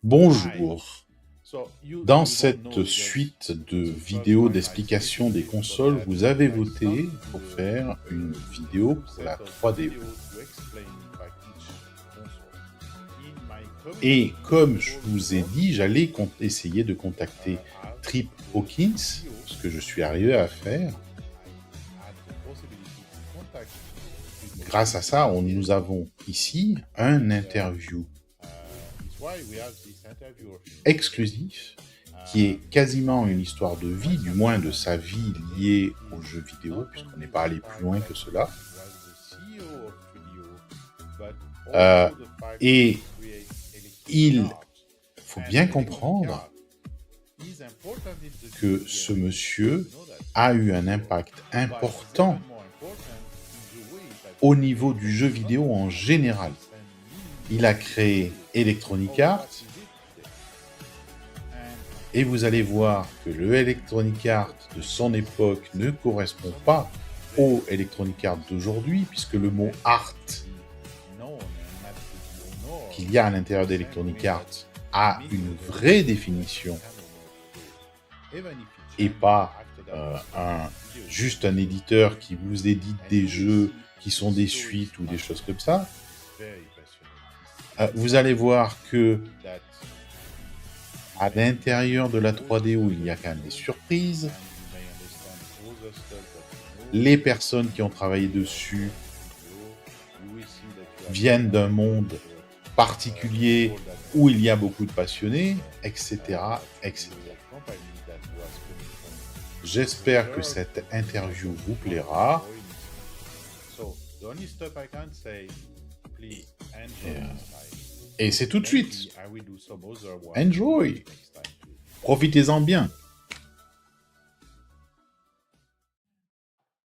Bonjour. Dans cette suite de vidéos d'explication des consoles, vous avez voté pour faire une vidéo pour la 3DO. Et comme je vous ai dit, j'allais essayer de contacter Trip Hawkins, ce que je suis arrivé à faire. Grâce à ça, nous avons ici un interview exclusif qui est quasiment une histoire de vie, du moins de sa vie liée aux jeux vidéo, puisqu'on n'est pas allé plus loin que cela. Et il faut bien comprendre que ce monsieur a eu un impact important au niveau du jeu vidéo en général. Il a créé Electronic Arts, et vous allez voir que le Electronic Arts de son époque ne correspond pas au Electronic Arts d'aujourd'hui, puisque le mot art qu'il y a à l'intérieur d'Electronic Arts a une vraie définition et pas juste un éditeur qui vous édite des jeux qui sont des suites ou des choses comme ça. Vous allez voir que à l'intérieur de la 3DO, il y a quand même des surprises. Les personnes qui ont travaillé dessus viennent d'un monde particulier où il y a beaucoup de passionnés, etc., etc. J'espère que cette interview vous plaira. Et c'est tout de suite. Enjoy. Profitez-en bien.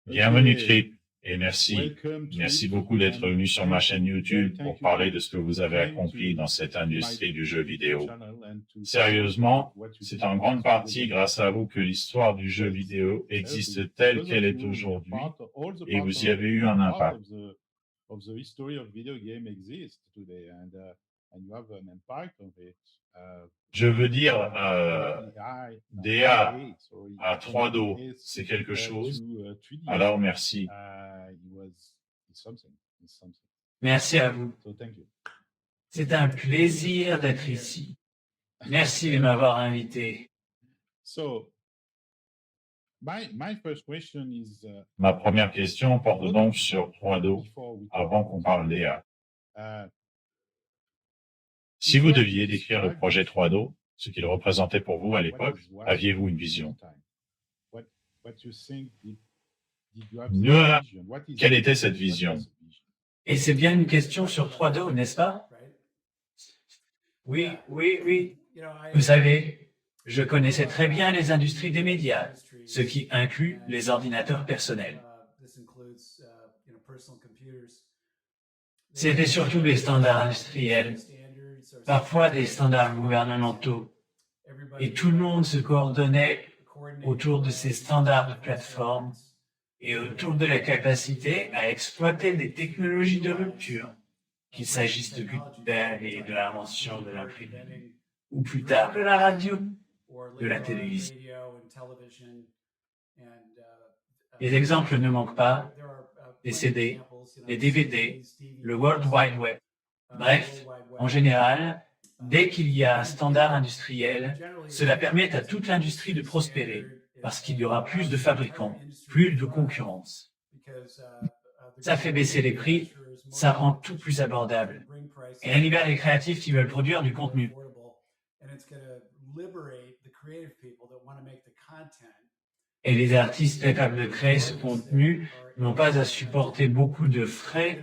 Bienvenue Trip, et merci. Merci beaucoup d'être venu sur ma chaîne YouTube pour parler de ce que vous avez accompli dans cette industrie du jeu vidéo. Sérieusement, c'est en grande partie grâce à vous que l'histoire du jeu vidéo existe telle qu'elle est aujourd'hui, et vous y avez eu un impact. Je veux dire, DA à 3DO, c'est quelque chose. Alors merci. Merci à vous. C'est un plaisir d'être ici. Merci de m'avoir invité. Ma première question porte donc sur 3DO, avant qu'on parle DA. Si vous deviez décrire le projet 3DO, ce qu'il représentait pour vous à l'époque, aviez-vous une vision? Quelle était cette vision? Et c'est bien une question sur 3DO, n'est-ce pas? Oui. Vous savez, je connaissais très bien les industries des médias, ce qui inclut les ordinateurs personnels. C'était surtout les standards industriels, parfois des standards gouvernementaux, et tout le monde se coordonnait autour de ces standards de plateforme et autour de la capacité à exploiter des technologies de rupture, qu'il s'agisse de Gutenberg et de l'invention de l'imprimerie, ou plus tard de la radio, de la télévision. Les exemples ne manquent pas, les CD, les DVD, le World Wide Web. Bref, en général, dès qu'il y a un standard industriel, cela permet à toute l'industrie de prospérer, parce qu'il y aura plus de fabricants, plus de concurrence. Ça fait baisser les prix, ça rend tout plus abordable. Et ça libère les créatifs qui veulent produire du contenu. Et les artistes capables de créer ce contenu n'ont pas à supporter beaucoup de frais,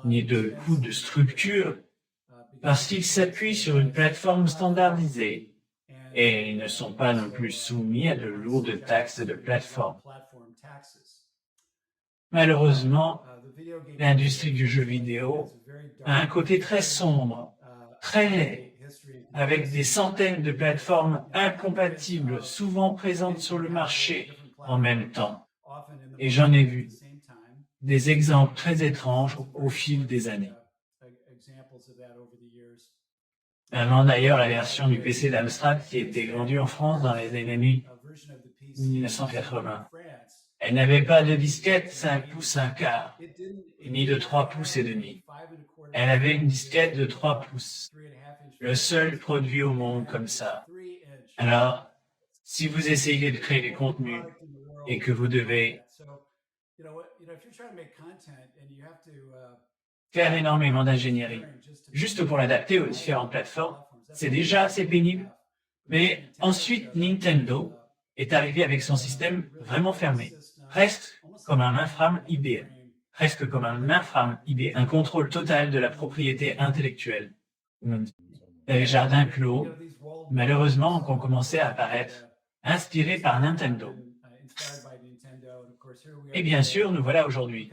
ni de coûts de structure, parce qu'ils s'appuient sur une plateforme standardisée. Et ils ne sont pas non plus soumis à de lourdes taxes de plateforme. Malheureusement, l'industrie du jeu vidéo a un côté très sombre, très laid, avec des centaines de plateformes incompatibles souvent présentes sur le marché en même temps. Et j'en ai vu des exemples très étranges au fil des années. Avant d'ailleurs la version du PC d'Amstrad qui était vendue en France dans les années 1980. Elle n'avait pas de disquette 5 pouces 1/4, ni de 3 pouces et demi. Elle avait une disquette de 3 pouces, le seul produit au monde comme ça. Alors, si vous essayez de créer du contenu et que vous devez faire énormément d'ingénierie, juste pour l'adapter aux différentes plateformes, c'est déjà assez pénible. Mais ensuite, Nintendo est arrivé avec son système vraiment fermé, presque comme un mainframe IBM. Presque comme un mainframe IBM, un contrôle total de la propriété intellectuelle. Les jardins clos, malheureusement, ont commencé à apparaître, inspirés par Nintendo. Et bien sûr, nous voilà aujourd'hui.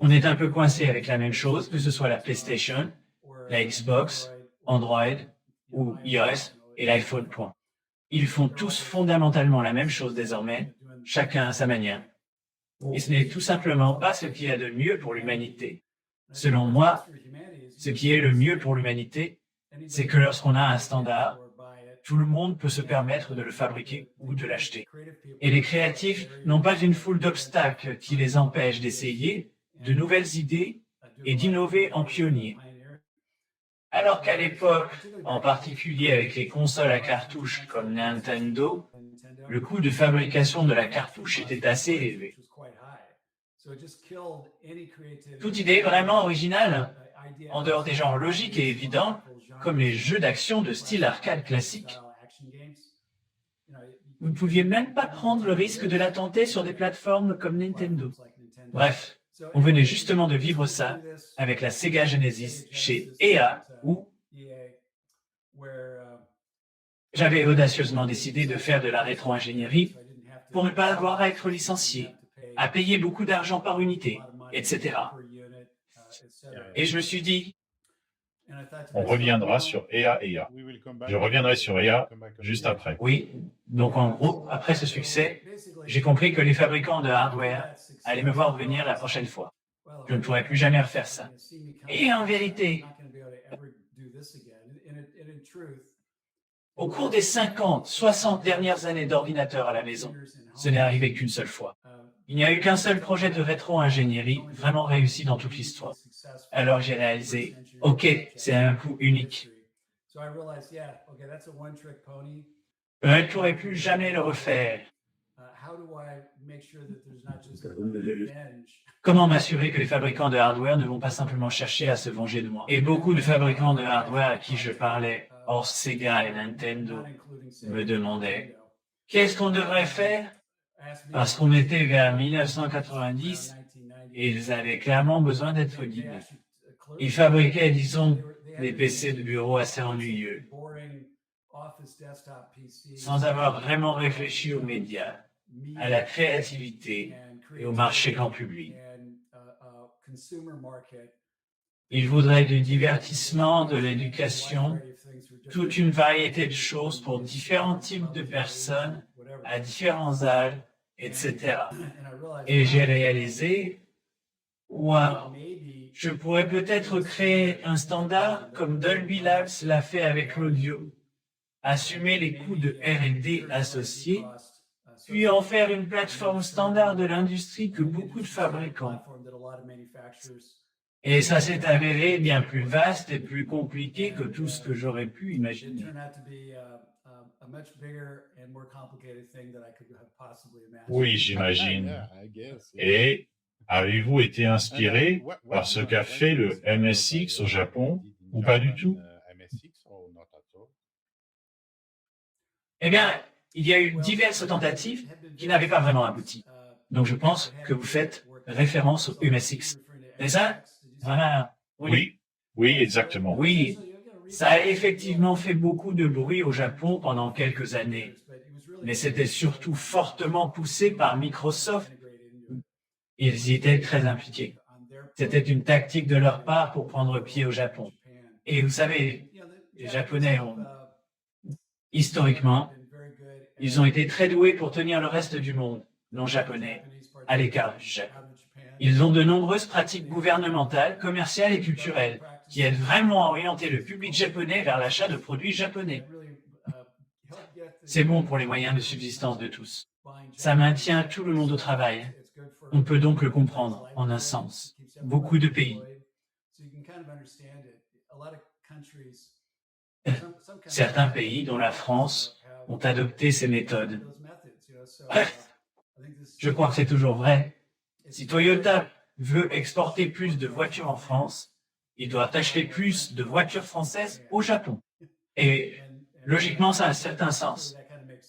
On est un peu coincé avec la même chose, que ce soit la PlayStation, la Xbox, Android ou iOS et l'iPhone. Ils font tous fondamentalement la même chose désormais, chacun à sa manière. Et ce n'est tout simplement pas ce qu'il y a de mieux pour l'humanité. Selon moi, ce qui est le mieux pour l'humanité, c'est que lorsqu'on a un standard, tout le monde peut se permettre de le fabriquer ou de l'acheter. Et les créatifs n'ont pas une foule d'obstacles qui les empêchent d'essayer de nouvelles idées et d'innover en pionnier. Alors qu'à l'époque, en particulier avec les consoles à cartouches comme Nintendo, le coût de fabrication de la cartouche était assez élevé. Toute idée vraiment originale, en dehors des genres logiques et évidents, comme les jeux d'action de style arcade classique. Vous ne pouviez même pas prendre le risque de la tenter sur des plateformes comme Nintendo. Bref, on venait justement de vivre ça avec la Sega Genesis chez EA, où j'avais audacieusement décidé de faire de la rétro-ingénierie pour ne pas avoir à être licencié, à payer beaucoup d'argent par unité, etc. Et je me suis dit, On reviendra sur EA. Je reviendrai sur EA juste après. oui, donc en gros, après ce succès, j'ai compris que les fabricants de hardware allaient me voir venir la prochaine fois. Je ne pourrais plus jamais refaire ça. Et en vérité, au cours des 50, 60 dernières années d'ordinateur à la maison, ce n'est arrivé qu'une seule fois. Il n'y a eu qu'un seul projet de rétro-ingénierie vraiment réussi dans toute l'histoire. Alors j'ai réalisé, ok, c'est un coup unique. Je ne pourrais plus jamais le refaire. Comment m'assurer que les fabricants de hardware ne vont pas simplement chercher à se venger de moi? Et beaucoup de fabricants de hardware à qui je parlais, hors Sega et Nintendo, me demandaient « Qu'est-ce qu'on devrait faire ?» Parce qu'on était vers 1990 et ils avaient clairement besoin d'être guidés. Ils fabriquaient, disons, des PC de bureau assez ennuyeux, sans avoir vraiment réfléchi aux médias, à la créativité et au marché grand public. Ils voudraient du divertissement, de l'éducation, toute une variété de choses pour différents types de personnes, à différents âges, etc. Et j'ai réalisé, waouh, je pourrais peut-être créer un standard comme Dolby Labs l'a fait avec l'audio, assumer les coûts de R&D associés, puis en faire une plateforme standard de l'industrie que beaucoup de fabricants. Et ça s'est avéré bien plus vaste et plus compliqué que tout ce que j'aurais pu imaginer. Oui, j'imagine. Et avez-vous été inspiré par ce qu'a fait le MSX au Japon ou pas du tout? Eh bien, il y a eu diverses tentatives qui n'avaient pas vraiment abouti. Donc je pense que vous faites référence au MSX. C'est ça? Voilà. Oui, exactement. Oui, ça a effectivement fait beaucoup de bruit au Japon pendant quelques années. Mais c'était surtout fortement poussé par Microsoft. Ils y étaient très impliqués. C'était une tactique de leur part pour prendre pied au Japon. Et vous savez, les Japonais ont, historiquement, ils ont été très doués pour tenir le reste du monde, non japonais, à l'écart du Japon. Ils ont de nombreuses pratiques gouvernementales, commerciales et culturelles qui aident vraiment à orienter le public japonais vers l'achat de produits japonais. C'est bon pour les moyens de subsistance de tous. Ça maintient tout le monde au travail. On peut donc le comprendre, en un sens. Beaucoup de pays. Certains pays, dont la France, ont adopté ces méthodes. Bref, je crois que c'est toujours vrai. Si Toyota veut exporter plus de voitures en France, il doit acheter plus de voitures françaises au Japon. Et logiquement, ça a un certain sens.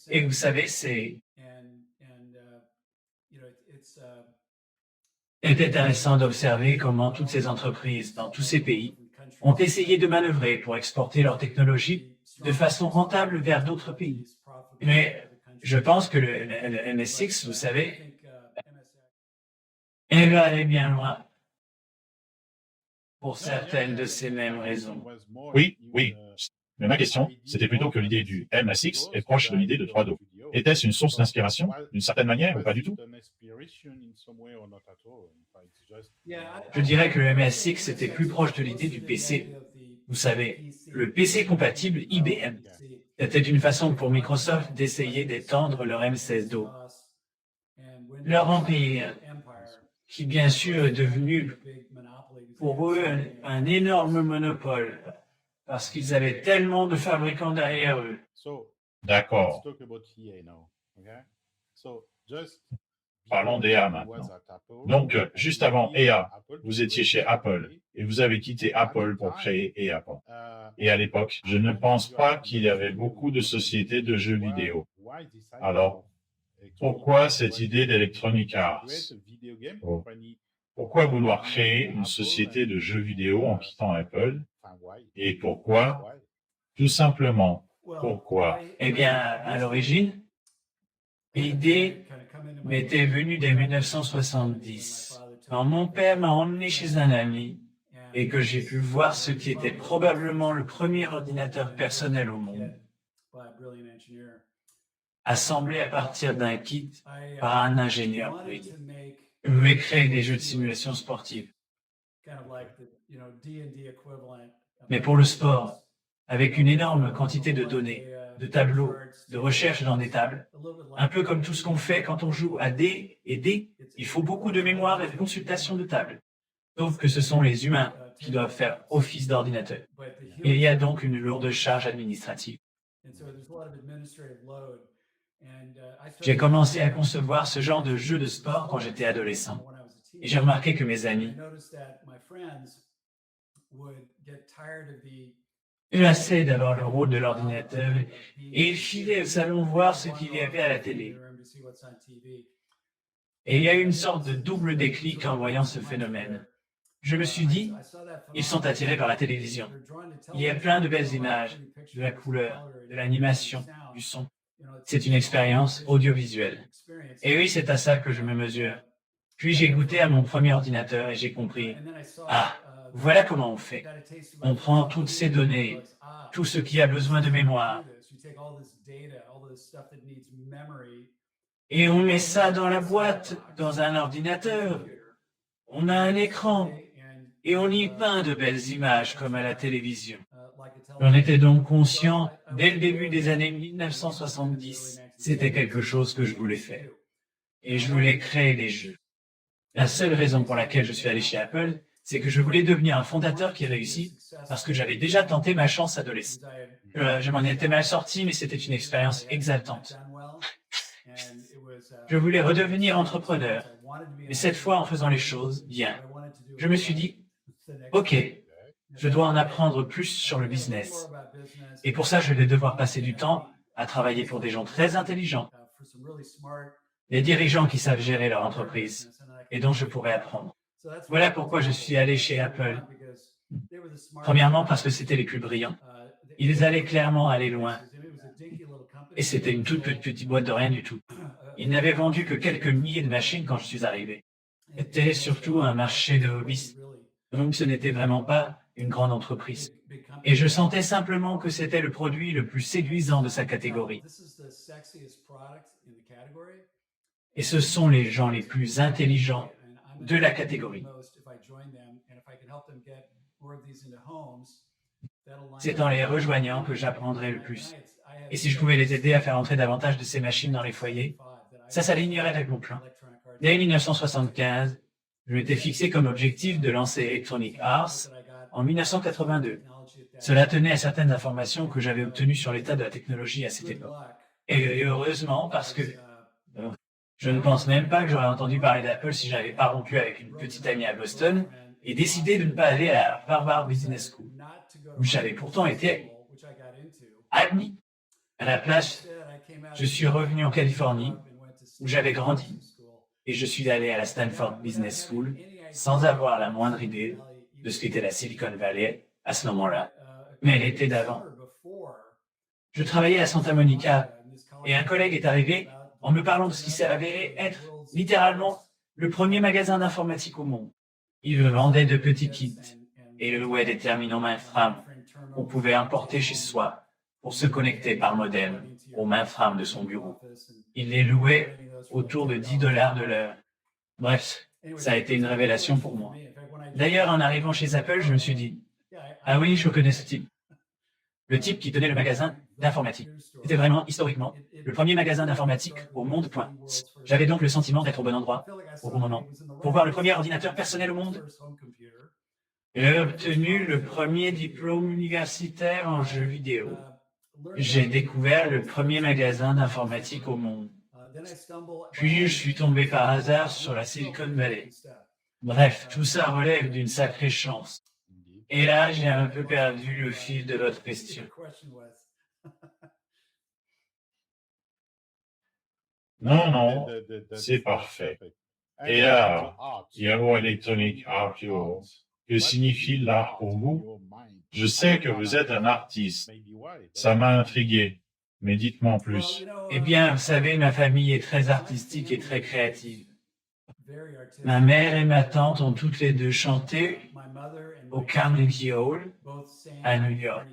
Et vous savez, c'est intéressant d'observer comment toutes ces entreprises dans tous ces pays ont essayé de manœuvrer pour exporter leur technologie de façon rentable vers d'autres pays. Mais je pense que le MSX, vous savez, elle va aller bien loin pour certaines de ces mêmes raisons. Oui, oui. Mais ma question, c'était plutôt que l'idée du MSX est proche de l'idée de 3DO. Était-ce une source d'inspiration, d'une certaine manière, ou pas du tout? Je dirais que le MSX était plus proche de l'idée du PC. Vous savez, le PC compatible IBM. C'était une façon pour Microsoft d'essayer d'étendre leur M16-DOS. Leur empire, qui bien sûr est devenu pour eux un énorme monopole, parce qu'ils avaient tellement de fabricants derrière eux. D'accord. Parlons d'EA maintenant. Donc, juste avant EA, vous étiez chez Apple et vous avez quitté Apple pour créer EA. Et à l'époque, je ne pense pas qu'il y avait beaucoup de sociétés de jeux vidéo. Alors, pourquoi cette idée d'Electronic Arts? Pourquoi vouloir créer une société de jeux vidéo en quittant Apple? Et pourquoi? Tout simplement, pourquoi? Eh bien, à l'origine, l'idée m'était venue dès 1970, quand mon père m'a emmené chez un ami et que j'ai pu voir ce qui était probablement le premier ordinateur personnel au monde, assemblé à partir d'un kit par un ingénieur brillant. Je voulais créer des jeux de simulation sportive. Mais pour le sport, avec une énorme quantité de données, de tableaux, de recherches dans des tables, un peu comme tout ce qu'on fait quand on joue à D et D, il faut beaucoup de mémoire et de consultation de table. Sauf que ce sont les humains qui doivent faire office d'ordinateur. Il y a donc une lourde charge administrative. J'ai commencé à concevoir ce genre de jeu de sport quand j'étais adolescent. Et j'ai remarqué que mes amis lassaient d'avoir le rôle de l'ordinateur et ils filaient au salon voir ce qu'il y avait à la télé. Et il y a eu une sorte de double déclic en voyant ce phénomène. Je me suis dit, ils sont attirés par la télévision. Il y a plein de belles images, de la couleur, de l'animation, du son. C'est une expérience audiovisuelle. Et oui, c'est à ça que je me mesure. Puis j'ai goûté à mon premier ordinateur et j'ai compris, ah, voilà comment on fait. On prend toutes ces données, tout ce qui a besoin de mémoire, et on met ça dans la boîte, dans un ordinateur. On a un écran, et on y peint de belles images comme à la télévision. J'en étais donc conscient dès le début des années 1970. C'était quelque chose que je voulais faire. Et je voulais créer des jeux. La seule raison pour laquelle je suis allé chez Apple, c'est que je voulais devenir un fondateur qui réussit, parce que j'avais déjà tenté ma chance adolescent. Je m'en étais mal sorti, mais c'était une expérience exaltante. Je voulais redevenir entrepreneur, mais cette fois en faisant les choses bien. Je me suis dit, OK, je dois en apprendre plus sur le business. Et pour ça, je vais devoir passer du temps à travailler pour des gens très intelligents, des dirigeants qui savent gérer leur entreprise et dont je pourrais apprendre. Voilà pourquoi je suis allé chez Apple. Premièrement, parce que c'était les plus brillants. Ils allaient clairement aller loin. Et c'était une toute petite boîte de rien du tout. Ils n'avaient vendu que quelques milliers de machines quand je suis arrivé. C'était surtout un marché de hobbyistes. Donc ce n'était vraiment pas une grande entreprise. Et je sentais simplement que c'était le produit le plus séduisant de sa catégorie. Et ce sont les gens les plus intelligents, de la catégorie. C'est en les rejoignant que j'apprendrai le plus. Et si je pouvais les aider à faire entrer davantage de ces machines dans les foyers, ça s'alignerait avec mon plan. Dès 1975, je m'étais fixé comme objectif de lancer Electronic Arts en 1982. Cela tenait à certaines informations que j'avais obtenues sur l'état de la technologie à cette époque. Et heureusement, parce que je ne pense même pas que j'aurais entendu parler d'Apple si je n'avais pas rompu avec une petite amie à Boston et décidé de ne pas aller à la Harvard Business School, où j'avais pourtant été admis. À la place, je suis revenu en Californie, où j'avais grandi, et je suis allé à la Stanford Business School sans avoir la moindre idée de ce qu'était la Silicon Valley à ce moment-là, mais l'été d'avant. Je travaillais à Santa Monica et un collègue est arrivé en me parlant de ce qui s'est avéré être littéralement le premier magasin d'informatique au monde. Il me vendait de petits kits et le louait des terminaux mainframes qu'on pouvait importer chez soi pour se connecter par modem au mainframe de son bureau. Il les louait autour de $10 de l'heure. Bref, ça a été une révélation pour moi. D'ailleurs, en arrivant chez Apple, je me suis dit « Ah oui, je connais ce type. » Le type qui tenait le magasin d'informatique. C'était vraiment, historiquement, le premier magasin d'informatique au monde. J'avais donc le sentiment d'être au bon endroit, au bon moment, pour voir le premier ordinateur personnel au monde. J'ai obtenu le premier diplôme universitaire en jeux vidéo. J'ai découvert le premier magasin d'informatique au monde. Puis je suis tombé par hasard sur la Silicon Valley. Bref, tout ça relève d'une sacrée chance. Et là, j'ai un peu perdu le fil de votre question. Non, c'est parfait. Et là, Yellow Electronic Art Hero, que signifie l'art pour vous? Je sais que vous êtes un artiste. Ça m'a intrigué. Mais dites-moi en plus. Eh bien, vous savez, ma famille est très artistique et très créative. Ma mère et ma tante ont toutes les deux chanté au Carnegie Hall à New York.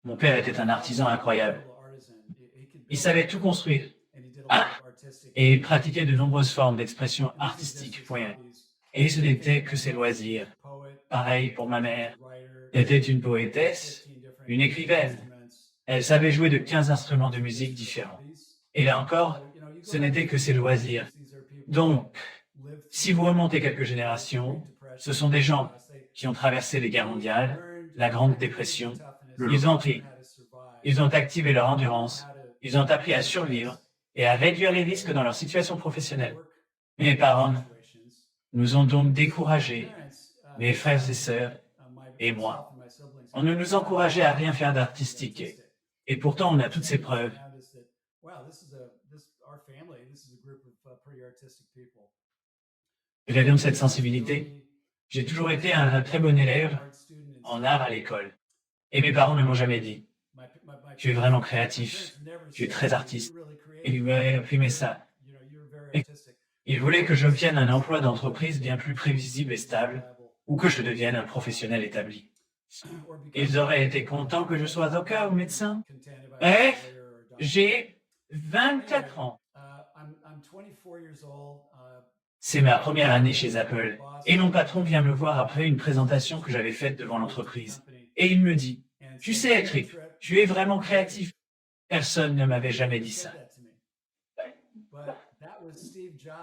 Mon père était un artisan incroyable. Il savait tout construire. Et il pratiquait de nombreuses formes d'expression artistique. Et ce n'était que ses loisirs. Pareil pour ma mère. Elle était une poétesse, une écrivaine. Elle savait jouer de 15 instruments de musique différents. Et là encore, ce n'était que ses loisirs. Donc, si vous remontez quelques générations, ce sont des gens qui ont traversé les guerres mondiales, la Grande Dépression. Ils ont activé leur endurance, ils ont appris à survivre et à réduire les risques dans leur situation professionnelle. Mes parents nous ont donc découragés, mes frères et sœurs et moi. On ne nous encourageait à rien faire d'artistique. Et pourtant, on a toutes ces preuves. J'avais donc cette sensibilité. J'ai toujours été un très bon élève en art à l'école. Et mes parents ne m'ont jamais dit « Tu es vraiment créatif, tu es très artiste. » Et ils m'avaient imprimé ça. Et ils voulaient que j'obtienne un emploi d'entreprise bien plus prévisible et stable, ou que je devienne un professionnel établi. Ils auraient été contents que je sois avocat ou médecin. Bref, j'ai 24 ans. C'est ma première année chez Apple, et mon patron vient me voir après une présentation que j'avais faite devant l'entreprise. Et il me dit, « Tu sais, Trip, tu es vraiment créatif. » Personne ne m'avait jamais dit ça.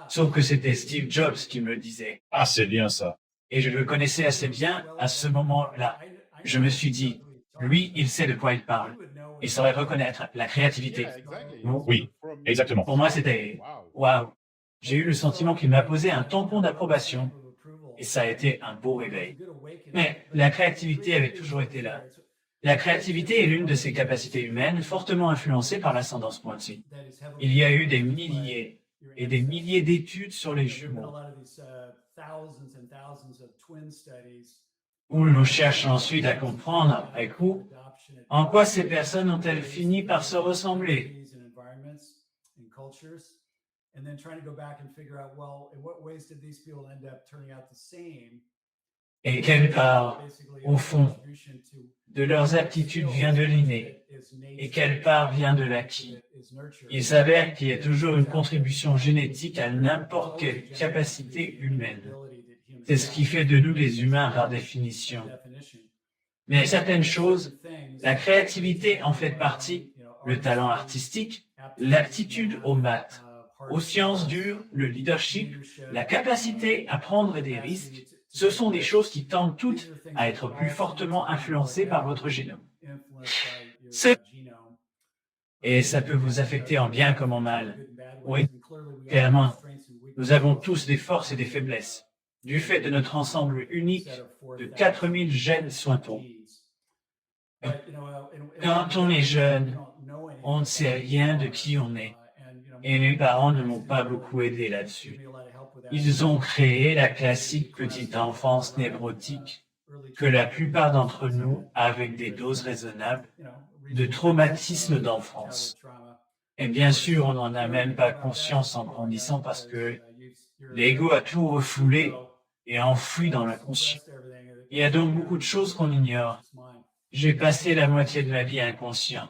Sauf que c'était Steve Jobs qui me le disait. Ah, c'est bien ça. Et je le connaissais assez bien à ce moment-là. Je me suis dit, lui, il sait de quoi il parle. Il saurait reconnaître la créativité. Oui, exactement. Pour moi, c'était waouh. J'ai eu le sentiment qu'il m'a posé un tampon d'approbation et ça a été un beau réveil. Mais la créativité avait toujours été là. La créativité est l'une de ces capacités humaines fortement influencées par l'ascendance pointue. Il y a eu des milliers et des milliers d'études sur les jumeaux, où l'on cherche ensuite à comprendre, après coup, en quoi ces personnes ont-elles fini par se ressembler. Et quelle part au fond, de leurs aptitudes vient de l'inné et quelle part vient de l'acquis. Il s'avère qu'il y a toujours une contribution génétique à n'importe quelle capacité humaine. C'est ce qui fait de nous les humains par définition. Mais certaines choses, la créativité en fait partie, le talent artistique, l'aptitude aux maths, aux sciences dures, le leadership, la capacité à prendre des risques, ce sont des choses qui tendent toutes à être plus fortement influencées par votre génome. Et ça peut vous affecter en bien comme en mal. Oui, clairement, nous avons tous des forces et des faiblesses, du fait de notre ensemble unique de 4000 gènes sointements. Quand on est jeune, on ne sait rien de qui on est. Et mes parents ne m'ont pas beaucoup aidé là-dessus. Ils ont créé la classique petite enfance névrotique que la plupart d'entre nous, avec des doses raisonnables, de traumatisme d'enfance. Et bien sûr, on n'en a même pas conscience en grandissant parce que l'ego a tout refoulé et enfoui dans l'inconscient. Il y a donc beaucoup de choses qu'on ignore. J'ai passé la moitié de ma vie inconscient.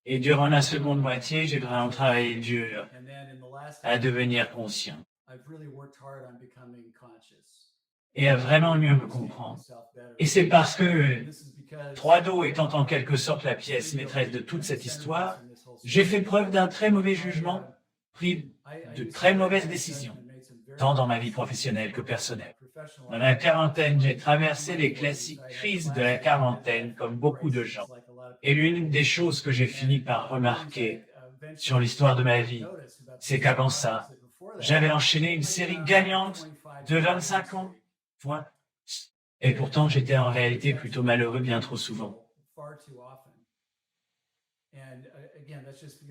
Et durant la seconde moitié, j'ai vraiment travaillé dur à devenir conscient et à vraiment mieux me comprendre. Et c'est parce que, 3Do étant en quelque sorte la pièce maîtresse de toute cette histoire, j'ai fait preuve d'un très mauvais jugement, pris de très mauvaises décisions, tant dans ma vie professionnelle que personnelle. Dans la quarantaine, j'ai traversé les classiques crises de la quarantaine comme beaucoup de gens. Et l'une des choses que j'ai fini par remarquer sur l'histoire de ma vie, c'est qu'avant ça, j'avais enchaîné une série gagnante de 25 ans. Point. Et pourtant, j'étais en réalité plutôt malheureux bien trop souvent.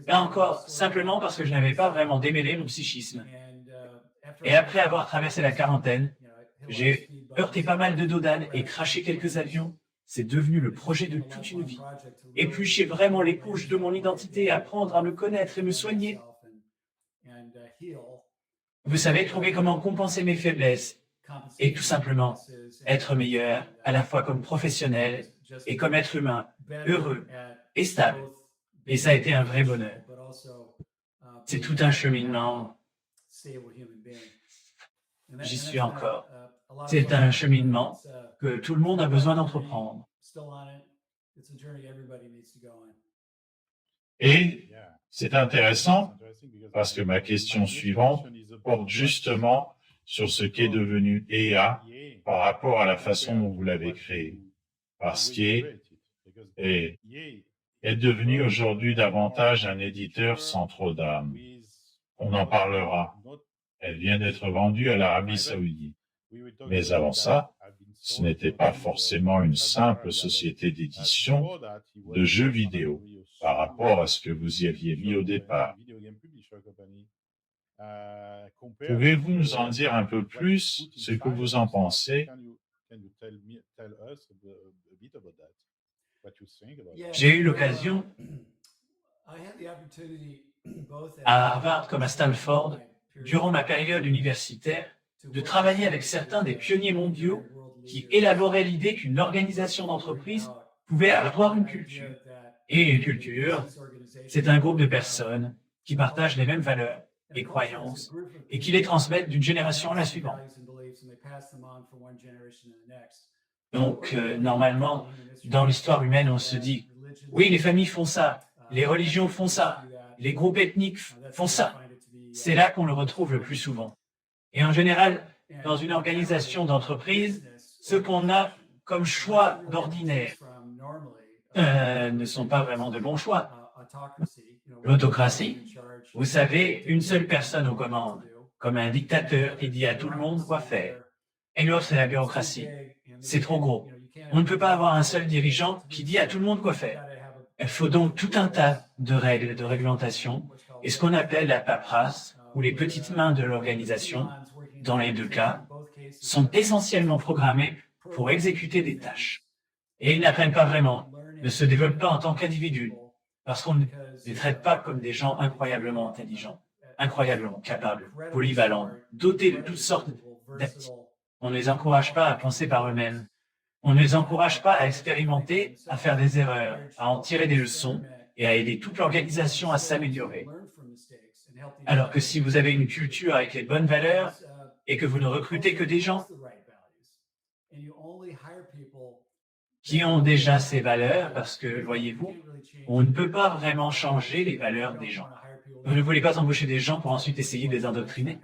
Là encore, simplement parce que je n'avais pas vraiment démêlé mon psychisme. Et après avoir traversé la quarantaine, j'ai heurté pas mal de dos d'âne et craché quelques avions. C'est devenu le projet de toute une vie. Éplucher vraiment les couches de mon identité, apprendre à me connaître et me soigner. Vous savez, trouver comment compenser mes faiblesses et tout simplement être meilleur à la fois comme professionnel et comme être humain, heureux et stable. Et ça a été un vrai bonheur. C'est tout un cheminement. J'y suis encore. C'est un cheminement que tout le monde a besoin d'entreprendre. Et c'est intéressant parce que ma question suivante porte justement sur ce qu'est devenu EA par rapport à la façon dont vous l'avez créé. Parce qu'EA est devenu aujourd'hui davantage un éditeur sans trop d'âme. On en parlera. Elle vient d'être vendue à l'Arabie Saoudite. Mais avant ça, ce n'était pas forcément une simple société d'édition de jeux vidéo par rapport à ce que vous y aviez mis au départ. Pouvez-vous nous en dire un peu plus ce que vous en pensez? J'ai eu l'occasion, à Harvard comme à Stanford, durant ma période universitaire, de travailler avec certains des pionniers mondiaux qui élaboraient l'idée qu'une organisation d'entreprise pouvait avoir une culture. Et une culture, c'est un groupe de personnes qui partagent les mêmes valeurs et croyances et qui les transmettent d'une génération à la suivante. Donc, normalement, dans l'histoire humaine, on se dit, oui, les familles font ça, les religions font ça, les groupes ethniques font ça. C'est là qu'on le retrouve le plus souvent. Et en général, dans une organisation d'entreprise, ce qu'on a comme choix d'ordinaire ne sont pas vraiment de bons choix. L'autocratie, vous savez, une seule personne aux commandes, comme un dictateur qui dit à tout le monde quoi faire. Et l'autre, c'est la bureaucratie. C'est trop gros. On ne peut pas avoir un seul dirigeant qui dit à tout le monde quoi faire. Il faut donc tout un tas de règles, de réglementations, et ce qu'on appelle la paperasse, ou les petites mains de l'organisation, dans les deux cas, sont essentiellement programmées pour exécuter des tâches. Et ils n'apprennent pas vraiment, ne se développent pas en tant qu'individus, parce qu'on ne les traite pas comme des gens incroyablement intelligents, incroyablement capables, polyvalents, dotés de toutes sortes d'aptitudes. On ne les encourage pas à penser par eux-mêmes. On ne les encourage pas à expérimenter, à faire des erreurs, à en tirer des leçons et à aider toute l'organisation à s'améliorer. Alors que si vous avez une culture avec les bonnes valeurs et que vous ne recrutez que des gens qui ont déjà ces valeurs, parce que, voyez-vous, on ne peut pas vraiment changer les valeurs des gens. Vous ne voulez pas embaucher des gens pour ensuite essayer de les endoctriner.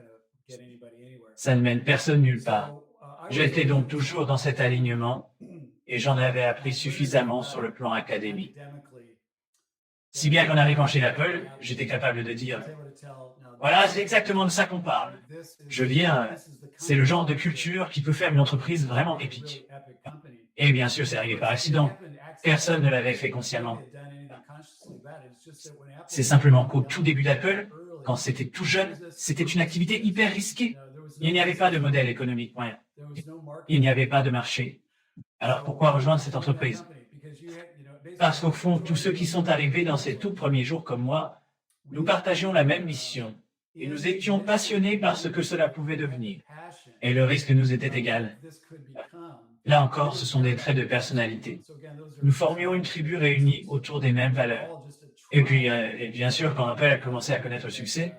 Ça ne mène personne nulle part. J'étais donc toujours dans cet alignement et j'en avais appris suffisamment sur le plan académique. Si bien qu'en arrivant chez Apple, j'étais capable de dire « Voilà, c'est exactement de ça qu'on parle. Je viens, c'est le genre de culture qui peut faire une entreprise vraiment épique. » Et bien sûr, c'est arrivé par accident. Personne ne l'avait fait consciemment. C'est simplement qu'au tout début d'Apple, quand c'était tout jeune, c'était une activité hyper risquée. Il n'y avait pas de modèle économique moyen. Il n'y avait pas de marché. Alors pourquoi rejoindre cette entreprise? Parce qu'au fond, tous ceux qui sont arrivés dans ces tout premiers jours comme moi, nous partagions la même mission et nous étions passionnés par ce que cela pouvait devenir. Et le risque nous était égal. Là encore, ce sont des traits de personnalité. Nous formions une tribu réunie autour des mêmes valeurs. Et puis, et bien sûr, quand Apple a commencé à connaître le succès,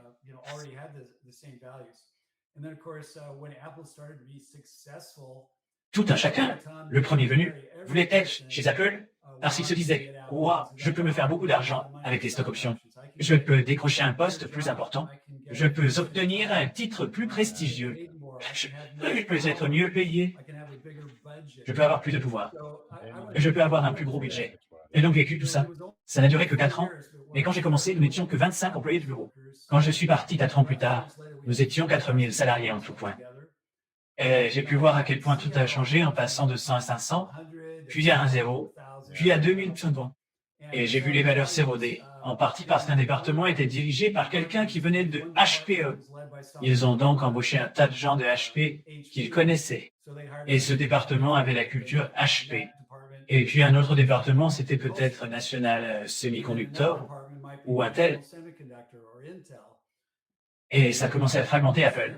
tout un chacun, le premier venu, voulait être chez Apple parce qu'il se disait « Wow, je peux me faire beaucoup d'argent avec les stock options. Je peux décrocher un poste plus important. Je peux obtenir un titre plus prestigieux. Je peux être mieux payé. Je peux avoir plus de pouvoir. Je peux avoir un plus gros budget. » Et donc vécu tout ça. Ça n'a duré que 4 ans. Mais quand j'ai commencé, nous n'étions que 25 employés de bureau. Quand je suis parti 4 ans plus tard, nous étions 4000 salariés en tout point. Et j'ai pu voir à quel point tout a changé en passant de 100 à 500, puis à 1-0, puis à 2000 secondes. Et j'ai vu les valeurs s'éroder, en partie parce qu'un département était dirigé par quelqu'un qui venait de HPE. Ils ont donc embauché un tas de gens de HP qu'ils connaissaient. Et ce département avait la culture HP. Et puis un autre département, c'était peut-être National Semiconductor ou Intel. Et ça commençait à fragmenter Apple.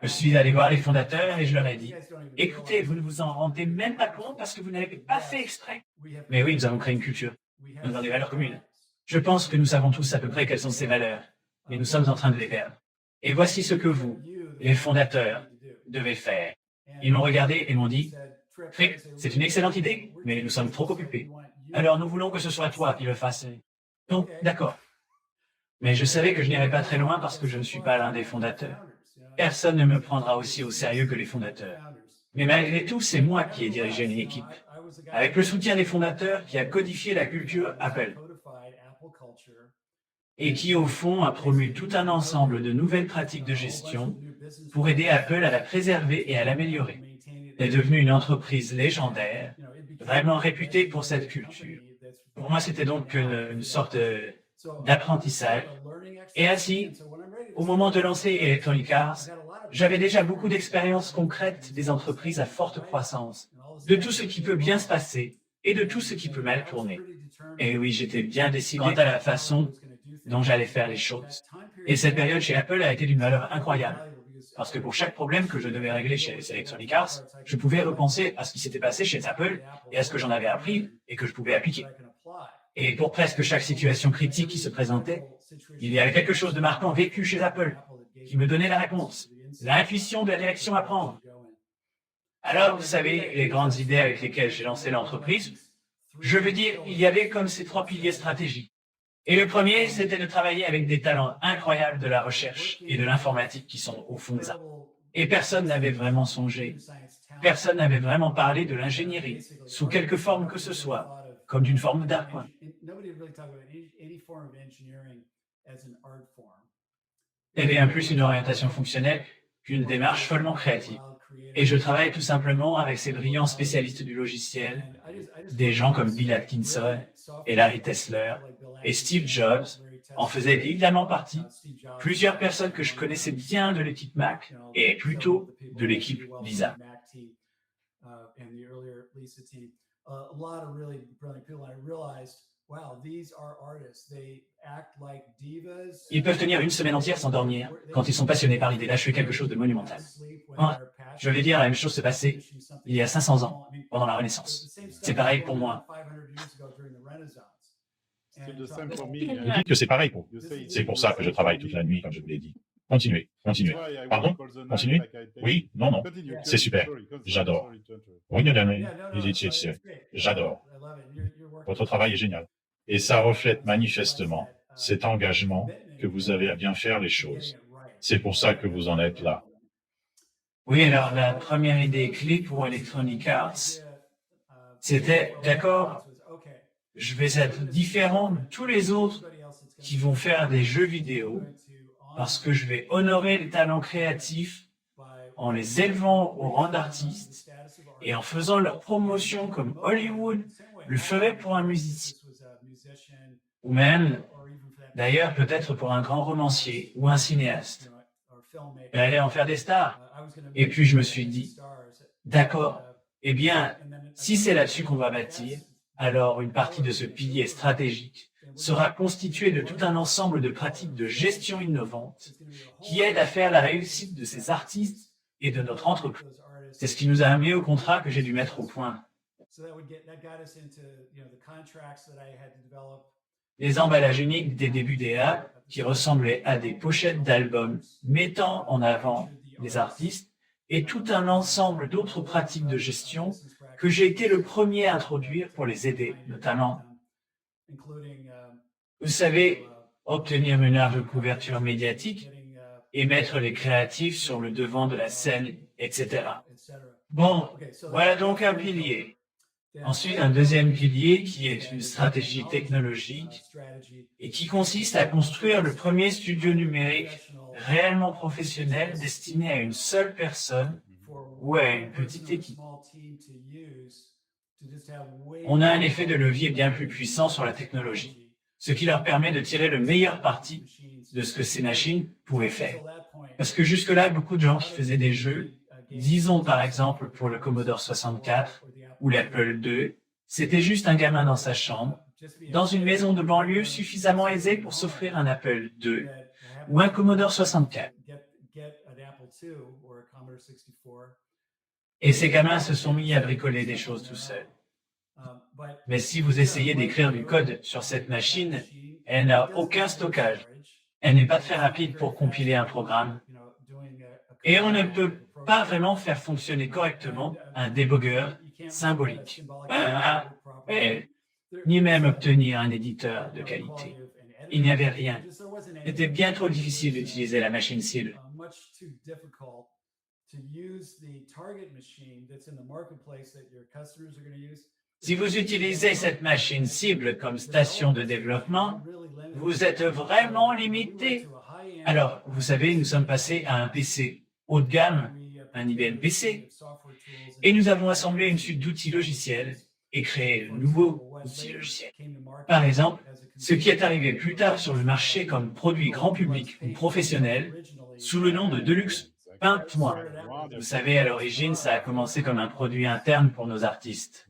Je suis allé voir les fondateurs et je leur ai dit « Écoutez, vous ne vous en rendez même pas compte parce que vous n'avez pas fait exprès. » Mais oui, nous avons créé une culture. Nous avons des valeurs communes. Je pense que nous savons tous à peu près quelles sont ces valeurs, mais nous sommes en train de les perdre. Et voici ce que vous, les fondateurs, devez faire. Ils m'ont regardé et m'ont dit « Frick, c'est une excellente idée, mais nous sommes trop occupés. Alors nous voulons que ce soit toi qui le fasses. » Donc, d'accord. Mais je savais que je n'irais pas très loin parce que je ne suis pas l'un des fondateurs. Personne ne me prendra aussi au sérieux que les fondateurs. Mais malgré tout, c'est moi qui ai dirigé une équipe, avec le soutien des fondateurs qui a codifié la culture Apple et qui, au fond, a promu tout un ensemble de nouvelles pratiques de gestion pour aider Apple à la préserver et à l'améliorer. Elle est devenue une entreprise légendaire, vraiment réputée pour cette culture. Pour moi, c'était donc une sorte d'apprentissage. Et ainsi, au moment de lancer Electronic Arts, j'avais déjà beaucoup d'expériences concrètes des entreprises à forte croissance, de tout ce qui peut bien se passer et de tout ce qui peut mal tourner. Et oui, j'étais bien décidé quant à la façon dont j'allais faire les choses. Et cette période chez Apple a été d'une valeur incroyable, parce que pour chaque problème que je devais régler chez Electronic Arts, je pouvais repenser à ce qui s'était passé chez Apple et à ce que j'en avais appris et que je pouvais appliquer. Et pour presque chaque situation critique qui se présentait, il y avait quelque chose de marquant vécu chez Apple qui me donnait la réponse, l'intuition de la direction à prendre. Alors, vous savez, les grandes idées avec lesquelles j'ai lancé l'entreprise, je veux dire, il y avait comme ces 3 piliers stratégiques. Et le premier, c'était de travailler avec des talents incroyables de la recherche et de l'informatique qui sont au fond des arbres. Et personne n'avait vraiment songé, personne n'avait vraiment parlé de l'ingénierie, sous quelque forme que ce soit, comme d'une forme d'art. Il y avait un plus une orientation fonctionnelle qu'une démarche follement créative. Et je travaille tout simplement avec ces brillants spécialistes du logiciel, des gens comme Bill Atkinson et Larry Tesler, et Steve Jobs en faisaient évidemment partie. Plusieurs personnes que je connaissais bien de l'équipe Mac et plutôt de l'équipe Lisa. Ils peuvent tenir une semaine entière sans dormir quand ils sont passionnés par l'idée d'achever quelque chose de monumental. Moi, je vais dire, la même chose se passait il y a 500 ans, pendant la Renaissance. C'est pareil pour moi. Vous dites que c'est pareil pour vous. C'est pour ça que je travaille toute la nuit, comme je vous l'ai dit. Continuez, continuez. Pardon? Continuez? Oui? Non, non. C'est super. J'adore. Oui, non, non, non. J'adore. Votre travail est génial. Et ça reflète manifestement cet engagement que vous avez à bien faire les choses. C'est pour ça que vous en êtes là. Oui, alors la première idée clé pour Electronic Arts, c'était, d'accord, je vais être différent de tous les autres qui vont faire des jeux vidéo parce que je vais honorer les talents créatifs en les élevant au rang d'artistes et en faisant leur promotion comme Hollywood le ferait pour un musicien. Ou même, d'ailleurs, peut-être pour un grand romancier ou un cinéaste. Il allait en faire des stars. Et puis je me suis dit, d'accord, eh bien, si c'est là-dessus qu'on va bâtir, alors une partie de ce pilier stratégique sera constituée de tout un ensemble de pratiques de gestion innovantes qui aident à faire la réussite de ces artistes et de notre entreprise. C'est ce qui nous a amené au contrat que j'ai dû mettre au point. Les emballages uniques des débuts d'EA qui ressemblaient à des pochettes d'albums mettant en avant les artistes et tout un ensemble d'autres pratiques de gestion que j'ai été le premier à introduire pour les aider, notamment, vous savez, obtenir une large couverture médiatique et mettre les créatifs sur le devant de la scène, etc. Bon, voilà donc un pilier. Ensuite, un deuxième pilier qui est une stratégie technologique et qui consiste à construire le premier studio numérique réellement professionnel destiné à une seule personne ou à une petite équipe. On a un effet de levier bien plus puissant sur la technologie, ce qui leur permet de tirer le meilleur parti de ce que ces machines pouvaient faire. Parce que jusque-là, beaucoup de gens qui faisaient des jeux, disons par exemple pour le Commodore 64 ou l'Apple II, c'était juste un gamin dans sa chambre, dans une maison de banlieue suffisamment aisée pour s'offrir un Apple II ou un Commodore 64. Et ces gamins se sont mis à bricoler des choses tout seuls. Mais si vous essayez d'écrire du code sur cette machine, elle n'a aucun stockage. Elle n'est pas très rapide pour compiler un programme. Et on ne peut pas vraiment faire fonctionner correctement un débogueur symbolique. Ni même obtenir un éditeur de qualité. Il n'y avait rien. C'était bien trop difficile d'utiliser la machine cible. Si vous utilisez cette machine cible comme station de développement, vous êtes vraiment limité. Alors, vous savez, nous sommes passés à un PC haut de gamme, un IBM PC, et nous avons assemblé une suite d'outils logiciels et créé de nouveaux outils logiciels. Par exemple, ce qui est arrivé plus tard sur le marché comme produit grand public ou professionnel, sous le nom de Deluxe Paint-Moi. Vous savez, à l'origine, ça a commencé comme un produit interne pour nos artistes.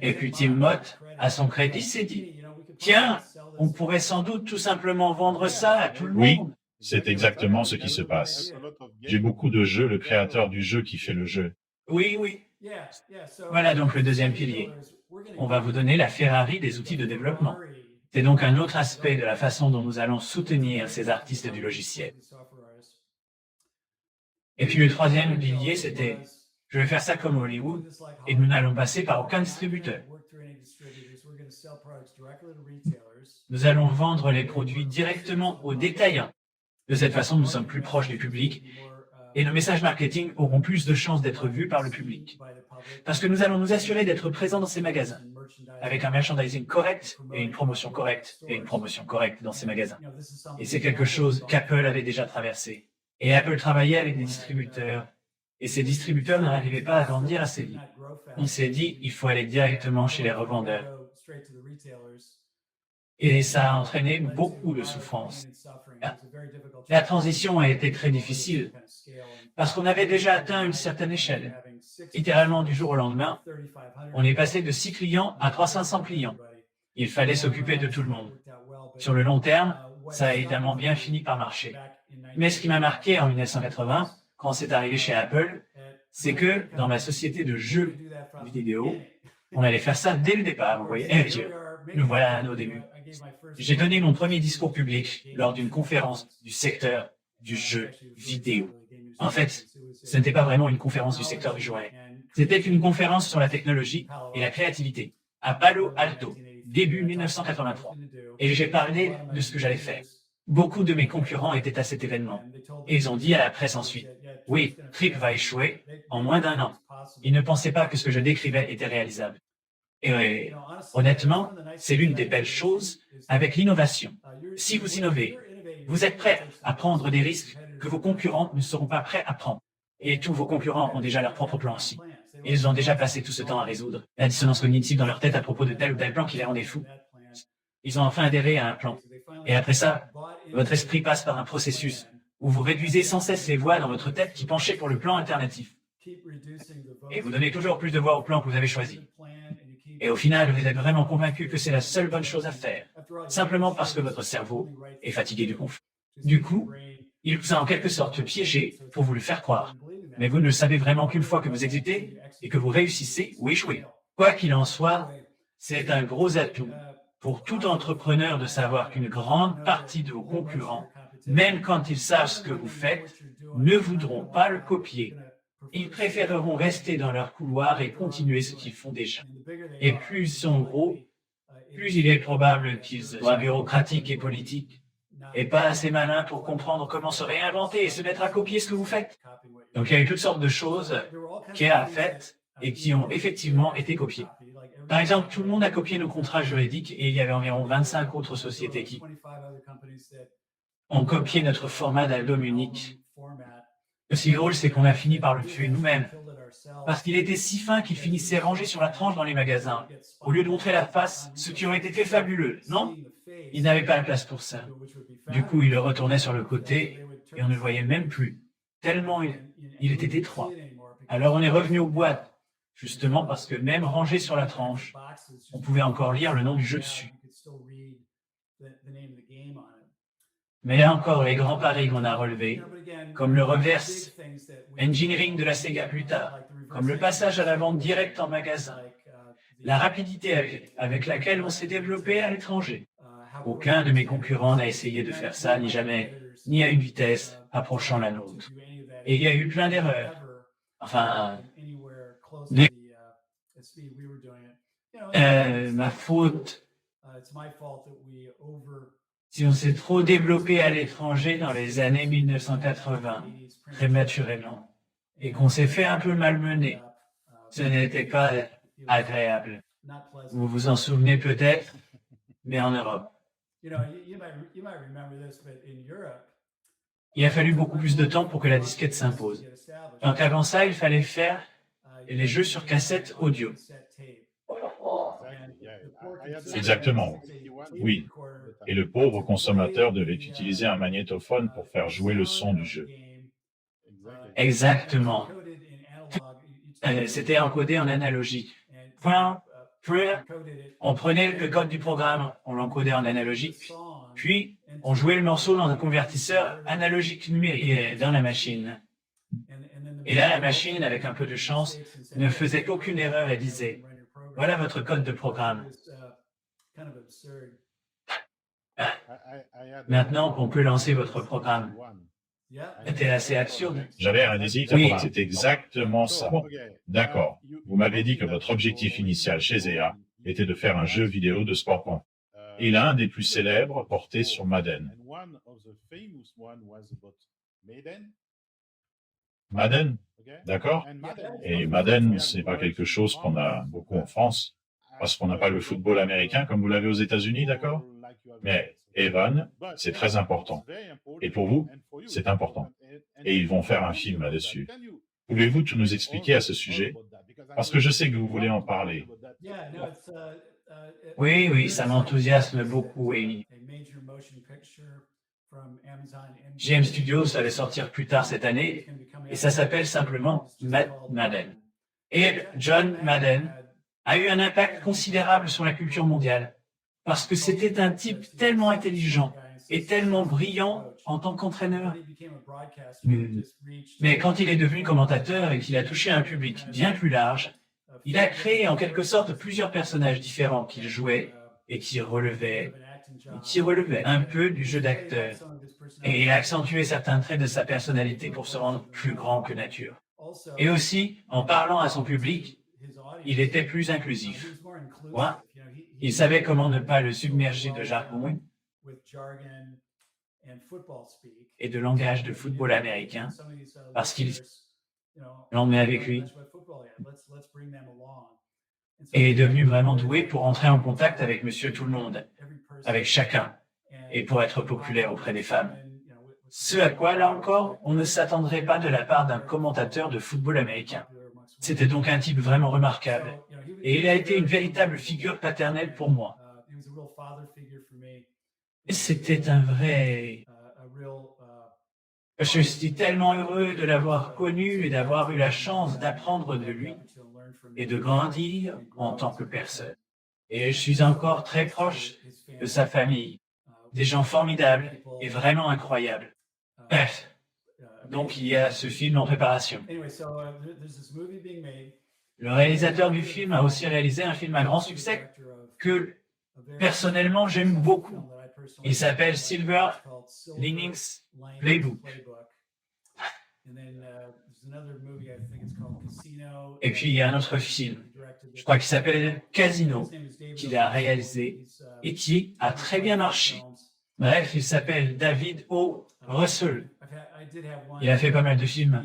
Et puis Tim Mott, à son crédit, s'est dit, tiens, on pourrait sans doute tout simplement vendre ça à tout le Oui, monde. c'est exactement ce qui se passe. J'ai beaucoup de jeux, le créateur du jeu qui fait le jeu. Oui, oui. Voilà donc le deuxième pilier. On va vous donner la Ferrari des outils de développement. C'est donc un autre aspect de la façon dont nous allons soutenir ces artistes du logiciel. Et puis le troisième pilier, c'était, je vais faire ça comme Hollywood, et nous n'allons passer par aucun distributeur. Nous allons vendre les produits directement aux détaillants. De cette façon, nous sommes plus proches du public, et nos messages marketing auront plus de chances d'être vus par le public. Parce que nous allons nous assurer d'être présents dans ces magasins, avec un merchandising correct et une promotion correcte, et une promotion correcte dans ces magasins. Et c'est quelque chose qu'Apple avait déjà traversé. Et Apple travaillait avec des distributeurs, et ces distributeurs n'arrivaient pas à grandir assez vite. On s'est dit, il faut aller directement chez les revendeurs. Et ça a entraîné beaucoup de souffrance. La transition a été très difficile, parce qu'on avait déjà atteint une certaine échelle. Littéralement du jour au lendemain, on est passé de 6 clients à 300 clients. Il fallait s'occuper de tout le monde. Sur le long terme, ça a évidemment bien fini par marcher. Mais ce qui m'a marqué en 1980, quand c'est arrivé chez Apple, c'est que dans ma société de jeux vidéo, on allait faire ça dès le départ, vous voyez. Eh Dieu, nous voilà à nos débuts. J'ai donné mon premier discours public lors d'une conférence du secteur du jeu vidéo. En fait, ce n'était pas vraiment une conférence du secteur du jouet. C'était une conférence sur la technologie et la créativité à Palo Alto, début 1983. Et j'ai parlé de ce que j'allais faire. Beaucoup de mes concurrents étaient à cet événement. Et ils ont dit à la presse ensuite, « Oui, Trip va échouer en moins d'1 an. » Ils ne pensaient pas que ce que je décrivais était réalisable. Et honnêtement, c'est l'une des belles choses avec l'innovation. Si vous innovez, vous êtes prêt à prendre des risques que vos concurrents ne seront pas prêts à prendre. Et tous vos concurrents ont déjà leur propre plan aussi. Ils ont déjà passé tout ce temps à résoudre la dissonance cognitive dans leur tête à propos de tel ou tel plan qui les rendait fous. Ils ont enfin adhéré à un plan. Et après ça, votre esprit passe par un processus où vous réduisez sans cesse les voix dans votre tête qui penchaient pour le plan alternatif. Et vous donnez toujours plus de voix au plan que vous avez choisi. Et au final, vous êtes vraiment convaincu que c'est la seule bonne chose à faire, simplement parce que votre cerveau est fatigué du conflit. Du coup, il vous a en quelque sorte piégé pour vous le faire croire. Mais vous ne le savez vraiment qu'une fois que vous exécutez et que vous réussissez ou échouez. Quoi qu'il en soit, c'est un gros atout pour tout entrepreneur de savoir qu'une grande partie de vos concurrents, même quand ils savent ce que vous faites, ne voudront pas le copier. Ils préféreront rester dans leur couloir et continuer ce qu'ils font déjà. Et plus ils sont gros, plus il est probable qu'ils soient bureaucratiques et politiques, et pas assez malins pour comprendre comment se réinventer et se mettre à copier ce que vous faites. Donc il y a eu toutes sortes de choses qu'E a faites et qui ont effectivement été copiées. Par exemple, tout le monde a copié nos contrats juridiques et il y avait environ 25 autres sociétés qui ont copié notre format d'album unique. Le si drôle, c'est qu'on a fini par le tuer nous-mêmes, parce qu'il était si fin qu'il finissait rangé sur la tranche dans les magasins. Au lieu de montrer la face, ce qui aurait été fait fabuleux, non? Il n'avait pas la place pour ça. Du coup, il le retournait sur le côté et on ne le voyait même plus, tellement il était étroit. Alors on est revenu aux boîtes, justement parce que même rangé sur la tranche, on pouvait encore lire le nom du jeu dessus. Mais là encore, les grands paris qu'on a relevés, comme le reverse engineering de la Sega plus tard, comme le passage à la vente directe en magasin, la rapidité avec laquelle on s'est développé à l'étranger. Aucun de mes concurrents n'a essayé de faire ça, ni à une vitesse approchant la nôtre. Et il y a eu plein d'erreurs. Enfin, ma faute. Si on s'est trop développé à l'étranger dans les années 1980, prématurément, et qu'on s'est fait un peu malmener, ce n'était pas agréable. Vous vous en souvenez peut-être, mais en Europe. Il a fallu beaucoup plus de temps pour que la disquette s'impose. Donc avant ça, il fallait faire les jeux sur cassette audio. Exactement. Oui. Et le pauvre consommateur devait utiliser un magnétophone pour faire jouer le son du jeu. Exactement. C'était encodé en analogique. On prenait le code du programme, on l'encodait en analogique, puis on jouait le morceau dans un convertisseur analogique numérique dans la machine. Et là, la machine, avec un peu de chance, ne faisait aucune erreur et disait « Voilà votre code de programme. » Maintenant qu'on peut lancer votre programme. C'était assez absurde. J'avais un désir, oui. C'est exactement ça. Bon, d'accord. Vous m'avez dit que votre objectif initial chez EA était de faire un jeu vidéo de sport. Et l'un des plus célèbres portait sur Madden. Madden, d'accord. Et Madden, c'est pas quelque chose qu'on a beaucoup en France, parce qu'on n'a pas le football américain comme vous l'avez aux États-Unis, d'accord. Mais Evan, c'est très important. Et pour vous, c'est important. Et ils vont faire un film là-dessus. Pouvez-vous tout nous expliquer à ce sujet? Parce que je sais que vous voulez en parler. Oui, ça m'enthousiasme beaucoup, Amy. GM Studios allait sortir plus tard cette année, et ça s'appelle simplement Madden. Et John Madden a eu un impact considérable sur la culture mondiale. parce que c'était un type tellement intelligent et tellement brillant en tant qu'entraîneur. Mais quand il est devenu commentateur et qu'il a touché un public bien plus large, il a créé en quelque sorte plusieurs personnages différents qu'il jouait et qui relevaient un peu du jeu d'acteur. Et il a accentué certains traits de sa personnalité pour se rendre plus grand que nature. Et aussi, en parlant à son public, il était plus inclusif. Ouais. Il savait comment ne pas le submerger de jargon et de langage de football américain, parce qu'il l'emmenait avec lui et est devenu vraiment doué pour entrer en contact avec monsieur tout le monde, avec chacun, et pour être populaire auprès des femmes. Ce à quoi, là encore, on ne s'attendrait pas de la part d'un commentateur de football américain. C'était donc un type vraiment remarquable, et il a été une véritable figure paternelle pour moi. C'était un vrai... Je suis tellement heureux de l'avoir connu et d'avoir eu la chance d'apprendre de lui et de grandir en tant que personne. Et je suis encore très proche de sa famille, des gens formidables et vraiment incroyables. Bref, donc il y a ce film en préparation. Le réalisateur du film a aussi réalisé un film à grand succès que personnellement j'aime beaucoup. Il s'appelle Silver Linings Playbook. Et puis il y a un autre film, je crois qu'il s'appelle Casino, qu'il a réalisé et qui a très bien marché. Bref, il s'appelle David O. Russell. Il a fait pas mal de films.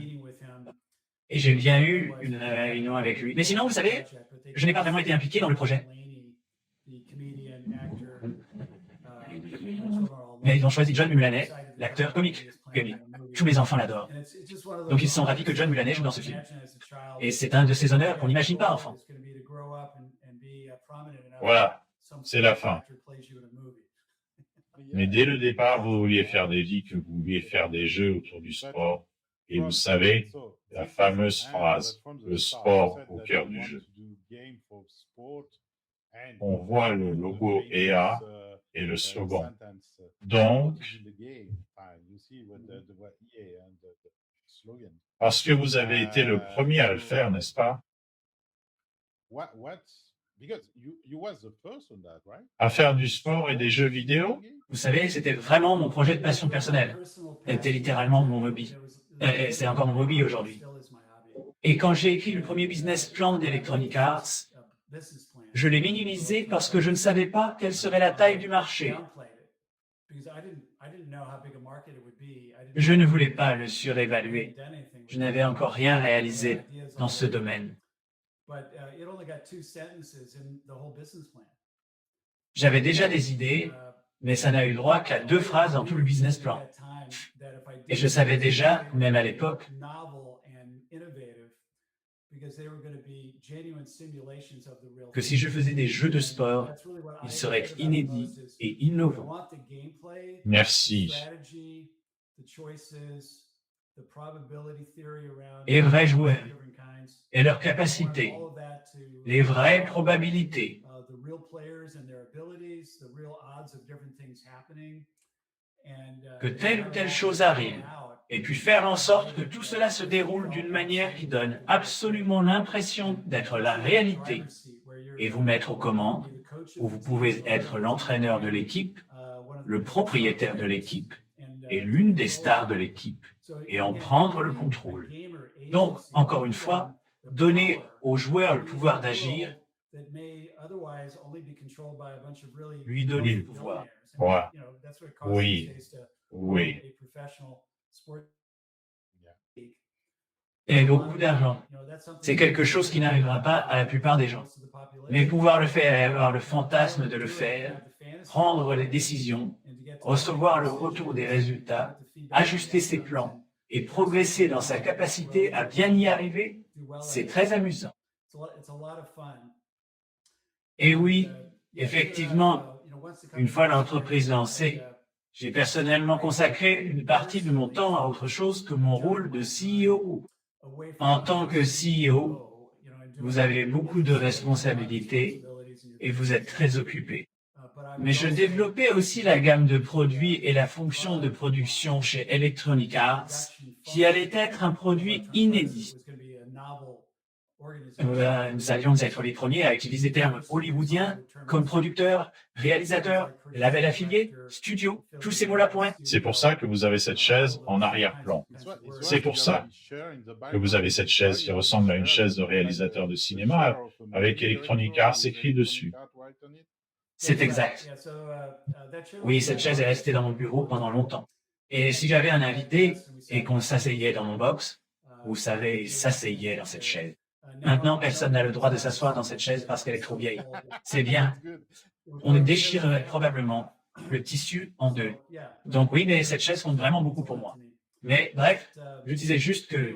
Et j'ai bien eu une réunion avec lui. Mais sinon, vous savez, je n'ai pas vraiment été impliqué dans le projet. Mais ils ont choisi John Mulaney, l'acteur comique. Tous mes enfants l'adorent. Donc ils sont ravis que John Mulaney joue dans ce film. Et c'est un de ces honneurs qu'on n'imagine pas, enfant. Voilà, c'est la fin. Mais dès le départ, vous vouliez faire des vies, que vous vouliez faire des jeux autour du sport. Et vous savez, la fameuse phrase, le sport au cœur du jeu. On voit le logo EA et le slogan. Donc, parce que vous avez été le premier à le faire, n'est-ce pas? À faire du sport et des jeux vidéo? Vous savez, c'était vraiment mon projet de passion personnelle. C'était littéralement mon hobby. C'est encore mon hobby aujourd'hui. Et quand j'ai écrit le premier business plan d'Electronic Arts, je l'ai minimisé parce que je ne savais pas quelle serait la taille du marché. Je ne voulais pas le surévaluer. Je n'avais encore rien réalisé dans ce domaine. J'avais déjà des idées, mais ça n'a eu droit qu'à 2 phrases dans tout le business plan. Et je savais déjà, même à l'époque, que si je faisais des jeux de sport, ils seraient inédits et innovants. Merci. Et vrais joueurs, et leurs capacités, les vraies probabilités. Que telle ou telle chose arrive, et puis faire en sorte que tout cela se déroule d'une manière qui donne absolument l'impression d'être la réalité, et vous mettre aux commandes, où vous pouvez être l'entraîneur de l'équipe, le propriétaire de l'équipe, et l'une des stars de l'équipe, et en prendre le contrôle. Donc, encore une fois, donner aux joueurs le pouvoir d'agir, lui donner le pouvoir. Ouais. Oui. Oui. Et beaucoup d'argent. C'est quelque chose qui n'arrivera pas à la plupart des gens. Mais pouvoir le faire et avoir le fantasme de le faire, prendre les décisions, recevoir le retour des résultats, ajuster ses plans et progresser dans sa capacité à bien y arriver, c'est très amusant. Et oui, effectivement, une fois l'entreprise lancée, j'ai personnellement consacré une partie de mon temps à autre chose que mon rôle de CEO. En tant que CEO, vous avez beaucoup de responsabilités et vous êtes très occupé. Mais je développais aussi la gamme de produits et la fonction de production chez Electronic Arts, qui allait être un produit inédit. Nous allions être les premiers à utiliser des termes hollywoodiens comme producteur, réalisateur, label affilié, studio, tous ces mots-là pour un. C'est pour ça que vous avez cette chaise en arrière-plan. C'est pour ça que vous avez cette chaise qui ressemble à une chaise de réalisateur de cinéma avec Electronic Arts écrit dessus. C'est exact. Oui, cette chaise est restée dans mon bureau pendant longtemps. Et si j'avais un invité et qu'on s'asseyait dans mon box, vous savez, il s'asseyait dans cette chaise. Maintenant, personne n'a le droit de s'asseoir dans cette chaise parce qu'elle est trop vieille. C'est bien. On déchirerait probablement le tissu en deux. Donc oui, mais cette chaise compte vraiment beaucoup pour moi. Mais bref, je disais juste que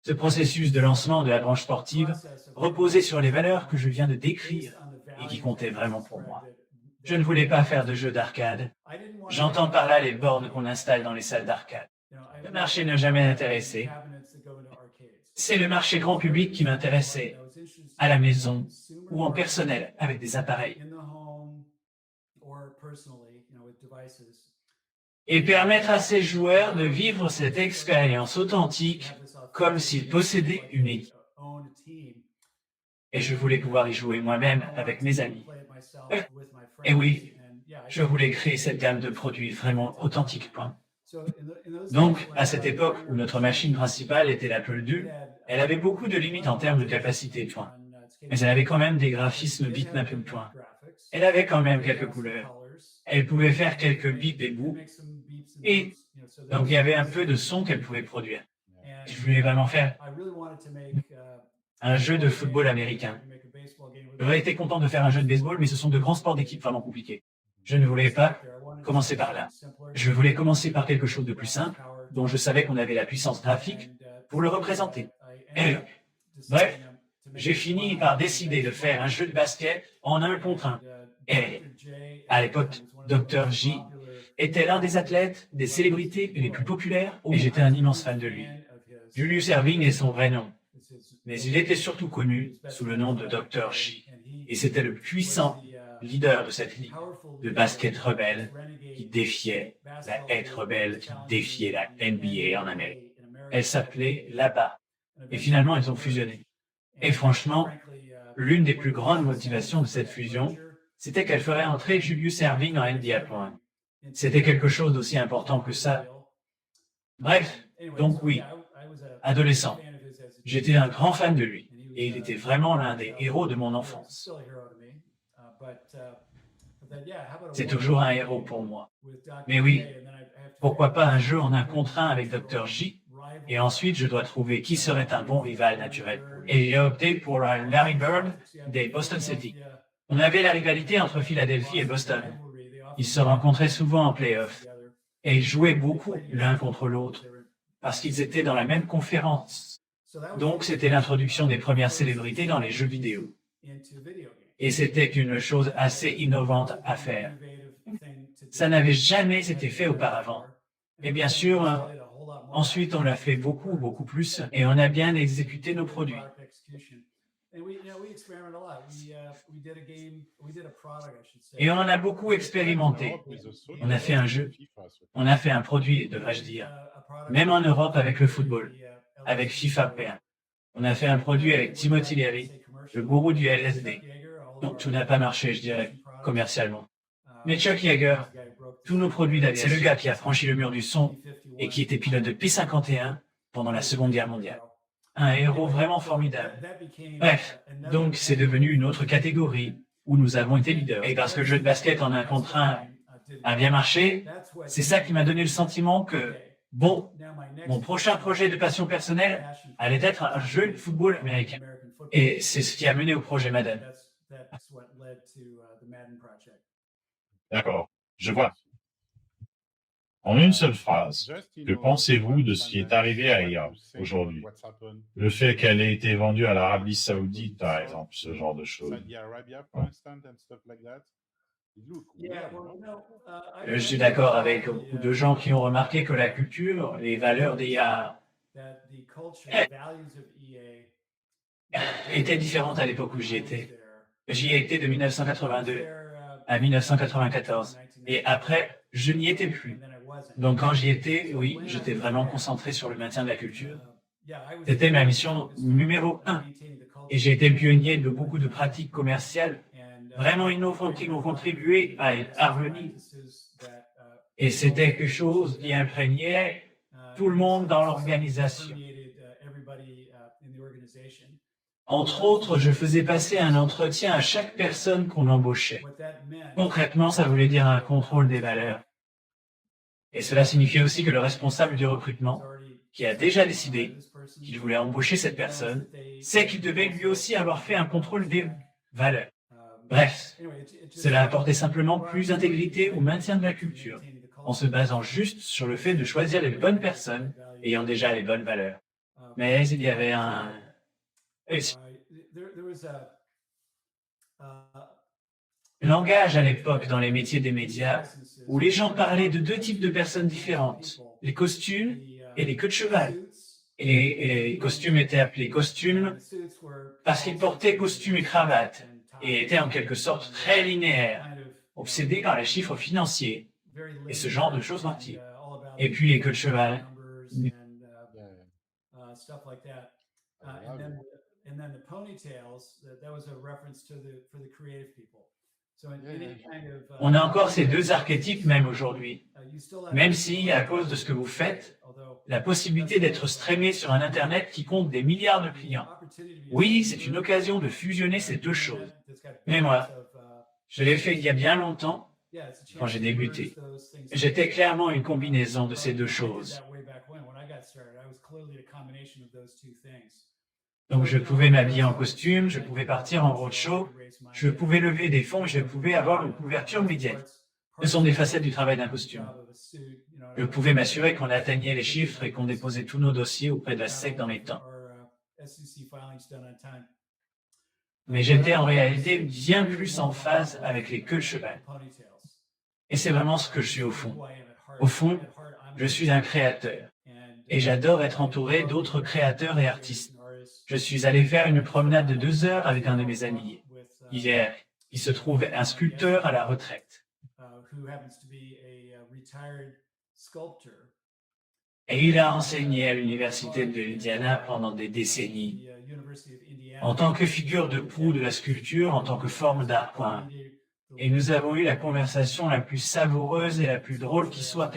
ce processus de lancement de la branche sportive reposait sur les valeurs que je viens de décrire et qui comptaient vraiment pour moi. Je ne voulais pas faire de jeux d'arcade. J'entends par là les bornes qu'on installe dans les salles d'arcade. Le marché n'a jamais intéressé. C'est le marché grand public qui m'intéressait, à la maison ou en personnel avec des appareils. Et permettre à ces joueurs de vivre cette expérience authentique comme s'ils possédaient une équipe. Et je voulais pouvoir y jouer moi-même avec mes amis. Et oui, je voulais créer cette gamme de produits vraiment authentiques. Donc, à cette époque où notre machine principale était l'Apple II, elle avait beaucoup de limites en termes de capacité. Mais elle avait quand même des graphismes bitmappés. Elle avait quand même quelques couleurs. Elle pouvait faire quelques bips et bouts. Et donc, il y avait un peu de son qu'elle pouvait produire. Je voulais vraiment faire un jeu de football américain. J'aurais été content de faire un jeu de baseball, mais ce sont de grands sports d'équipe vraiment compliqués. Je ne voulais pas commencer par là. Je voulais commencer par quelque chose de plus simple, dont je savais qu'on avait la puissance graphique pour le représenter. Et, bref, j'ai fini par décider de faire un jeu de basket en 1 contre 1. Et, à l'époque, Dr. J était l'un des athlètes, des célébrités les plus populaires, et j'étais un immense fan de lui. Julius Erving est son vrai nom. Mais il était surtout connu sous le nom de Dr. J. Et c'était le puissant leader de cette ligue de basket rebelle qui défiait la hate rebelle, qui défiait la NBA en Amérique. Elle s'appelait l'ABA. Et finalement, ils ont fusionné. Et franchement, l'une des plus grandes motivations de cette fusion, c'était qu'elle ferait entrer Julius Erving en NBA. C'était quelque chose d'aussi important que ça. Bref, donc oui, adolescent. J'étais un grand fan de lui, et il était vraiment l'un des héros de mon enfance. C'est toujours un héros pour moi. Mais oui, pourquoi pas un jeu en 1 contre 1 avec Dr. J, et ensuite je dois trouver qui serait un bon rival naturel. Et j'ai opté pour Larry Bird des Boston Celtics. On avait la rivalité entre Philadelphie et Boston. Ils se rencontraient souvent en play-off, et ils jouaient beaucoup l'un contre l'autre, parce qu'ils étaient dans la même conférence. Donc, c'était l'introduction des premières célébrités dans les jeux vidéo. Et c'était une chose assez innovante à faire. Ça n'avait jamais été fait auparavant. Et bien sûr, ensuite, on l'a fait beaucoup, beaucoup plus, et on a bien exécuté nos produits. Et on en a beaucoup expérimenté. On a fait un jeu, on a fait un produit, devrais-je dire, même en Europe avec le football, avec FIFA P1. On a fait un produit avec Timothy Leary, le gourou du LSD. Donc tout n'a pas marché, je dirais, commercialement. Mais Chuck Yeager, tous nos produits d'aviation, c'est le gars qui a franchi le mur du son et qui était pilote de P-51 pendant la Seconde Guerre mondiale. Un héros vraiment formidable. Bref, donc c'est devenu une autre catégorie où nous avons été leaders. Et parce que le jeu de basket en 1 contre 1 a bien marché, c'est ça qui m'a donné le sentiment que, bon, mon prochain projet de passion personnelle allait être un jeu de football américain. Et c'est ce qui a mené au projet Madden. D'accord, je vois. En une seule phrase, que pensez-vous de ce qui est arrivé à IA aujourd'hui? Le fait qu'elle ait été vendue à l'Arabie Saoudite, par exemple, ce genre de choses. Je suis d'accord avec beaucoup de gens qui ont remarqué que la culture, les valeurs d'IA étaient différentes à l'époque où j'y étais. J'y ai été de 1982 à 1994. Et après, je n'y étais plus. Donc quand j'y étais, oui, j'étais vraiment concentré sur le maintien de la culture. C'était ma mission numéro 1. Et j'ai été le pionnier de beaucoup de pratiques commerciales vraiment innovantes qui ont contribué à être harmonie. Et c'était quelque chose qui imprégnait tout le monde dans l'organisation. Entre autres, je faisais passer un entretien à chaque personne qu'on embauchait. Concrètement, ça voulait dire un contrôle des valeurs. Et cela signifiait aussi que le responsable du recrutement, qui a déjà décidé qu'il voulait embaucher cette personne, sait qu'il devait lui aussi avoir fait un contrôle des valeurs. Bref, cela apportait simplement plus d'intégrité au maintien de la culture, en se basant juste sur le fait de choisir les bonnes personnes ayant déjà les bonnes valeurs. Mais il y avait un langage à l'époque dans les métiers des médias où les gens parlaient de deux types de personnes différentes, les costumes et les queues de cheval. Et les costumes étaient appelés costumes parce qu'ils portaient costume et cravate et étaient en quelque sorte très linéaires, obsédés par les chiffres financiers et ce genre de choses entières. Et puis les queues de cheval. On a encore ces deux archétypes même aujourd'hui. Même si, à cause de ce que vous faites, la possibilité d'être streamé sur un Internet qui compte des milliards de clients. Oui, c'est une occasion de fusionner ces deux choses. Mais moi, je l'ai fait il y a bien longtemps, quand j'ai débuté. J'étais clairement une combinaison de ces deux choses. Donc je pouvais m'habiller en costume, je pouvais partir en roadshow, je pouvais lever des fonds, je pouvais avoir une couverture médiatique. Ce sont des facettes du travail d'un costume. Je pouvais m'assurer qu'on atteignait les chiffres et qu'on déposait tous nos dossiers auprès de la SEC dans les temps. Mais j'étais en réalité bien plus en phase avec les queues de cheval. Et c'est vraiment ce que je suis au fond. Au fond, je suis un créateur. Et j'adore être entouré d'autres créateurs et artistes. Je suis allé faire une promenade de 2 heures avec un de mes amis. Hier, il se trouve un sculpteur à la retraite. Et il a enseigné à l'université de l'Indiana pendant des décennies. En tant que figure de proue de la sculpture, en tant que forme d'art. Et nous avons eu la conversation la plus savoureuse et la plus drôle qui soit.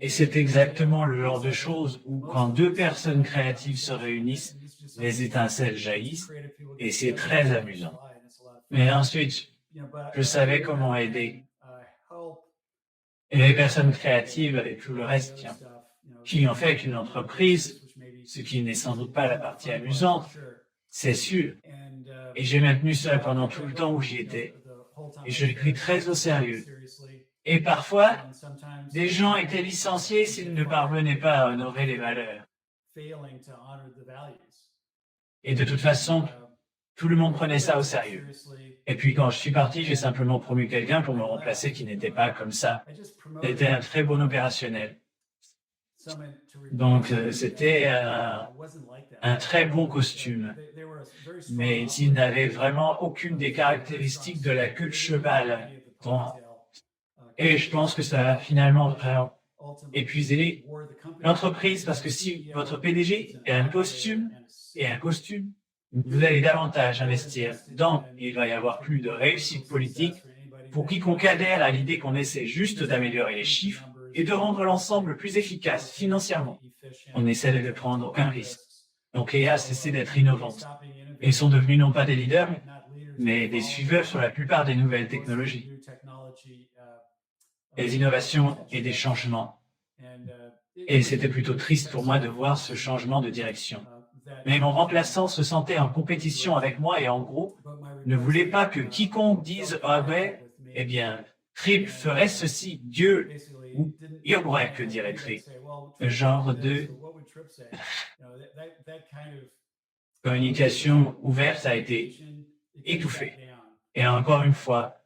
Et c'est exactement le genre de choses où, quand deux personnes créatives se réunissent, les étincelles jaillissent, et c'est très amusant. Mais ensuite, je savais comment aider. Et les personnes créatives et tout le reste, qui en fait une entreprise, ce qui n'est sans doute pas la partie amusante, c'est sûr. Et j'ai maintenu ça pendant tout le temps où j'y étais. Et je l'ai pris très au sérieux. Et parfois, des gens étaient licenciés s'ils ne parvenaient pas à honorer les valeurs. Et de toute façon, tout le monde prenait ça au sérieux. Et puis quand je suis parti, j'ai simplement promu quelqu'un pour me remplacer qui n'était pas comme ça. C'était un très bon opérationnel. Donc c'était un très bon costume. Mais il n'avait vraiment aucune des caractéristiques de la queue de cheval. Et je pense que ça a finalement épuisé l'entreprise parce que si votre PDG a un costume, vous allez davantage investir dans, il va y avoir plus de réussite politique pour quiconque adhère à l'idée qu'on essaie juste d'améliorer les chiffres et de rendre l'ensemble plus efficace financièrement. On essaie de ne prendre aucun risque. Donc EA a cessé d'être innovante. Et ils sont devenus non pas des leaders, mais des suiveurs sur la plupart des nouvelles technologies. Des innovations et des changements. Et c'était plutôt triste pour moi de voir ce changement de direction. Mais mon remplaçant se sentait en compétition avec moi et en gros, ne voulait pas que quiconque dise « Ah ben, eh bien, Trip ferait ceci, Dieu, ou Yogway, que dirait Trip ?» Genre de communication ouverte a été étouffée. Et encore une fois,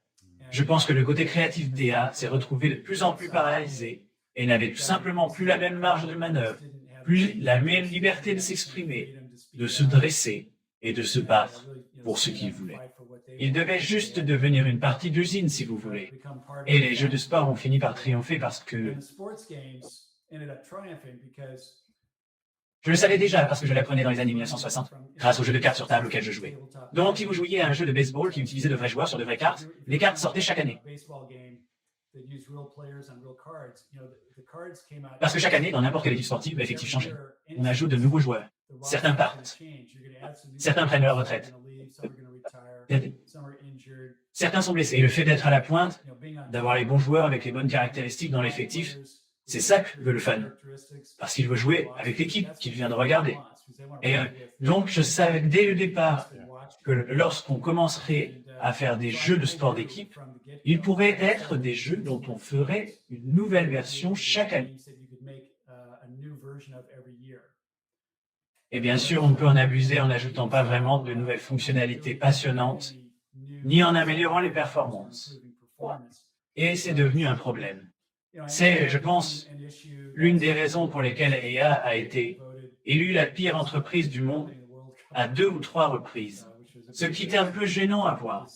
je pense que le côté créatif d'EA s'est retrouvé de plus en plus paralysé et n'avait tout simplement plus la même marge de manœuvre, plus la même liberté de s'exprimer, de se dresser et de se battre pour ce qu'ils voulaient. Ils devaient juste devenir une partie de l'usine, si vous voulez. Et les jeux de sport ont fini par triompher parce que je le savais déjà parce que je l'apprenais dans les années 1960, grâce aux jeux de cartes sur table auxquels je jouais. Donc, si vous jouiez à un jeu de baseball qui utilisait de vrais joueurs sur de vraies cartes, les cartes sortaient chaque année. Parce que chaque année, dans n'importe quelle équipe sportive, l'effectif changeait. On ajoute de nouveaux joueurs. Certains partent. Certains prennent leur retraite. Certains sont blessés. Et le fait d'être à la pointe, d'avoir les bons joueurs avec les bonnes caractéristiques dans l'effectif, c'est ça que veut le fan. Parce qu'il veut jouer avec l'équipe qu'il vient de regarder. Et donc, je savais dès le départ que lorsqu'on commencerait à faire des jeux de sport d'équipe, ils pourraient être des jeux dont on ferait une nouvelle version chaque année. Et bien sûr, on peut en abuser en n'ajoutant pas vraiment de nouvelles fonctionnalités passionnantes, ni en améliorant les performances. Et c'est devenu un problème. C'est, je pense, l'une des raisons pour lesquelles EA a été élue la pire entreprise du monde à 2 ou 3 reprises, ce qui était un peu gênant à voir.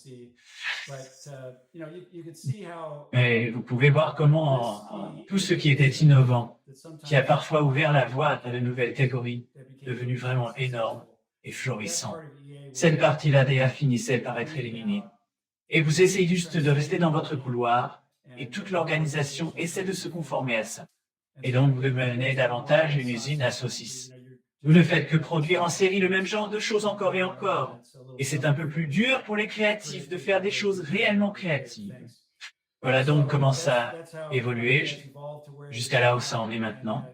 Mais vous pouvez voir comment tout ce qui était innovant, qui a parfois ouvert la voie à de nouvelles catégories, devenues vraiment énormes et florissantes. Cette partie-là d'EA finissait par être éliminée. Et vous essayez juste de rester dans votre couloir, et toute l'organisation essaie de se conformer à ça. Et donc, vous devenez davantage une usine à saucisses. Vous ne faites que produire en série le même genre de choses encore et encore. Et c'est un peu plus dur pour les créatifs de faire des choses réellement créatives. Voilà donc comment ça a évolué jusqu'à là où ça en est maintenant,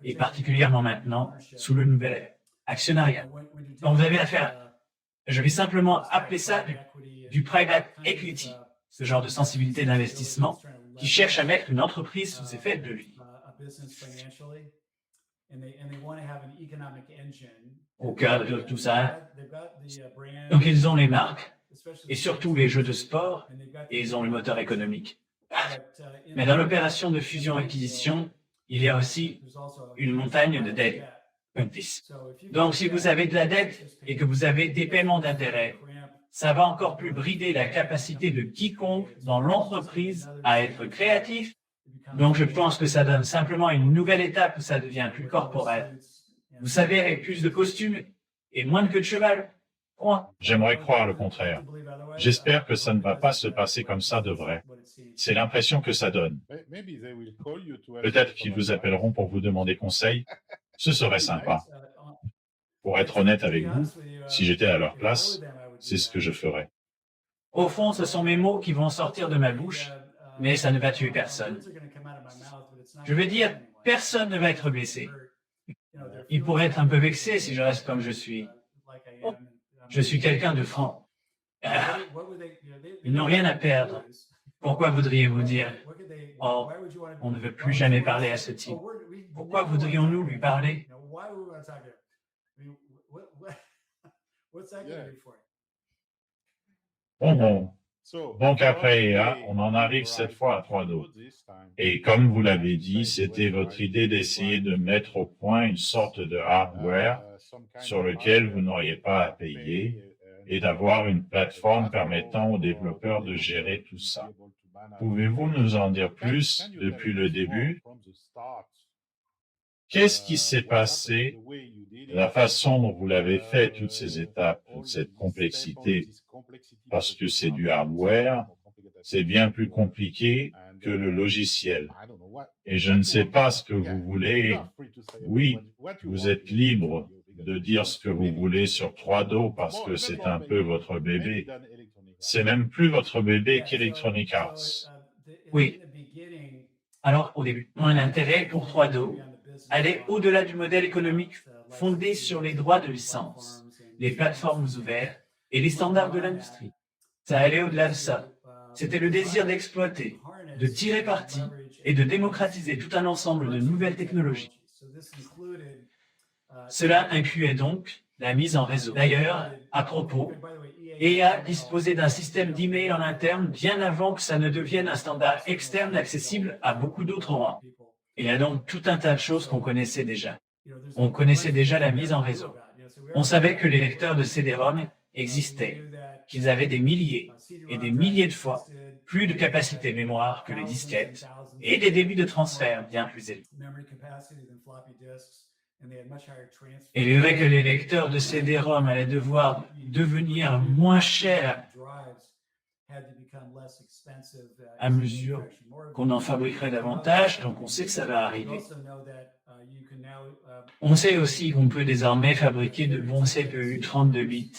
et particulièrement maintenant, sous le nouvel actionnariat. Donc, vous avez affaire, je vais simplement appeler ça du private equity, ce genre de sensibilité d'investissement qui cherche à mettre une entreprise sous effet de levier. Au cœur de tout ça, donc ils ont les marques, et surtout les jeux de sport, et ils ont le moteur économique. Mais dans l'opération de fusion-acquisition, il y a aussi une montagne de dettes. Donc si vous avez de la dette et que vous avez des paiements d'intérêt, ça va encore plus brider la capacité de quiconque dans l'entreprise à être créatif. Donc, je pense que ça donne simplement une nouvelle étape où ça devient plus corporel. Vous savez, avec plus de costumes et moins de queue de cheval. Point. J'aimerais croire le contraire. J'espère que ça ne va pas se passer comme ça de vrai. C'est l'impression que ça donne. Peut-être qu'ils vous appelleront pour vous demander conseil. Ce serait sympa. Pour être honnête avec vous, si j'étais à leur place, c'est ce que je ferais. Au fond, ce sont mes mots qui vont sortir de ma bouche, mais ça ne va tuer personne. Je veux dire, personne ne va être blessé. Il pourrait être un peu vexé si je reste comme je suis. Oh, je suis quelqu'un de franc. Ils n'ont rien à perdre. Pourquoi voudriez-vous dire « Oh, on ne veut plus jamais parler à ce type ». Pourquoi voudrions-nous lui parler? Bon. Donc après EA, on en arrive cette fois à 3Do. Et comme vous l'avez dit, c'était votre idée d'essayer de mettre au point une sorte de hardware sur lequel vous n'auriez pas à payer et d'avoir une plateforme permettant aux développeurs de gérer tout ça. Pouvez-vous nous en dire plus depuis le début? Qu'est-ce qui s'est passé, la façon dont vous l'avez fait, toutes ces étapes, toute cette complexité? Parce que c'est du hardware, c'est bien plus compliqué que le logiciel. Et je ne sais pas ce que vous voulez. Oui, vous êtes libre de dire ce que vous voulez sur 3Do parce que c'est un peu votre bébé. C'est même plus votre bébé qu'Electronic Arts. Oui. Alors, au début, mon intérêt pour 3Do allait au-delà du modèle économique fondé sur les droits de licence, les plateformes ouvertes et les standards de l'industrie. Ça allait au-delà de ça. C'était le désir d'exploiter, de tirer parti et de démocratiser tout un ensemble de nouvelles technologies. Cela incluait donc la mise en réseau. D'ailleurs, à propos, EA disposait d'un système d'email en interne bien avant que ça ne devienne un standard externe accessible à beaucoup d'autres rangs. Il y a donc tout un tas de choses qu'on connaissait déjà. On connaissait déjà la mise en réseau. On savait que les lecteurs de CD-ROM existaient, qu'ils avaient des milliers et des milliers de fois plus de capacité mémoire que les disquettes et des débits de transfert bien plus élevés. Et il est vrai que les lecteurs de CD-ROM allaient devoir devenir moins chers à mesure qu'on en fabriquerait davantage, donc on sait que ça va arriver. On sait aussi qu'on peut désormais fabriquer de bons CPU 32 bits.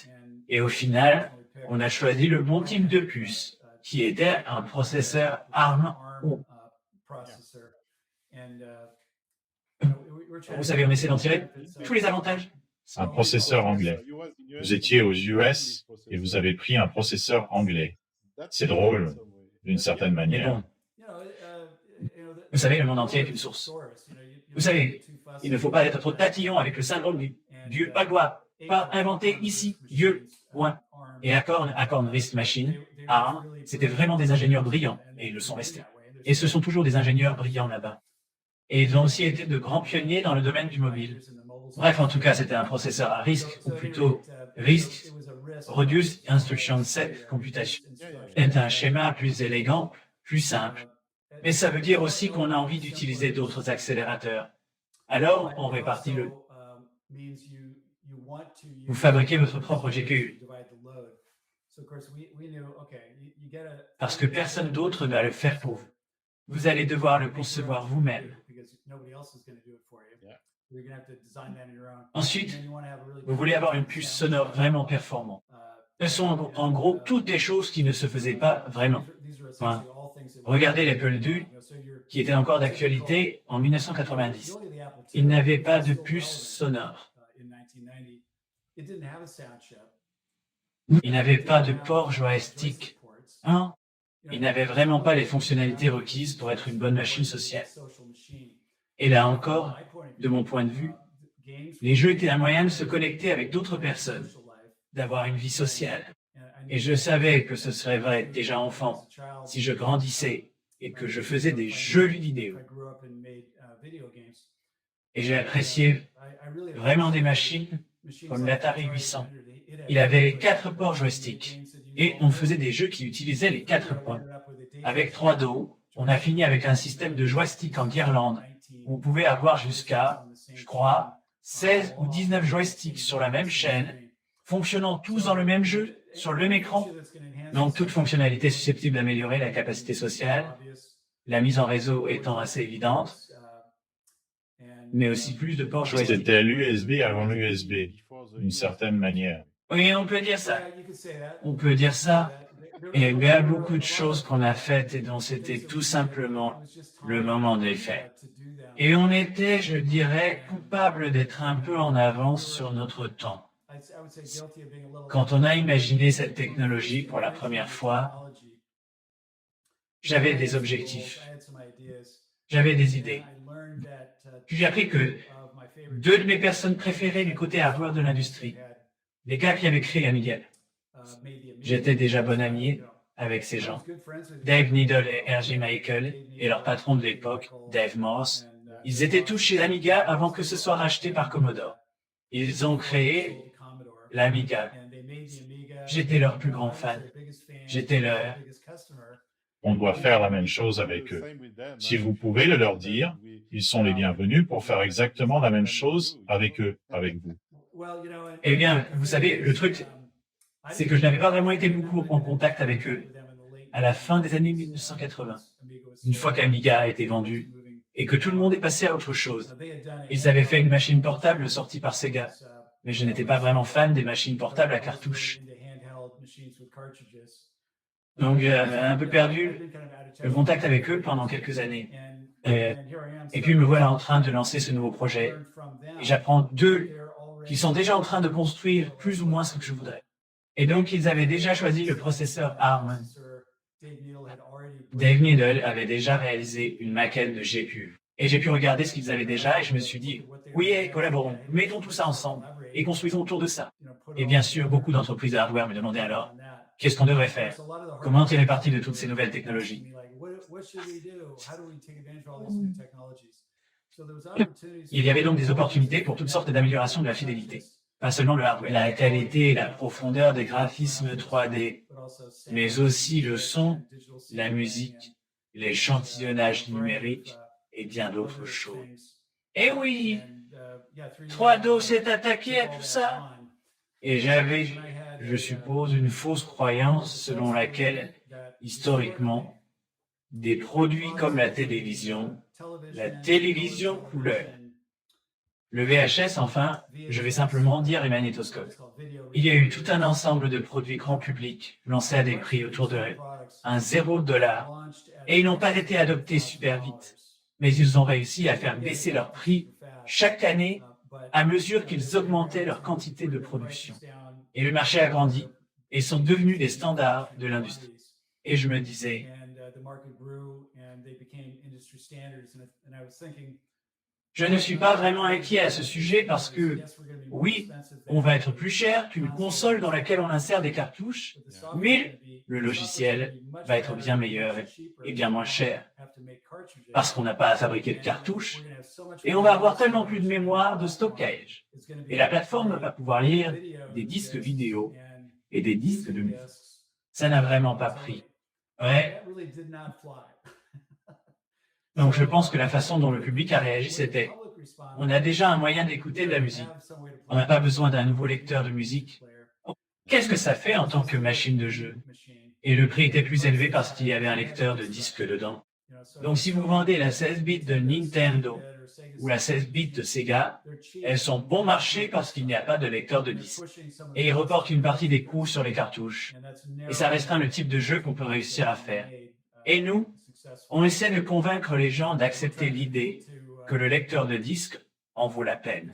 Et au final, on a choisi le bon type de puce, qui était un processeur ARM. Vous savez, on essaie d'en tirer tous les avantages. Un processeur anglais. Vous étiez aux US et vous avez pris un processeur anglais. C'est drôle, d'une certaine Mais manière. bon, vous savez, le monde entier est une source. Vous savez, il ne faut pas être trop tatillon avec le syndrome du Dieu Agua, pas inventé ici, Dieu, point. Et Acorn Wrist Machine, ARM, c'était vraiment des ingénieurs brillants, et ils le sont restés. Et ce sont toujours des ingénieurs brillants là-bas. Et ils ont aussi été de grands pionniers dans le domaine du mobile. Bref, en tout cas, c'était un processeur à risque, ou plutôt RISC, Reduced Instruction Set Computation. C'est un schéma plus élégant, plus simple. Mais ça veut dire aussi qu'on a envie d'utiliser d'autres accélérateurs. Alors, on répartit le... Vous fabriquez votre propre GPU. Parce que personne d'autre ne va le faire pour vous. Vous allez devoir le concevoir vous-même. Ensuite, vous voulez avoir une puce sonore vraiment performante. Ce sont en gros toutes des choses qui ne se faisaient pas vraiment. Enfin, regardez l'Apple II, qui était encore d'actualité en 1990. Il n'avait pas de puce sonore. Il n'avait pas de port joystick. Hein? Il n'avait vraiment pas les fonctionnalités requises pour être une bonne machine sociale. Et là encore, de mon point de vue, les jeux étaient un moyen de se connecter avec d'autres personnes, d'avoir une vie sociale. Et je savais que ce serait vrai déjà enfant, si je grandissais et que je faisais des jeux vidéo. Et j'ai apprécié vraiment des machines comme l'Atari 800. Il avait 4 ports joystick et on faisait des jeux qui utilisaient les 4 points. Avec 3 dos, on a fini avec un système de joystick en guirlande où on pouvait avoir jusqu'à, je crois, 16 ou 19 joysticks sur la même chaîne, fonctionnant tous dans le même jeu, sur le même écran. Donc toute fonctionnalité susceptible d'améliorer la capacité sociale, la mise en réseau étant assez évidente, mais aussi plus de ports joystick. C'était l'USB avant l'USB, d'une certaine manière. Oui, on peut dire ça. On peut dire ça. Et il y a beaucoup de choses qu'on a faites et dont c'était tout simplement le moment des faits. Et on était, je dirais, coupable d'être un peu en avance sur notre temps. Quand on a imaginé cette technologie pour la première fois, j'avais des objectifs. J'avais des idées. Puis j'ai appris que 2 de mes personnes préférées du côté hardware de l'industrie, les gars qui avaient créé Amiga, j'étais déjà bon ami avec ces gens. Dave Needle et R.J. Michael et leur patron de l'époque, Dave Morse, ils étaient tous chez Amiga avant que ce soit racheté par Commodore. Ils ont créé l'Amiga. J'étais leur plus grand fan. J'étais leur... On doit faire la même chose avec eux. Si vous pouvez le leur dire, ils sont les bienvenus pour faire exactement la même chose avec eux, avec vous. Eh bien, vous savez, le truc, c'est que je n'avais pas vraiment été beaucoup en contact avec eux à la fin des années 1980, une fois qu'Amiga a été vendu et que tout le monde est passé à autre chose. Ils avaient fait une machine portable sortie par Sega, mais je n'étais pas vraiment fan des machines portables à cartouches. Donc, un peu perdu le contact avec eux pendant quelques années. Et puis me voilà en train de lancer ce nouveau projet. Et j'apprends d'eux qui sont déjà en train de construire plus ou moins ce que je voudrais. Et donc, ils avaient déjà choisi le processeur ARM. Dave Needle avait déjà réalisé une maquette de GPU. Et j'ai pu regarder ce qu'ils avaient déjà et je me suis dit, oui, collaborons, mettons tout ça ensemble et construisons autour de ça. Et bien sûr, beaucoup d'entreprises de hardware me demandaient alors, qu'est-ce qu'on devrait faire? Comment tirer parti de toutes ces nouvelles technologies? Il y avait donc des opportunités pour toutes sortes d'améliorations de la fidélité. Pas seulement le hardware, la qualité et la profondeur des graphismes 3D, mais aussi le son, la musique, l'échantillonnage numérique et bien d'autres choses. Eh oui, 3Do s'est attaqué à tout ça. Et j'avais, je suppose, une fausse croyance selon laquelle, historiquement, des produits comme la télévision couleur, le VHS, enfin, je vais simplement dire les magnétoscopes. Il y a eu tout un ensemble de produits grand public lancés à des prix autour de $0 et ils n'ont pas été adoptés super vite, mais ils ont réussi à faire baisser leur prix chaque année à mesure qu'ils augmentaient leur quantité de production. Et le marché a grandi et sont devenus des standards de l'industrie. Et je me disais, je ne suis pas vraiment inquiet à ce sujet parce que, oui, on va être plus cher qu'une console dans laquelle on insère des cartouches, mais le logiciel va être bien meilleur et bien moins cher parce qu'on n'a pas à fabriquer de cartouches et on va avoir tellement plus de mémoire de stockage. Et la plateforme va pouvoir lire des disques vidéo et des disques de musique. Ça n'a vraiment pas pris. Ouais. Donc je pense que la façon dont le public a réagi, c'était « On a déjà un moyen d'écouter de la musique. On n'a pas besoin d'un nouveau lecteur de musique. Qu'est-ce que ça fait en tant que machine de jeu ?» Et le prix était plus élevé parce qu'il y avait un lecteur de disque dedans. Donc si vous vendez la 16 bits de Nintendo ou la 16 bits de Sega, elles sont bon marché parce qu'il n'y a pas de lecteur de disque. Et ils reportent une partie des coûts sur les cartouches. Et ça restreint le type de jeu qu'on peut réussir à faire. Et nous, on essaie de convaincre les gens d'accepter l'idée que le lecteur de disque en vaut la peine.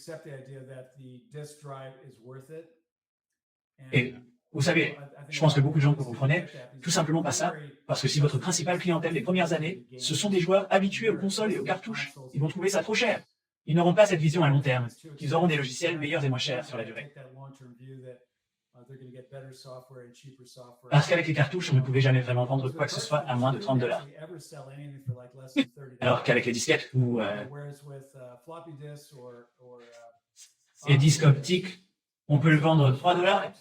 Et vous savez, je pense que beaucoup de gens comprenaient tout simplement pas ça, parce que si votre principale clientèle des premières années, ce sont des joueurs habitués aux consoles et aux cartouches, ils vont trouver ça trop cher. Ils n'auront pas cette vision à long terme, qu'ils auront des logiciels meilleurs et moins chers sur la durée. Parce qu'avec les cartouches, on ne pouvait jamais vraiment vendre quoi que ce soit à moins de $30. Alors qu'avec les disquettes ou les disques optiques, on peut le vendre $3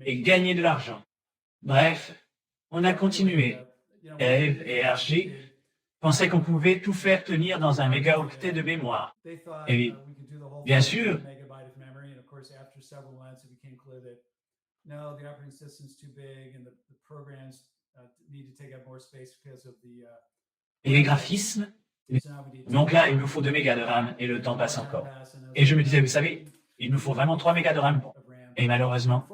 et gagner de l'argent. Bref, on a continué. Eve et RG pensaient qu'on pouvait tout faire tenir dans un mégaoctet de mémoire. Et bien sûr, et les graphismes, donc là, il nous faut 2 mégas de RAM et le temps passe encore. Et je me disais, vous savez, il nous faut vraiment 3 mégas de RAM. Et malheureusement,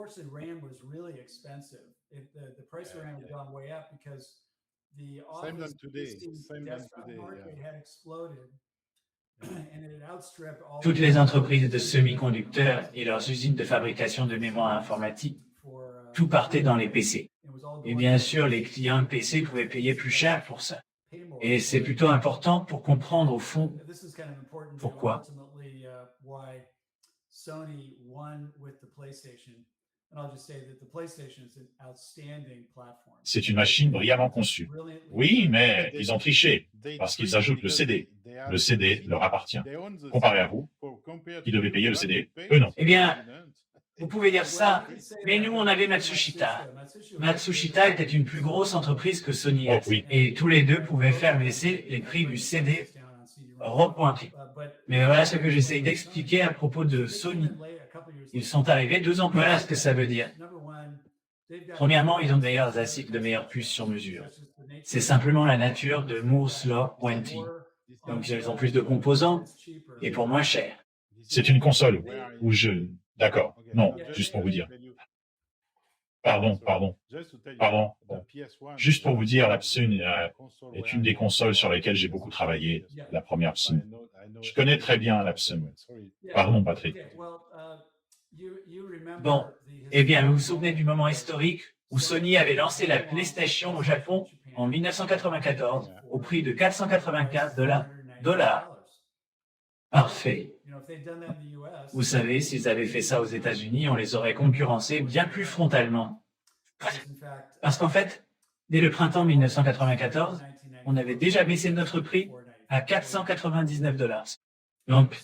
toutes les entreprises de semi-conducteurs et leurs usines de fabrication de mémoire informatique, tout partait dans les PC. Et bien sûr, les clients PC pouvaient payer plus cher pour ça. Et c'est plutôt important pour comprendre au fond pourquoi. C'est une machine brillamment conçue. Oui, mais ils ont triché, parce qu'ils ajoutent le CD. Le CD leur appartient. Comparé à vous, qui devez payer le CD, eux non. Eh bien, vous pouvez dire ça, mais nous, on avait Matsushita. Matsushita était une plus grosse entreprise que Sony. Oh, oui. Et tous les deux pouvaient faire baisser les prix du CD repointé. Mais voilà ce que j'essaye d'expliquer à propos de Sony. Ils sont arrivés 2 ans plus tard. Voilà ce que ça veut dire. Premièrement, ils ont de meilleurs ASIC, de meilleures puces sur mesure. C'est simplement la nature de Moore's Law 20. Donc, ils ont plus de composants et pour moins cher. C'est une console où je... D'accord. Non, juste pour vous dire. Pardon. Juste pour vous dire, la Psun est une des consoles sur lesquelles j'ai beaucoup travaillé, la première Psun. Je connais très bien la Psun. Pardon, Patrick. Bon, eh bien, vous vous souvenez du moment historique où Sony avait lancé la PlayStation au Japon en 1994 au prix de $495. Parfait. Vous savez, s'ils avaient fait ça aux États-Unis, on les aurait concurrencés bien plus frontalement. Parce qu'en fait, dès le printemps 1994, on avait déjà baissé notre prix à $499. Donc,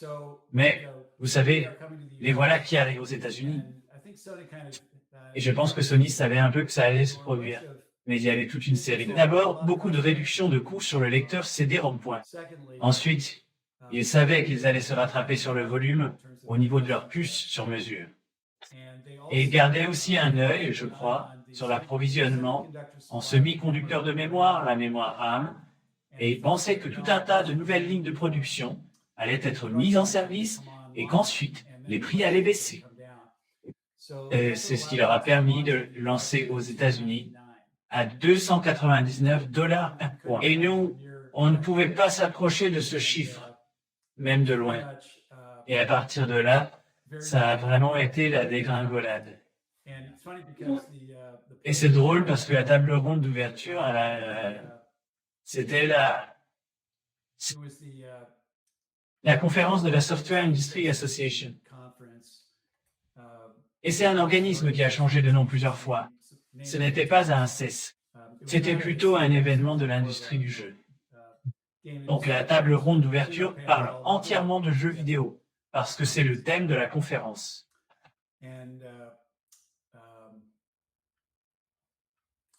mais vous savez, les voilà qui arrivent aux États-Unis. Et je pense que Sony savait un peu que ça allait se produire. Mais il y avait toute une série. D'abord, beaucoup de réductions de coûts sur le lecteur CD-ROM point. Ensuite, ils savaient qu'ils allaient se rattraper sur le volume au niveau de leur puce sur mesure. Et ils gardaient aussi un œil, je crois, sur l'approvisionnement en semi-conducteurs de mémoire, la mémoire RAM, et ils pensaient que tout un tas de nouvelles lignes de production allaient être mises en service et qu'ensuite, les prix allaient baisser. C'est ce qui leur a permis de lancer aux États-Unis à $299 un point. Et nous, on ne pouvait pas s'approcher de ce chiffre, même de loin. Et à partir de là, ça a vraiment été la dégringolade. Et c'est drôle parce que la table ronde d'ouverture, c'était la conférence de la Software Industry Association. Et c'est un organisme qui a changé de nom plusieurs fois. Ce n'était pas un CES. C'était plutôt un événement de l'industrie du jeu. Donc la table ronde d'ouverture parle entièrement de jeux vidéo, parce que c'est le thème de la conférence.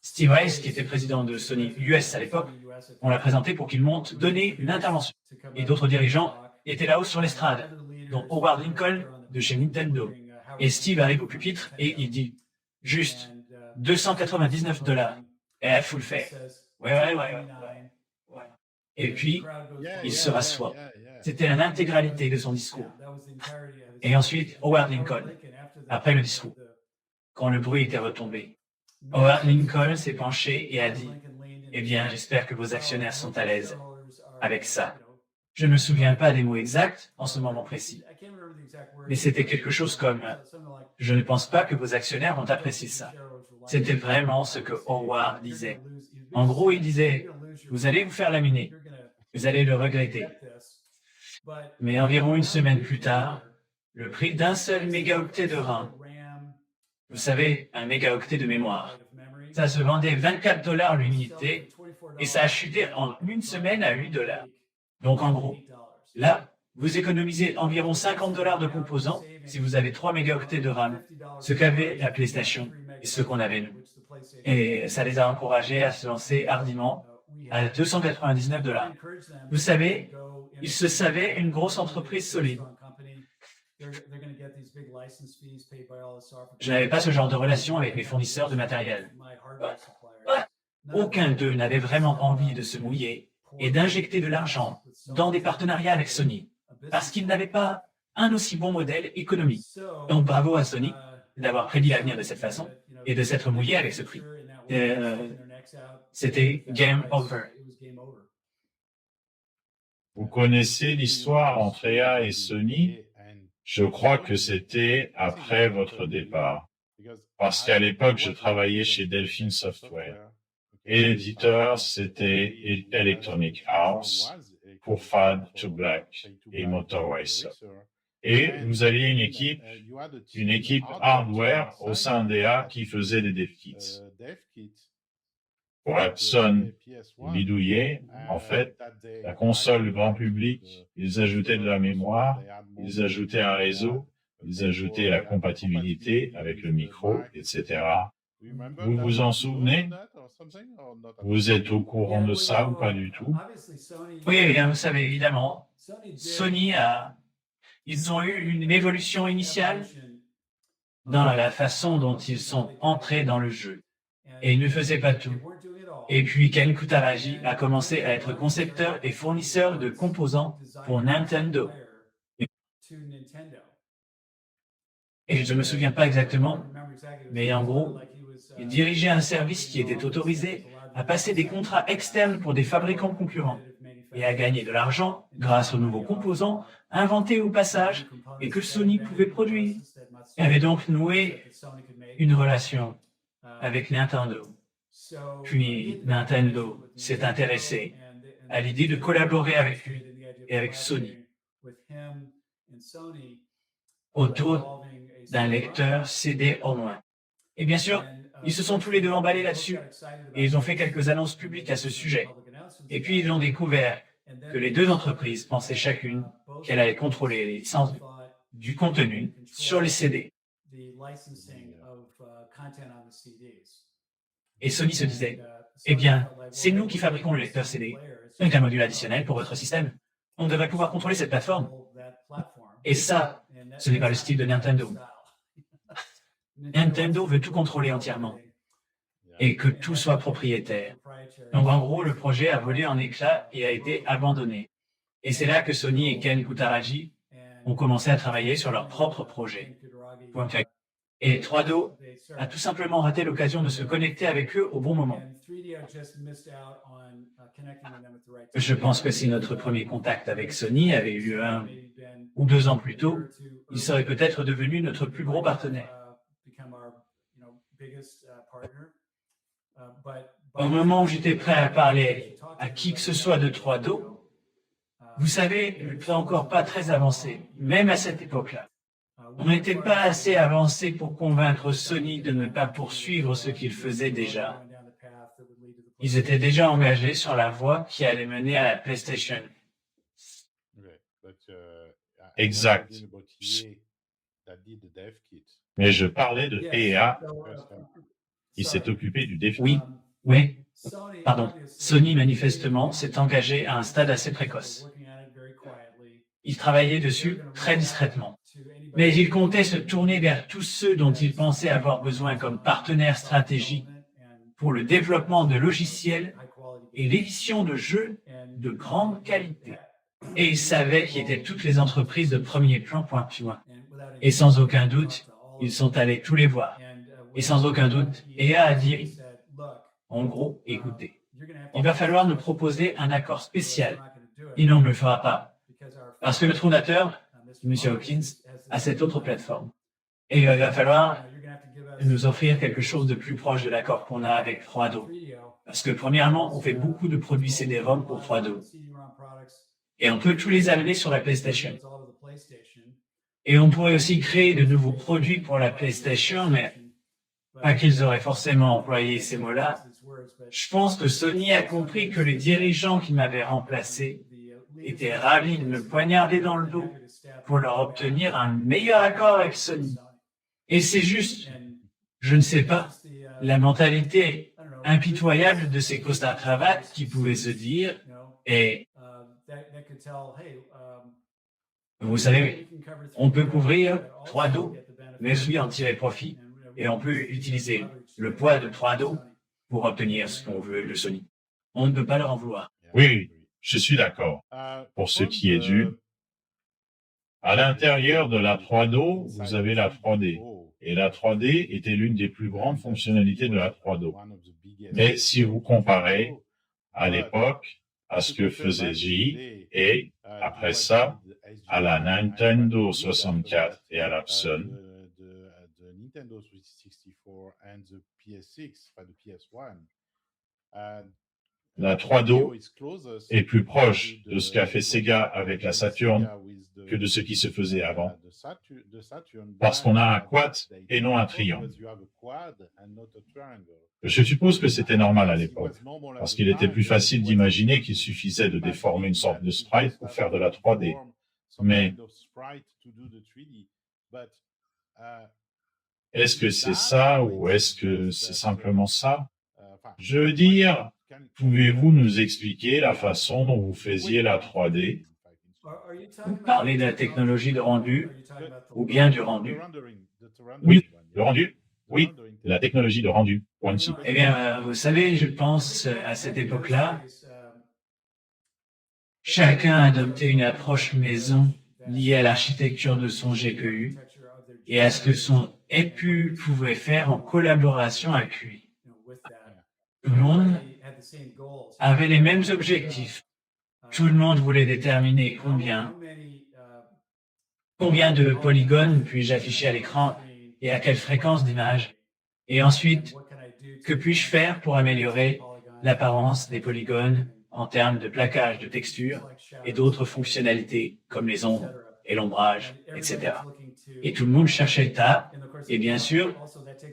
Steve Rice, qui était président de Sony US à l'époque, on l'a présenté pour qu'il monte donner une intervention. Et d'autres dirigeants étaient là-haut sur l'estrade, dont Howard Lincoln de chez Nintendo. Et Steve arrive au pupitre et il dit juste $299. Et faut le faire. Ouais. Et puis, il se rassoit. C'était l'intégralité de son discours. Et ensuite, Howard Lincoln, après le discours, quand le bruit était retombé, Howard Lincoln s'est penché et a dit « Eh bien, j'espère que vos actionnaires sont à l'aise avec ça. » Je ne me souviens pas des mots exacts en ce moment précis, mais c'était quelque chose comme « Je ne pense pas que vos actionnaires vont apprécier ça. » C'était vraiment ce que Howard disait. En gros, il disait « Vous allez vous faire laminer. Vous allez le regretter. » Mais environ une semaine plus tard, le prix d'un seul mégaoctet de RAM, vous savez, un mégaoctet de mémoire, ça se vendait $24 l'unité et ça a chuté en une semaine à $8. Donc en gros, là, vous économisez environ $50 de composants si vous avez 3 mégaoctets de RAM, ce qu'avait la PlayStation et ce qu'on avait nous. Et ça les a encouragés à se lancer hardiment à $299. Vous savez, ils se savaient une grosse entreprise solide. Je n'avais pas ce genre de relation avec mes fournisseurs de matériel. Aucun d'eux n'avait vraiment envie de se mouiller et d'injecter de l'argent dans des partenariats avec Sony, parce qu'ils n'avaient pas un aussi bon modèle économique. Donc bravo à Sony d'avoir prédit l'avenir de cette façon et de s'être mouillé avec ce prix. C'était game over. Vous connaissez l'histoire entre EA et Sony? Je crois que c'était après votre départ, parce qu'à l'époque, je travaillais chez Delphine Software. Et l'éditeur, c'était Electronic Arts pour Fade to Black et Motor Racer. Et vous aviez une équipe hardware au sein d'EA qui faisait des dev kits. Pour Epson bidouiller, en fait, la console grand public, ils ajoutaient de la mémoire, ils ajoutaient un réseau, ils ajoutaient la compatibilité avec le micro, etc. Vous vous en souvenez? Vous êtes au courant de ça ou pas du tout? Oui, vous savez, évidemment, Sony ils ont eu une évolution initiale dans la façon dont ils sont entrés dans le jeu. Et ils ne faisaient pas tout. Et puis Ken Kutaragi a commencé à être concepteur et fournisseur de composants pour Nintendo. Et je ne me souviens pas exactement, mais en gros, il dirigeait un service qui était autorisé à passer des contrats externes pour des fabricants concurrents et à gagner de l'argent grâce aux nouveaux composants inventés au passage et que Sony pouvait produire. Il avait donc noué une relation avec Nintendo. Puis Nintendo s'est intéressé à l'idée de collaborer avec lui et avec Sony autour d'un lecteur CD au moins. Et bien sûr, ils se sont tous les deux emballés là-dessus et ils ont fait quelques annonces publiques à ce sujet. Et puis ils ont découvert que les deux entreprises pensaient chacune qu'elle allait contrôler les licences du contenu sur les CD. Et Sony se disait, eh bien, c'est nous qui fabriquons le lecteur CD, donc un module additionnel pour votre système. On devrait pouvoir contrôler cette plateforme. Et ça, ce n'est pas le style de Nintendo. Nintendo veut tout contrôler entièrement et que tout soit propriétaire. Donc en gros, le projet a volé en éclats et a été abandonné. Et c'est là que Sony et Ken Kutaragi ont commencé à travailler sur leur propre projet. Et 3Do a tout simplement raté l'occasion de se connecter avec eux au bon moment. Je pense que si notre premier contact avec Sony avait eu lieu 1 ou 2 ans plus tôt, il serait peut-être devenu notre plus gros partenaire. Au moment où j'étais prêt à parler à qui que ce soit de 3Do, vous savez, je n'étais encore pas très avancé, même à cette époque-là. On n'était pas assez avancé pour convaincre Sony de ne pas poursuivre ce qu'ils faisaient déjà. Ils étaient déjà engagés sur la voie qui allait mener à la PlayStation. Exact. Mais je parlais de EA. Il s'est occupé du défi. Oui. Pardon. Sony, manifestement, s'est engagé à un stade assez précoce. Il travaillait dessus très discrètement. Mais il comptait se tourner vers tous ceux dont il pensait avoir besoin comme partenaires stratégiques pour le développement de logiciels et l'édition de jeux de grande qualité. Et il savait qui étaient toutes les entreprises de premier plan point. Et sans aucun doute, ils sont allés tous les voir. Et sans aucun doute, EA a dit, en gros, écoutez, il va falloir nous proposer un accord spécial. Et non, on ne le fera pas. Parce que le fondateur, M. Hawkins, a cette autre plateforme. Et il va falloir nous offrir quelque chose de plus proche de l'accord qu'on a avec 3Do. Parce que premièrement, on fait beaucoup de produits CD-ROM pour 3Do. Et on peut tous les amener sur la PlayStation. Et on pourrait aussi créer de nouveaux produits pour la PlayStation, mais pas qu'ils auraient forcément employé ces mots-là. Je pense que Sony a compris que les dirigeants qui m'avaient remplacé étaient ravis de me poignarder dans le dos pour leur obtenir un meilleur accord avec Sony. Et c'est juste, je ne sais pas, la mentalité impitoyable de ces costards-cravates qui pouvaient se dire, et vous savez, on peut couvrir 3Do, mais aussi en tirer profit, et on peut utiliser le poids de 3Do pour obtenir ce qu'on veut de Sony. On ne peut pas leur en vouloir. Oui, je suis d'accord. Pour ce qui est dû, à l'intérieur de la 3Do, vous avez la 3D. Et la 3D était l'une des plus grandes fonctionnalités de la 3Do. Mais si vous comparez à l'époque, à ce que faisait J, et après ça, à la Nintendo 64 et à la Epson, la 3Do est plus proche de ce qu'a fait Sega avec la Saturn que de ce qui se faisait avant. Parce qu'on a un quad et non un triangle. Je suppose que c'était normal à l'époque, parce qu'il était plus facile d'imaginer qu'il suffisait de déformer une sorte de sprite pour faire de la 3D. Mais est-ce que c'est ça ou est-ce que c'est simplement ça? Je veux dire, pouvez-vous nous expliquer la façon dont vous faisiez la 3D? Vous parlez de la technologie de rendu ou bien du rendu? Oui, le rendu. Oui, la technologie de rendu. Eh bien, vous savez, je pense à cette époque-là, chacun adoptait une approche maison liée à l'architecture de son GPU et à ce que son EPU pouvait faire en collaboration avec lui. Tout le monde avait les mêmes objectifs. Tout le monde voulait déterminer combien de polygones puis-je afficher à l'écran et à quelle fréquence d'image. Et ensuite, que puis-je faire pour améliorer l'apparence des polygones en termes de plaquage de textures et d'autres fonctionnalités comme les ombres et l'ombrage, etc. Et tout le monde cherchait ça. Et bien sûr,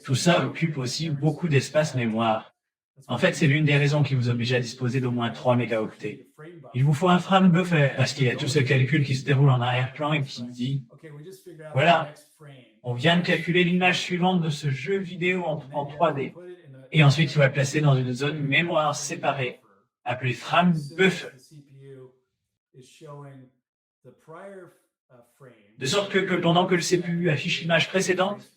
tout ça occupe aussi beaucoup d'espace mémoire. En fait, c'est l'une des raisons qui vous oblige à disposer d'au moins 3 mégaoctets. Il vous faut un frame buffer parce qu'il y a tout ce calcul qui se déroule en arrière-plan et qui dit « Voilà, on vient de calculer l'image suivante de ce jeu vidéo en 3D. » Et ensuite, il va le placer dans une zone mémoire séparée, appelée frame buffer. De sorte que pendant que le CPU affiche l'image précédente,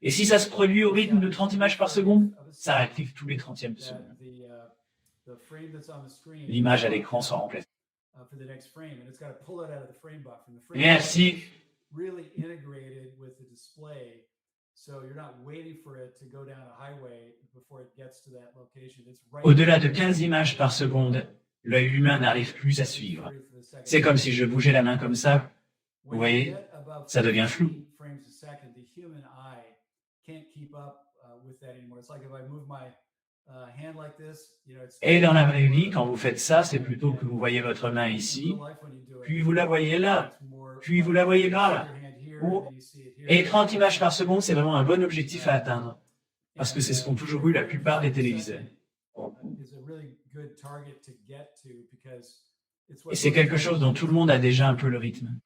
et si ça se produit au rythme de 30 images par seconde, ça active tous les 30e de seconde. L'image à l'écran soit remplacée. Merci. Au-delà de 15 images par seconde, l'œil humain n'arrive plus à suivre. C'est comme si je bougeais la main comme ça. Vous voyez, ça devient flou. Et dans la vraie vie, quand vous faites ça, c'est plutôt que vous voyez votre main ici, puis vous la voyez là, puis vous la voyez là. Et 30 images par seconde, c'est vraiment un bon objectif à atteindre, parce que c'est ce qu'ont toujours eu la plupart des téléviseurs. Et c'est quelque chose dont tout le monde a déjà un peu le rythme.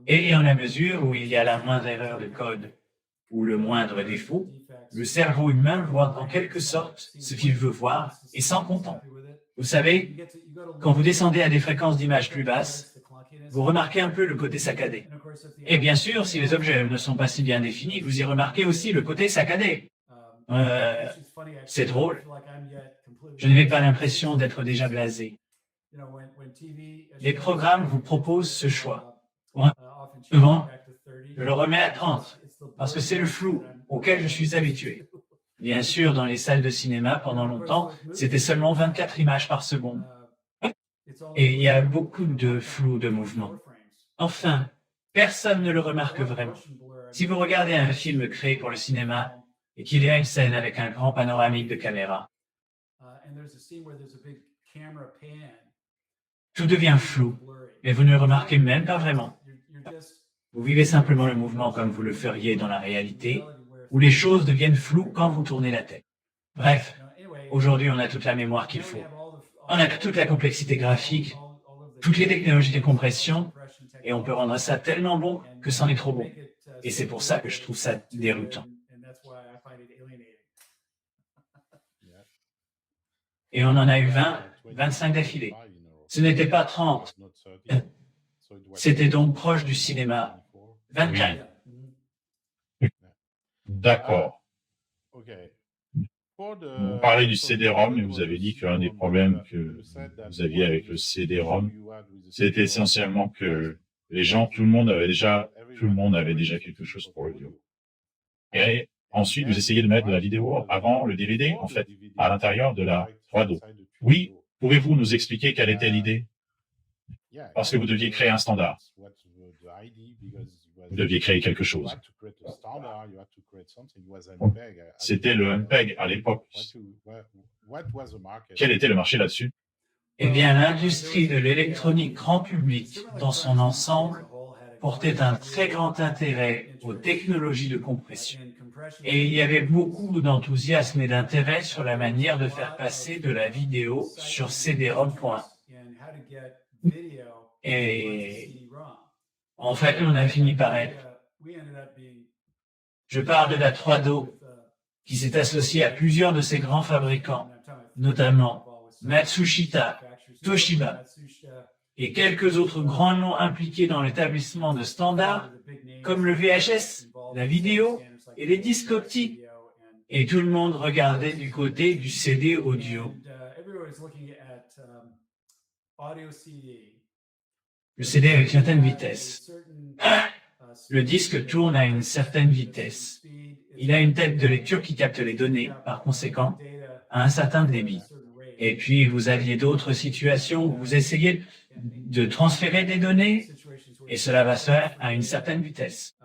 Et en la mesure où il y a la moindre erreur de code ou le moindre défaut, le cerveau humain voit en quelque sorte ce qu'il veut voir et s'en contente. Vous savez, quand vous descendez à des fréquences d'image plus basses, vous remarquez un peu le côté saccadé. Et bien sûr, si les objets ne sont pas si bien définis, vous y remarquez aussi le côté saccadé. C'est drôle. Je n'avais pas l'impression d'être déjà blasé. Les programmes vous proposent ce choix. Souvent, je le remets à 30, parce que c'est le flou auquel je suis habitué. Bien sûr, dans les salles de cinéma, pendant longtemps, c'était seulement 24 images par seconde. Et il y a beaucoup de flou de mouvement. Enfin, personne ne le remarque vraiment. Si vous regardez un film créé pour le cinéma et qu'il y a une scène avec un grand panoramique de caméra, tout devient flou, mais vous ne le remarquez même pas vraiment. Vous vivez simplement le mouvement comme vous le feriez dans la réalité, où les choses deviennent floues quand vous tournez la tête. Bref, aujourd'hui on a toute la mémoire qu'il faut. On a toute la complexité graphique, toutes les technologies de compression, et on peut rendre ça tellement bon que c'en est trop bon. Et c'est pour ça que je trouve ça déroutant. Et on en a eu 20, 25 d'affilée. Ce n'était pas 30. C'était donc proche du cinéma. 24. D'accord. Vous parlez du CD-ROM et vous avez dit qu'un des problèmes que vous aviez avec le CD-ROM, c'était essentiellement que les gens, tout le monde avait déjà quelque chose pour l'audio. Et ensuite, vous essayez de mettre de la vidéo avant le DVD, en fait, à l'intérieur de la 3D. Oui, pouvez-vous nous expliquer quelle était l'idée? Parce que vous deviez créer un standard. Vous deviez créer quelque chose. C'était le MPEG à l'époque. Quel était le marché là-dessus? Eh bien, l'industrie de l'électronique grand public, dans son ensemble, portait un très grand intérêt aux technologies de compression. Et il y avait beaucoup d'enthousiasme et d'intérêt sur la manière de faire passer de la vidéo sur CD-ROM. Et en fait, on a fini par être. Je parle de la 3DO, qui s'est associée à plusieurs de ces grands fabricants, notamment Matsushita, Toshiba, et quelques autres grands noms impliqués dans l'établissement de standards, comme le VHS, la vidéo et les disques optiques. Et tout le monde regardait du côté du CD audio. Le CD a une certaine vitesse. Le disque tourne à une certaine vitesse. Il a une tête de lecture qui capte les données, par conséquent, à un certain débit. Et puis, vous aviez d'autres situations où vous essayez de transférer des données, et cela va se faire à une certaine vitesse.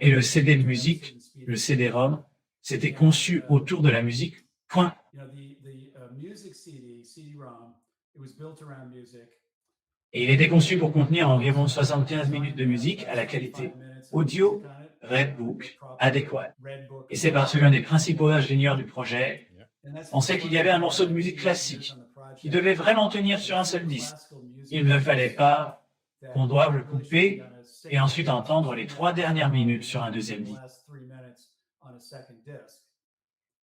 Et le CD de musique, le CD-ROM, c'était conçu autour de la musique, point. Et il était conçu pour contenir environ 75 minutes de musique à la qualité audio Redbook adéquat. Et c'est parce que l'un des principaux ingénieurs du projet pensait qu'il y avait un morceau de musique classique qui devait vraiment tenir sur un seul disque. Il ne fallait pas qu'on doive le couper et ensuite entendre les 3 dernières minutes sur un deuxième disque.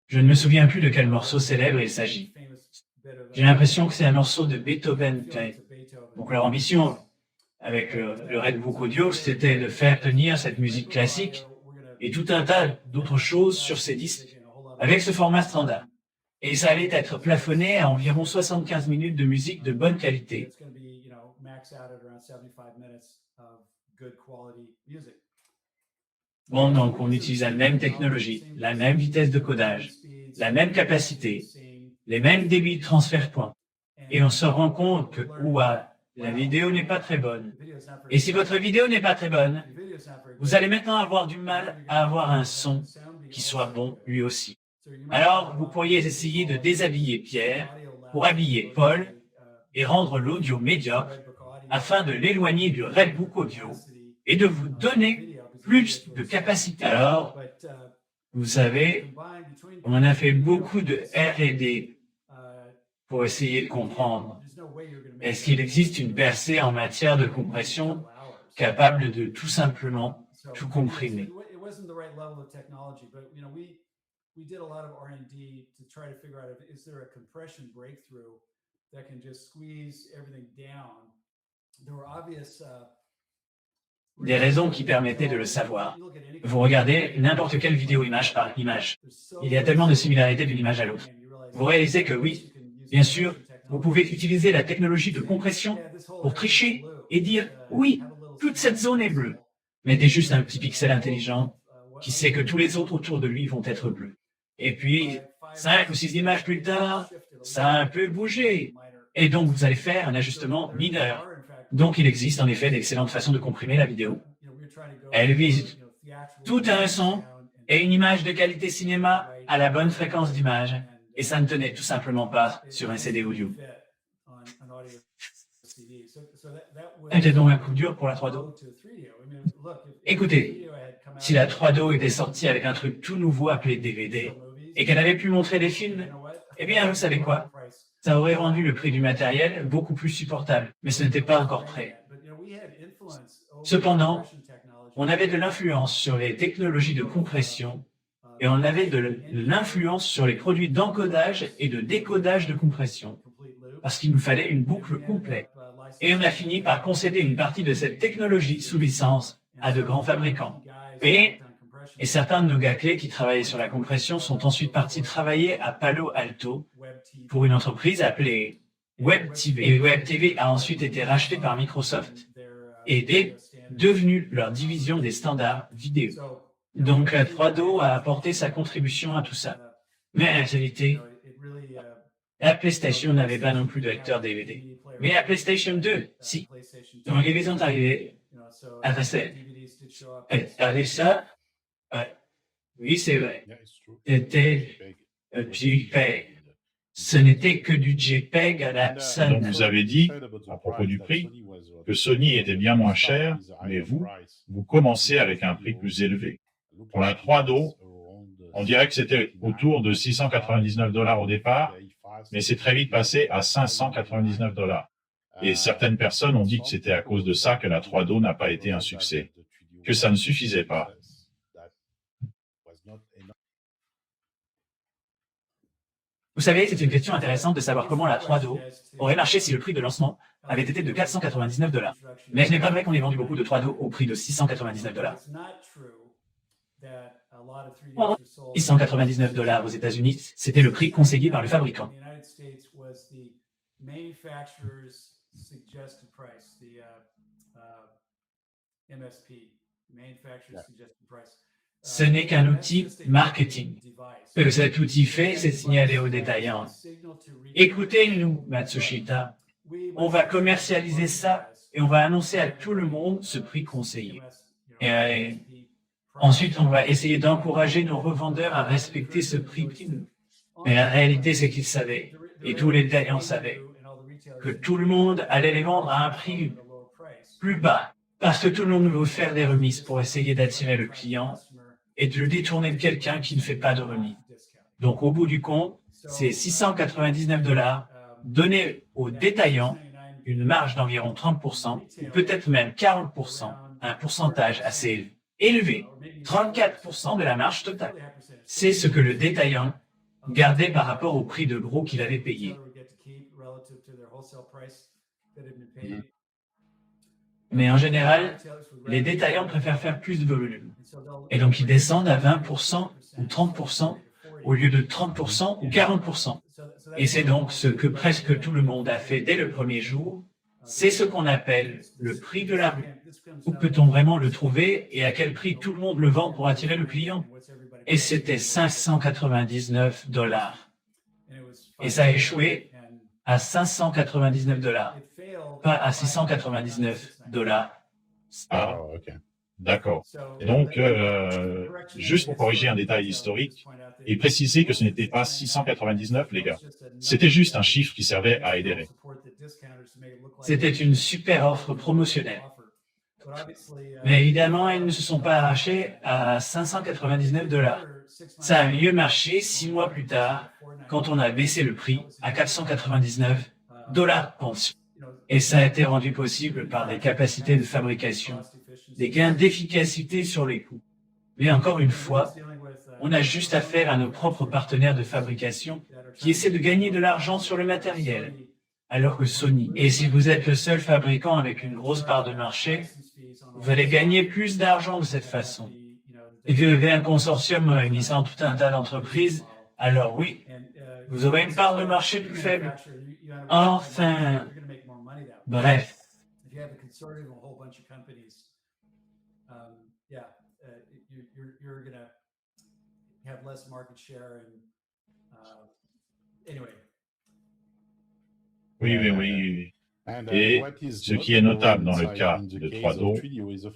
Je ne me souviens plus de quel morceau célèbre il s'agit. J'ai l'impression que c'est un morceau de Beethoven. Donc leur ambition avec le Redbook Audio, c'était de faire tenir cette musique classique et tout un tas d'autres choses sur ces disques avec ce format standard. Et ça allait être plafonné à environ 75 minutes de musique de bonne qualité. Bon, donc on utilise la même technologie, la même vitesse de codage, la même capacité, les mêmes débits de transfert point. Et on se rend compte que, ouah, la vidéo n'est pas très bonne. Et si votre vidéo n'est pas très bonne, vous allez maintenant avoir du mal à avoir un son qui soit bon lui aussi. Alors, vous pourriez essayer de déshabiller Pierre pour habiller Paul et rendre l'audio médiocre afin de l'éloigner du Redbook Audio et de vous donner plus de capacité. Alors, vous savez, on a fait beaucoup de R&D pour essayer de comprendre. Est-ce qu'il existe une percée en matière de compression capable de tout simplement tout comprimer? We did a lot of R&D to try to figure out is there a compression breakthrough that can just squeeze everything down. There were obvious des raisons qui permettaient de le savoir. Vous regardez n'importe quelle vidéo image par image. Il y a tellement de similarités d'une image à l'autre. Vous réalisez que oui, bien sûr, vous pouvez utiliser la technologie de compression pour tricher et dire oui, toute cette zone est bleue. Mettez juste un petit pixel intelligent qui sait que tous les autres autour de lui vont être bleus. Et puis, 5 ou 6 images plus tard, ça a un peu bougé. Et donc, vous allez faire un ajustement mineur. Donc, il existe en effet d'excellentes façons de comprimer la vidéo. Elle vise tout un son et une image de qualité cinéma à la bonne fréquence d'image. Et ça ne tenait tout simplement pas sur un CD audio. C'était donc un coup dur pour la 3DO. Écoutez, si la 3DO était sortie avec un truc tout nouveau appelé DVD et qu'elle avait pu montrer des films, eh bien, vous savez quoi? Ça aurait rendu le prix du matériel beaucoup plus supportable, mais ce n'était pas encore prêt. Cependant, on avait de l'influence sur les technologies de compression et on avait de l'influence sur les produits d'encodage et de décodage de compression, parce qu'il nous fallait une boucle complète. Et on a fini par concéder une partie de cette technologie sous licence à de grands fabricants. Et certains de nos gars clés qui travaillaient sur la compression sont ensuite partis travailler à Palo Alto pour une entreprise appelée WebTV. Et WebTV a ensuite été racheté par Microsoft et est devenu leur division des standards vidéo. Donc la 3DO a apporté sa contribution à tout ça. Mais en réalité, la PlayStation n'avait pas non plus de lecteur DVD. Mais la PlayStation 2, si. Donc ils sont arrivés à regarder ça. Ouais. Oui, c'est vrai. C'était JPEG. Ce n'était que du JPEG à la scène. Donc vous avez dit, à propos du prix, que Sony était bien moins cher, mais vous commencez avec un prix plus élevé. Pour la 3DO, on dirait que c'était autour de $699 au départ, mais c'est très vite passé à $599. Et certaines personnes ont dit que c'était à cause de ça que la 3DO n'a pas été un succès, que ça ne suffisait pas. Vous savez, c'est une question intéressante de savoir comment la 3DO aurait marché si le prix de lancement avait été de $499. Mais ce n'est pas vrai qu'on ait vendu beaucoup de 3DO au prix de $699. $699 aux États-Unis, c'était le prix conseillé par le fabricant. Ce n'est qu'un outil marketing. Ce que cet outil fait, c'est signaler aux détaillants. Écoutez-nous, Matsushita. On va commercialiser ça et on va annoncer à tout le monde ce prix conseillé. Et ensuite, on va essayer d'encourager nos revendeurs à respecter ce prix. Mais la réalité, c'est qu'ils savaient, et tous les détaillants savaient, que tout le monde allait les vendre à un prix plus bas, Parce que tout le monde veut faire des remises pour essayer d'attirer le client et de le détourner de quelqu'un qui ne fait pas de remise. Donc, au bout du compte, c'est $699 donnés aux détaillants, une marge d'environ 30%, ou peut-être même 40%, un pourcentage assez élevé, 34% de la marge totale. C'est ce que le détaillant gardait par rapport au prix de gros qu'il avait payé. Mais en général, les détaillants préfèrent faire plus de volume. Et donc, ils descendent à 20% ou 30% au lieu de 30% ou 40%. Et c'est donc ce que presque tout le monde a fait dès le premier jour. C'est ce qu'on appelle le prix de la rue. Où peut-on vraiment le trouver et à quel prix tout le monde le vend pour attirer le client? Et c'était $599. Et ça a échoué à $599, pas à $699. Ah, ok. D'accord. Et donc, juste pour corriger un détail historique et préciser que ce n'était pas 699, les gars. C'était juste un chiffre qui servait à aider. C'était une super offre promotionnelle. Mais évidemment, ils ne se sont pas arrachés à $599. Ça a mieux marché 6 mois plus tard, quand on a baissé le prix à $499 ponce. Et ça a été rendu possible par des capacités de fabrication, des gains d'efficacité sur les coûts. Mais encore une fois, on a juste affaire à nos propres partenaires de fabrication qui essaient de gagner de l'argent sur le matériel, alors que Sony. Et si vous êtes le seul fabricant avec une grosse part de marché, vous allez gagner plus d'argent de cette façon. Et vous avez un consortium réunissant tout un tas d'entreprises, alors oui, vous aurez une part de marché plus faible. Enfin, bref. Oui, oui, oui. Et ce qui est notable dans le cas de 3Do,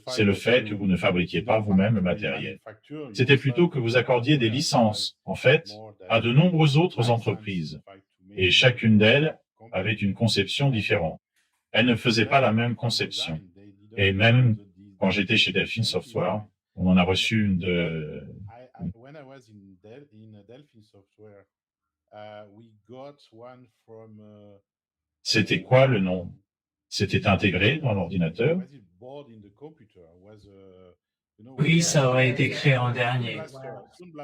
c'est le fait que vous ne fabriquiez pas vous-même le matériel. C'était plutôt que vous accordiez des licences, en fait, à de nombreuses autres entreprises. Et chacune d'elles avait une conception différente. Elles ne faisaient pas la même conception. Et même quand j'étais chez Delphine Software, on en a reçu une de... C'était quoi le nom? C'était intégré dans l'ordinateur? Oui, ça aurait été créé en dernier.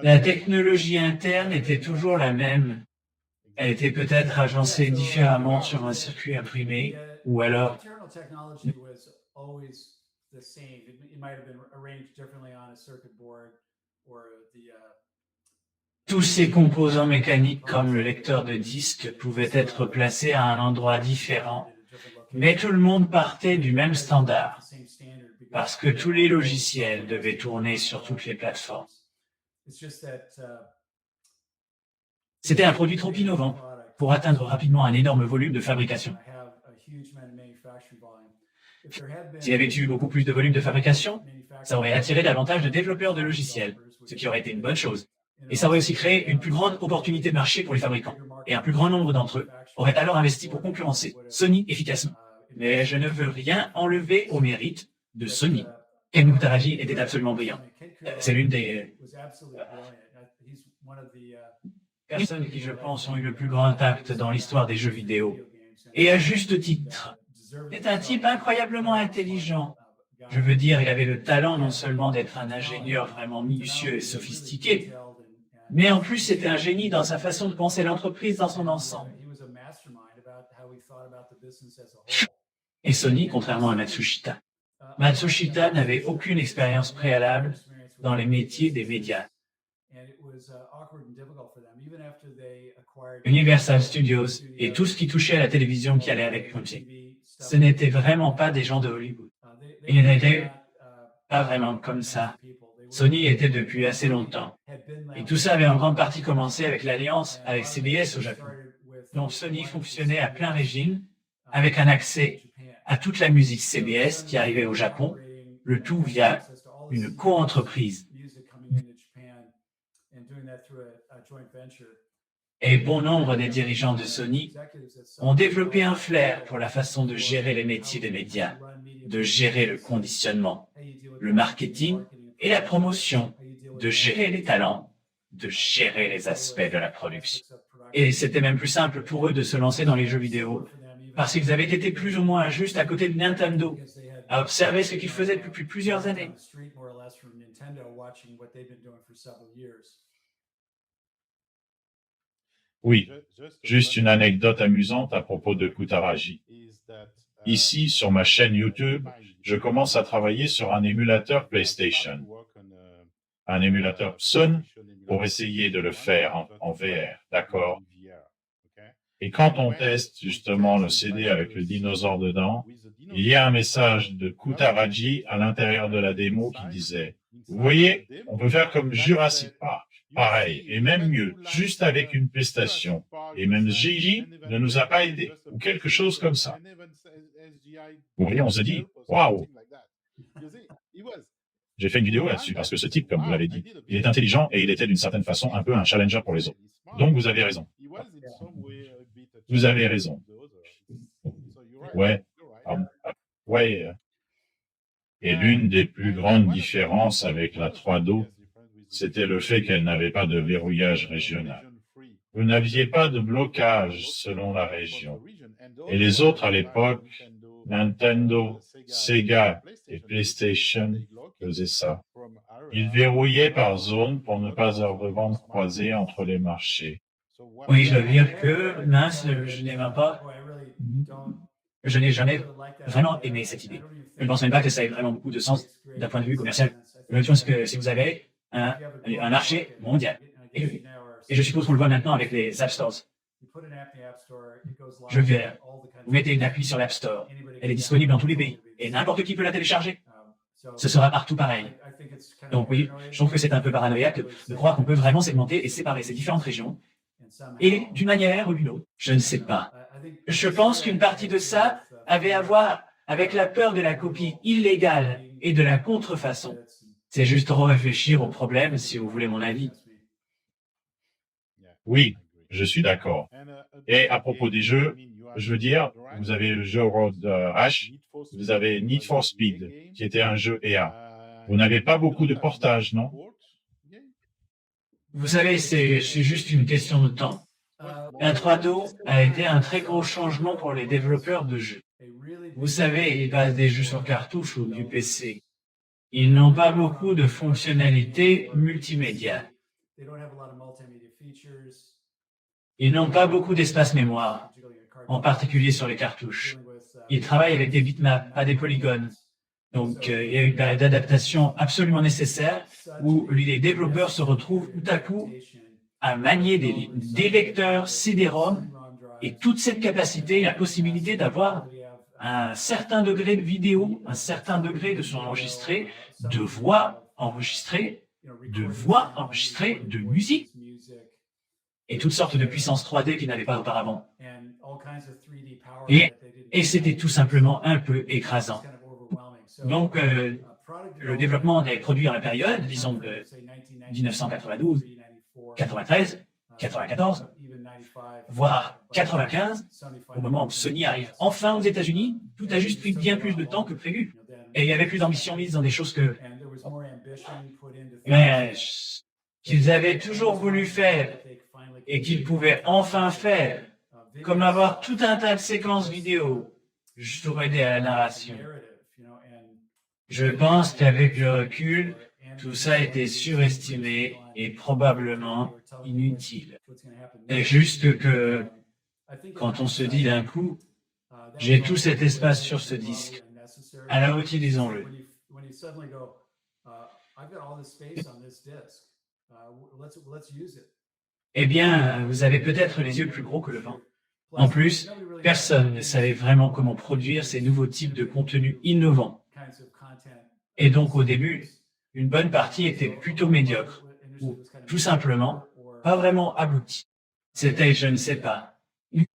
La technologie interne était toujours la même. Elle était peut-être agencée différemment sur un circuit imprimé, ou alors... Tous ces composants mécaniques comme le lecteur de disque pouvaient être placés à un endroit différent, mais tout le monde partait du même standard, parce que tous les logiciels devaient tourner sur toutes les plateformes. C'était un produit trop innovant pour atteindre rapidement un énorme volume de fabrication. S'il y avait eu beaucoup plus de volume de fabrication, ça aurait attiré davantage de développeurs de logiciels, ce qui aurait été une bonne chose. Et ça aurait aussi créé une plus grande opportunité de marché pour les fabricants. Et un plus grand nombre d'entre eux auraient alors investi pour concurrencer Sony efficacement. Mais je ne veux rien enlever au mérite de Sony. Ken Kutaragi était absolument brillant. C'est l'une des personnes qui, je pense, ont eu le plus grand impact dans l'histoire des jeux vidéo. Et à juste titre. C'est un type incroyablement intelligent. Je veux dire, il avait le talent non seulement d'être un ingénieur vraiment minutieux et sophistiqué, mais en plus c'était un génie dans sa façon de penser l'entreprise dans son ensemble. Et Sony, contrairement à Matsushita. Matsushita n'avait aucune expérience préalable dans les métiers des médias. Universal Studios et tout ce qui touchait à la télévision qui allait avec lui, ce n'étaient vraiment pas des gens de Hollywood. Ils n'étaient pas vraiment comme ça. Sony était depuis assez longtemps. Et tout ça avait en grande partie commencé avec l'alliance avec CBS au Japon. Donc Sony fonctionnait à plein régime, avec un accès à toute la musique CBS qui arrivait au Japon, le tout via une co-entreprise. Et bon nombre des dirigeants de Sony ont développé un flair pour la façon de gérer les métiers des médias, de gérer le conditionnement, le marketing et la promotion, de gérer les talents, de gérer les aspects de la production. Et c'était même plus simple pour eux de se lancer dans les jeux vidéo, parce qu'ils avaient été plus ou moins juste à côté de Nintendo, à observer ce qu'ils faisaient depuis plusieurs années. Oui, juste une anecdote amusante à propos de Kutaraji. Ici, sur ma chaîne YouTube, je commence à travailler sur un émulateur PlayStation, un émulateur Sun, pour essayer de le faire en VR, d'accord? Et quand on teste justement le CD avec le dinosaure dedans, il y a un message de Kutaraji à l'intérieur de la démo qui disait « Vous voyez, on peut faire comme Jurassic Park, pareil, et même mieux, juste avec une PlayStation. Et même Gigi ne nous a pas aidés, ou quelque chose comme ça. » Vous voyez, on se dit « Waouh !» J'ai fait une vidéo là-dessus parce que ce type, comme vous l'avez dit, il est intelligent et il était d'une certaine façon un peu un challenger pour les autres. Donc vous avez raison. Vous avez raison. Ouais. Ouais. Et l'une des plus grandes différences avec la 3DO, c'était le fait qu'elle n'avait pas de verrouillage régional. Vous n'aviez pas de blocage selon la région. Et les autres à l'époque, Nintendo, Sega et PlayStation faisaient ça. Ils verrouillaient par zone pour ne pas avoir de vente croisée entre les marchés. Oui, je veux dire que, mince, je n'aime pas. Je n'ai jamais vraiment aimé cette idée. Je ne pense même pas que ça ait vraiment beaucoup de sens d'un point de vue commercial. La chose que si vous avez un marché mondial, et je suppose qu'on le voit maintenant avec les App Stores. Je veux dire, vous mettez une appli sur l'App Store, elle est disponible dans tous les pays, et n'importe qui peut la télécharger. Ce sera partout pareil. Donc oui, je trouve que c'est un peu paranoïaque de croire qu'on peut vraiment segmenter et séparer ces différentes régions, et d'une manière ou d'une autre, je ne sais pas. Je pense qu'une partie de ça avait à voir avec la peur de la copie illégale et de la contrefaçon. C'est juste réfléchir au problème, si vous voulez mon avis. Oui, je suis d'accord. Et à propos des jeux, je veux dire, vous avez le jeu Road Rash, vous avez Need for Speed, qui était un jeu EA. Vous n'avez pas beaucoup de portages, non? Vous savez, c'est juste une question de temps. Un 3DO a été un très gros changement pour les développeurs de jeux. Vous savez, ils basent des jeux sur cartouche ou du PC. Ils n'ont pas beaucoup de fonctionnalités multimédia. Ils n'ont pas beaucoup d'espace mémoire, en particulier sur les cartouches. Ils travaillent avec des bitmaps, pas des polygones. Donc, il y a une période d'adaptation absolument nécessaire où les développeurs se retrouvent tout à coup à manier des lecteurs CD-ROM et toute cette capacité, la possibilité d'avoir un certain degré de vidéo, un certain degré de son enregistré, de voix enregistrée, de musique et toutes sortes de puissances 3D qu'ils n'avaient pas auparavant. Et c'était tout simplement un peu écrasant. Donc, le développement des produits à la période, disons de 1992, 93, 94, voire 95, au moment où Sony arrive enfin aux États-Unis, tout a juste pris bien plus de temps que prévu. Et il y avait plus d'ambition mise dans des choses qu'ils avaient toujours voulu faire et qu'ils pouvaient enfin faire, comme avoir tout un tas de séquences vidéo juste pour aider à la narration. Je pense qu'avec le recul, tout ça était surestimé et probablement inutile. Et juste que, quand on se dit d'un coup, j'ai tout cet espace sur ce disque, alors utilisons-le. Eh bien, vous avez peut-être les yeux plus gros que le vent. En plus, personne ne savait vraiment comment produire ces nouveaux types de contenus innovants. Et donc, au début, une bonne partie était plutôt médiocre, ou tout simplement pas vraiment aboutie. C'était, je ne sais pas. Il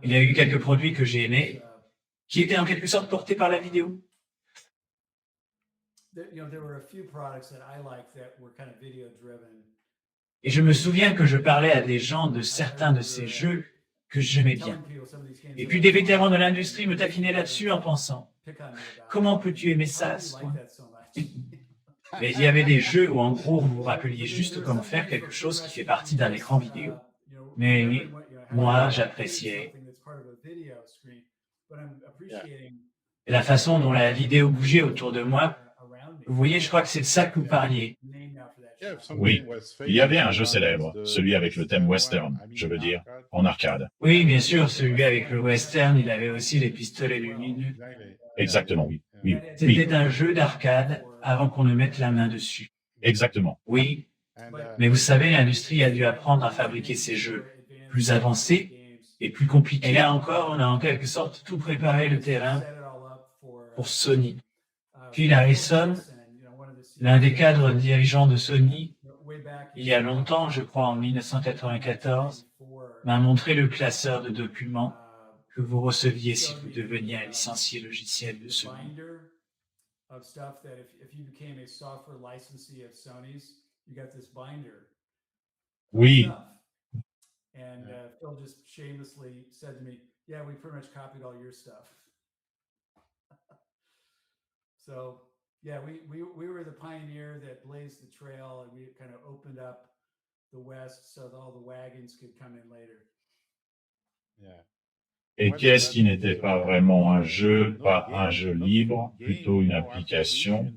y a eu quelques produits que j'ai aimés, qui étaient en quelque sorte portés par la vidéo. Et je me souviens que je parlais à des gens de certains de ces jeux que j'aimais bien. Et puis des vétérans de l'industrie me taquinaient là-dessus en pensant « Comment peux-tu aimer ça, Swan ?» Mais il y avait des jeux où en gros vous vous rappeliez juste comment faire quelque chose qui fait partie d'un écran vidéo. Mais moi, j'appréciais la façon dont la vidéo bougeait autour de moi. Vous voyez, je crois que c'est de ça que vous parliez. Oui, il y avait un jeu célèbre, celui avec le thème western, je veux dire, en arcade. Oui, bien sûr, celui avec le western, il avait aussi les pistolets lumineux. Exactement, oui. Oui, C'était un jeu d'arcade avant qu'on ne mette la main dessus. exactement. Oui, mais vous savez, l'industrie a dû apprendre à fabriquer ces jeux plus avancés et plus compliqués. Et là encore, on a en quelque sorte tout préparé le terrain pour Sony. Phil Harrison, l'un des cadres dirigeants de Sony, il y a longtemps, je crois en 1994, m'a montré le classeur de documents que vous receviez si vous deveniez un licencié logiciel de Sony. Oui, And Phil just shamelessly said to me, "Yeah, we pretty much copied all your stuff." So yeah, we were the pioneer that blazed the trail, and we kind of opened up the West so that all the wagons could come in later. et qu'est-ce qui n'était pas vraiment un jeu, pas un jeu libre, plutôt une application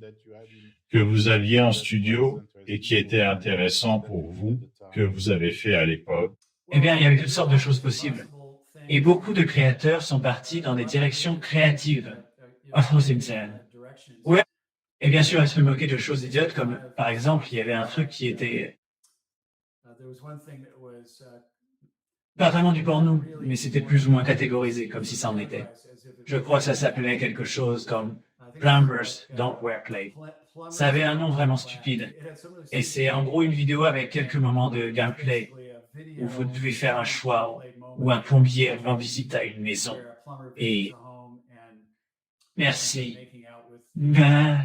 que vous aviez en studio et qui était intéressant pour vous, que vous avez fait à l'époque? Eh bien, il y avait toutes sortes de choses possibles. Et beaucoup de créateurs sont partis dans des directions créatives. Ouais. Et bien sûr, ils se moquaient de choses idiotes, comme, par exemple, il y avait un truc qui était pas vraiment du porno, mais c'était plus ou moins catégorisé, comme si ça en était. Je crois que ça s'appelait quelque chose comme Plumbers Don't Wear Play. Ça avait un nom vraiment stupide. Et c'est en gros une vidéo avec quelques moments de gameplay où vous devez faire un choix où un plombier rend visite à une maison. Et merci. Ben,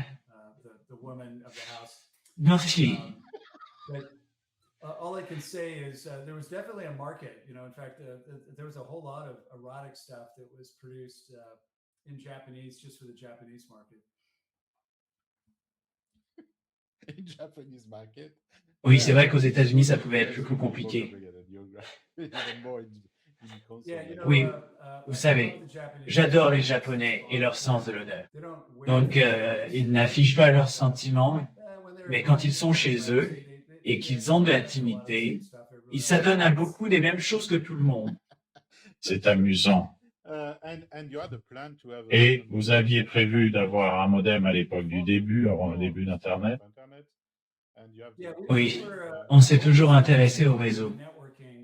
merci. All I can say is there was definitely a market. You know, in fact, there was a whole lot of erotic stuff that was produced in Japanese just for the Japanese market. Japanese market. Oui, c'est vrai qu'aux États-Unis, ça pouvait être plus compliqué. Oui, vous savez, j'adore les Japonais et leur sens de l'honneur. Donc, ils n'affichent pas leurs sentiments, mais quand ils sont chez eux et qu'ils ont de l'intimité, ils s'adonnent à beaucoup des mêmes choses que tout le monde. C'est amusant. Et vous aviez prévu d'avoir un modem à l'époque du début, avant le début d'Internet? Oui, on s'est toujours intéressé au réseau.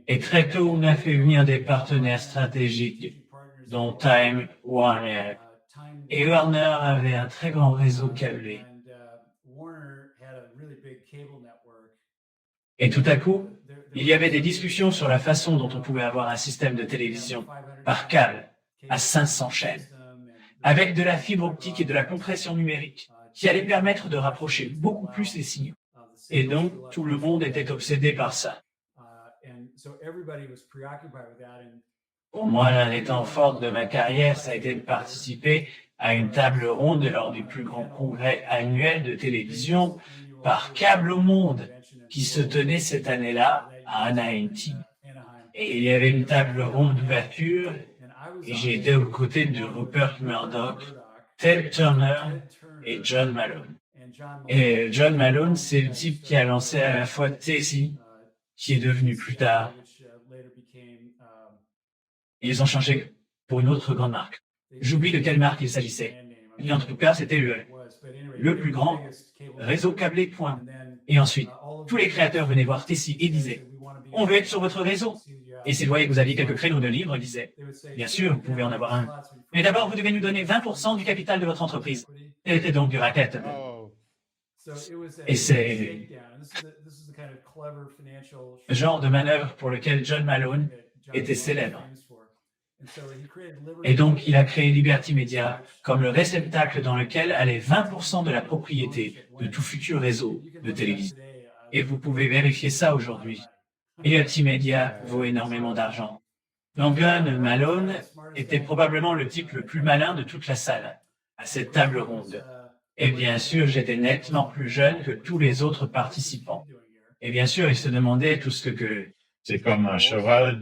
Et très tôt, on a fait venir des partenaires stratégiques, dont Time Warner. Et Warner avait un très grand réseau câblé. Et tout à coup, il y avait des discussions sur la façon dont on pouvait avoir un système de télévision par câble à 500 chaînes, avec de la fibre optique et de la compression numérique, qui allait permettre de rapprocher beaucoup plus les signaux. Et donc, tout le monde était obsédé par ça. Pour moi, l'un des temps forts de ma carrière, ça a été de participer à une table ronde lors du plus grand congrès annuel de télévision par câble au monde, qui se tenait cette année-là à Anaheim. Et il y avait une table ronde d'ouverture, et j'ai été aux côtés de Rupert Murdoch, Ted Turner et John Malone. Et John Malone, c'est le type qui a lancé à la fois Tessie, qui est devenu plus tard. Ils ont changé pour une autre grande marque. J'oublie de quelle marque il s'agissait. Mais en tout cas, c'était le plus grand réseau câblé, point. Et ensuite, tous les créateurs venaient voir Tessie et disaient « On veut être sur votre réseau ». Et s'ils voyaient que vous aviez quelques créneaux de libre, ils disaient « Bien sûr, vous pouvez en avoir un. Mais d'abord, vous devez nous donner 20% du capital de votre entreprise. » C'était donc du racket. Et c'est le genre de manœuvre pour lequel John Malone était célèbre. Et donc, il a créé Liberty Media comme le réceptacle dans lequel allait 20% de la propriété de tout futur réseau de télévision. Et vous pouvez vérifier ça aujourd'hui. Realty Media vaut énormément d'argent. Langdon Malone était probablement le type le plus malin de toute la salle, à cette table ronde. Et bien sûr, j'étais nettement plus jeune que tous les autres participants. Et bien sûr, il se demandait tout ce que... C'est comme un cheval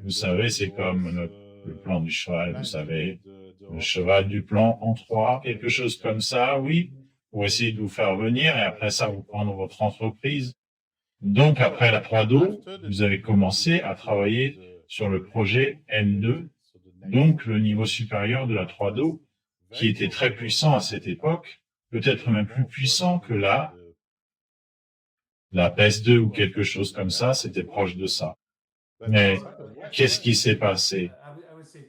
vous savez, c'est comme le plan du cheval, vous savez, le cheval du plan en 3, quelque chose comme ça, oui, pour essayer de vous faire venir et après ça, vous prendre votre entreprise. Donc, après la 3Do, vous avez commencé à travailler sur le projet N2, donc le niveau supérieur de la 3Do, qui était très puissant à cette époque, peut-être même plus puissant que la PS2 ou quelque chose comme ça, c'était proche de ça. Mais qu'est-ce qui s'est passé?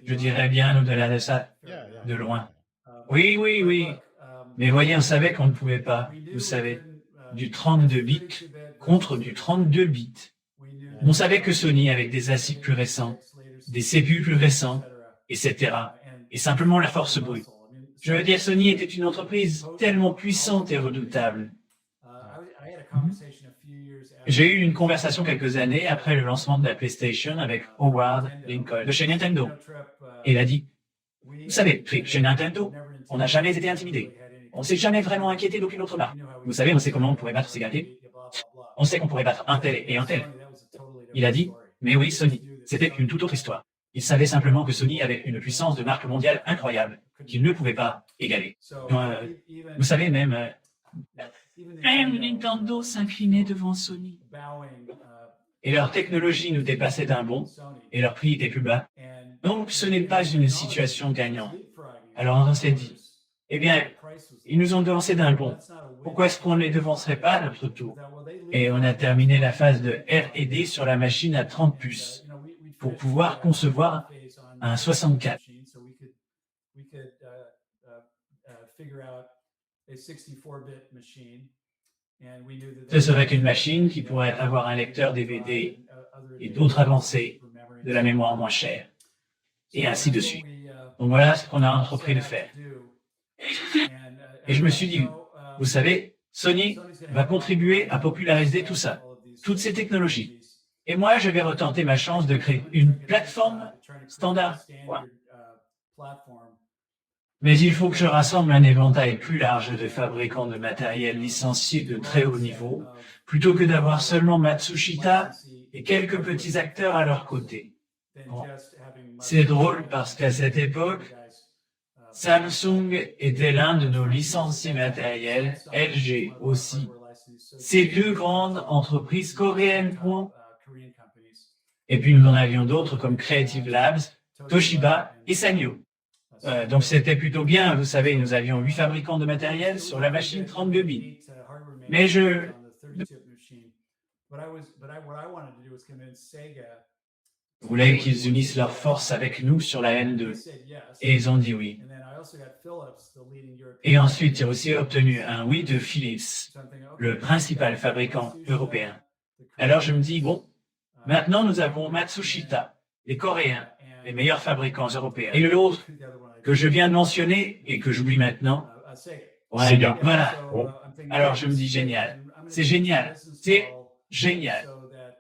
Je dirais bien au-delà de ça, de loin. Oui, oui, oui. Mais voyez, on savait qu'on ne pouvait pas, vous savez, du 32 bits contre du 32 bits. On savait que Sony, avec des ASIC plus récents, des CPU plus récents, etc., et simplement la force brute. Je veux dire, Sony était une entreprise tellement puissante et redoutable. J'ai eu une conversation quelques années après le lancement de la PlayStation avec Howard Lincoln de chez Nintendo. Et il a dit, vous savez, chez Nintendo, on n'a jamais été intimidé. On s'est jamais vraiment inquiété d'aucune autre marque. Vous savez, on sait comment on pourrait battre Sega. On sait qu'on pourrait battre un tel et un tel. Il a dit, mais oui, Sony, c'était une toute autre histoire. Il savait simplement que Sony avait une puissance de marque mondiale incroyable qu'il ne pouvait pas égaler. Vous savez, même Nintendo s'inclinait devant Sony. Et leur technologie nous dépassait d'un bond, et leur prix était plus bas. Donc, ce n'est pas une situation gagnante. Alors, on s'est dit, eh bien, ils nous ont devancé d'un bond. Pourquoi est-ce qu'on ne les devancerait pas à notre tour? Et on a terminé la phase de R&D sur la machine à 30 puces pour pouvoir concevoir un 64. Ce serait une machine qui pourrait avoir un lecteur DVD et d'autres avancées, de la mémoire moins chère, et ainsi de suite. Donc voilà ce qu'on a entrepris de faire. Et je me suis dit, vous savez, Sony va contribuer à populariser tout ça, toutes ces technologies. Et moi, je vais retenter ma chance de créer une plateforme standard. Ouais. Mais il faut que je rassemble un éventail plus large de fabricants de matériel licenciés de très haut niveau, plutôt que d'avoir seulement Matsushita et quelques petits acteurs à leur côté. Bon. C'est drôle parce qu'à cette époque, Samsung était l'un de nos licenciés matériels, LG aussi. Ces deux grandes entreprises coréennes. Et puis nous en avions d'autres comme Creative Labs, Toshiba et Sanyo. Donc c'était plutôt bien, vous savez, nous avions 8 fabricants de matériel sur la machine 32 bits. Mais je voulais qu'ils unissent leurs forces avec nous sur la N2. Et ils ont dit oui. Et ensuite, j'ai aussi obtenu un oui de Philips, le principal fabricant européen. Alors je me dis, bon, maintenant nous avons Matsushita, les Coréens, les meilleurs fabricants européens. Et l'autre que je viens de mentionner et que j'oublie maintenant, ouais, voilà. Bon. Alors je me dis, génial, c'est génial, c'est génial.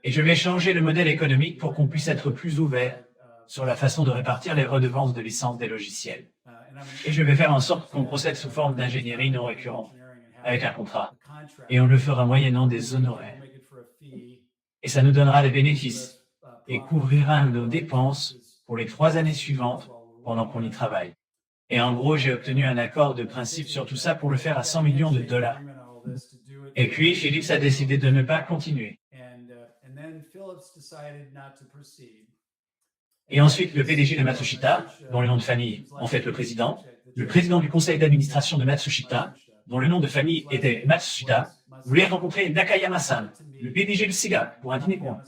Et je vais changer le modèle économique pour qu'on puisse être plus ouvert sur la façon de répartir les redevances de licence des logiciels. Et je vais faire en sorte qu'on procède sous forme d'ingénierie non récurrente, avec un contrat. Et on le fera moyennant des honoraires. Et ça nous donnera des bénéfices et couvrira nos dépenses pour les 3 années suivantes pendant qu'on y travaille. Et en gros, j'ai obtenu un accord de principe sur tout ça pour le faire à 100 millions de dollars. Et puis, Philips a décidé de ne pas continuer. Et ensuite, le PDG de Matsushita, dont le nom de famille, en fait le président du conseil d'administration de Matsushita, dont le nom de famille était Matsushita, voulait rencontrer Nakayama-san, le PDG de Sega, pour un dîner coin.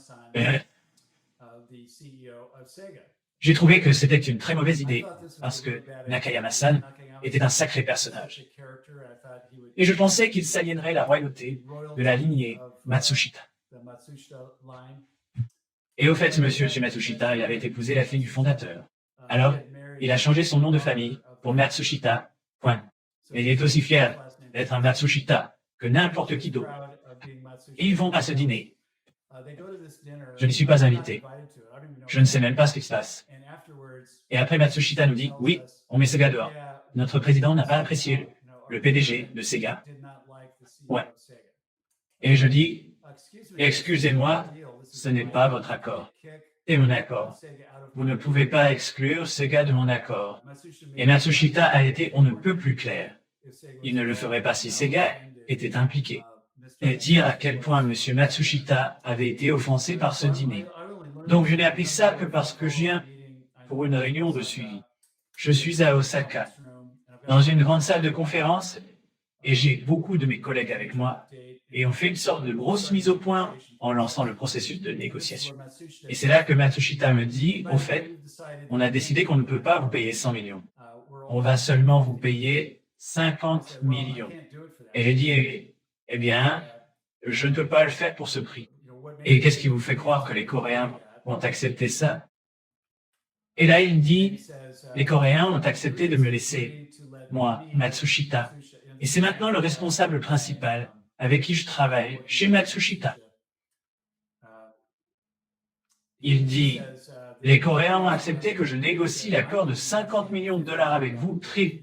J'ai trouvé que c'était une très mauvaise idée, parce que Nakayama-san était un sacré personnage. Et je pensais qu'il s'aliénerait la royauté de la lignée Matsushita. Et au fait, monsieur chez Matsushita, il avait épousé la fille du fondateur. Alors, il a changé son nom de famille pour Matsushita, point. Et il est aussi fier d'être un Matsushita que n'importe qui d'autre. Et ils vont à ce dîner. Je n'y suis pas invité. Je ne sais même pas ce qui se passe. Et après, Matsushita nous dit, oui, on met Sega dehors. Notre président n'a pas apprécié le PDG de Sega. Ouais. Et je dis, excusez-moi, ce n'est pas votre accord. C'est mon accord. Vous ne pouvez pas exclure Sega de mon accord. Et Matsushita a été on ne peut plus clair. Il ne le ferait pas si Sega était impliqué. Et dire à quel point M. Matsushita avait été offensé par ce dîner. Donc je n'ai appris ça que parce que je viens pour une réunion de suivi. Je suis à Osaka, dans une grande salle de conférence, et j'ai beaucoup de mes collègues avec moi, et on fait une sorte de grosse mise au point en lançant le processus de négociation. Et c'est là que Matsushita me dit, au fait, on a décidé qu'on ne peut pas vous payer 100 millions. On va seulement vous payer 50 millions. Et j'ai dit, eh bien, je ne peux pas le faire pour ce prix. Et qu'est-ce qui vous fait croire que les Coréens vont accepter ça? Et là, il me dit, les Coréens ont accepté de me laisser, moi, Matsushita. Et c'est maintenant le responsable principal avec qui je travaille chez Matsushita. Il dit, les Coréens ont accepté que je négocie l'accord de 50 millions de dollars avec vous, très.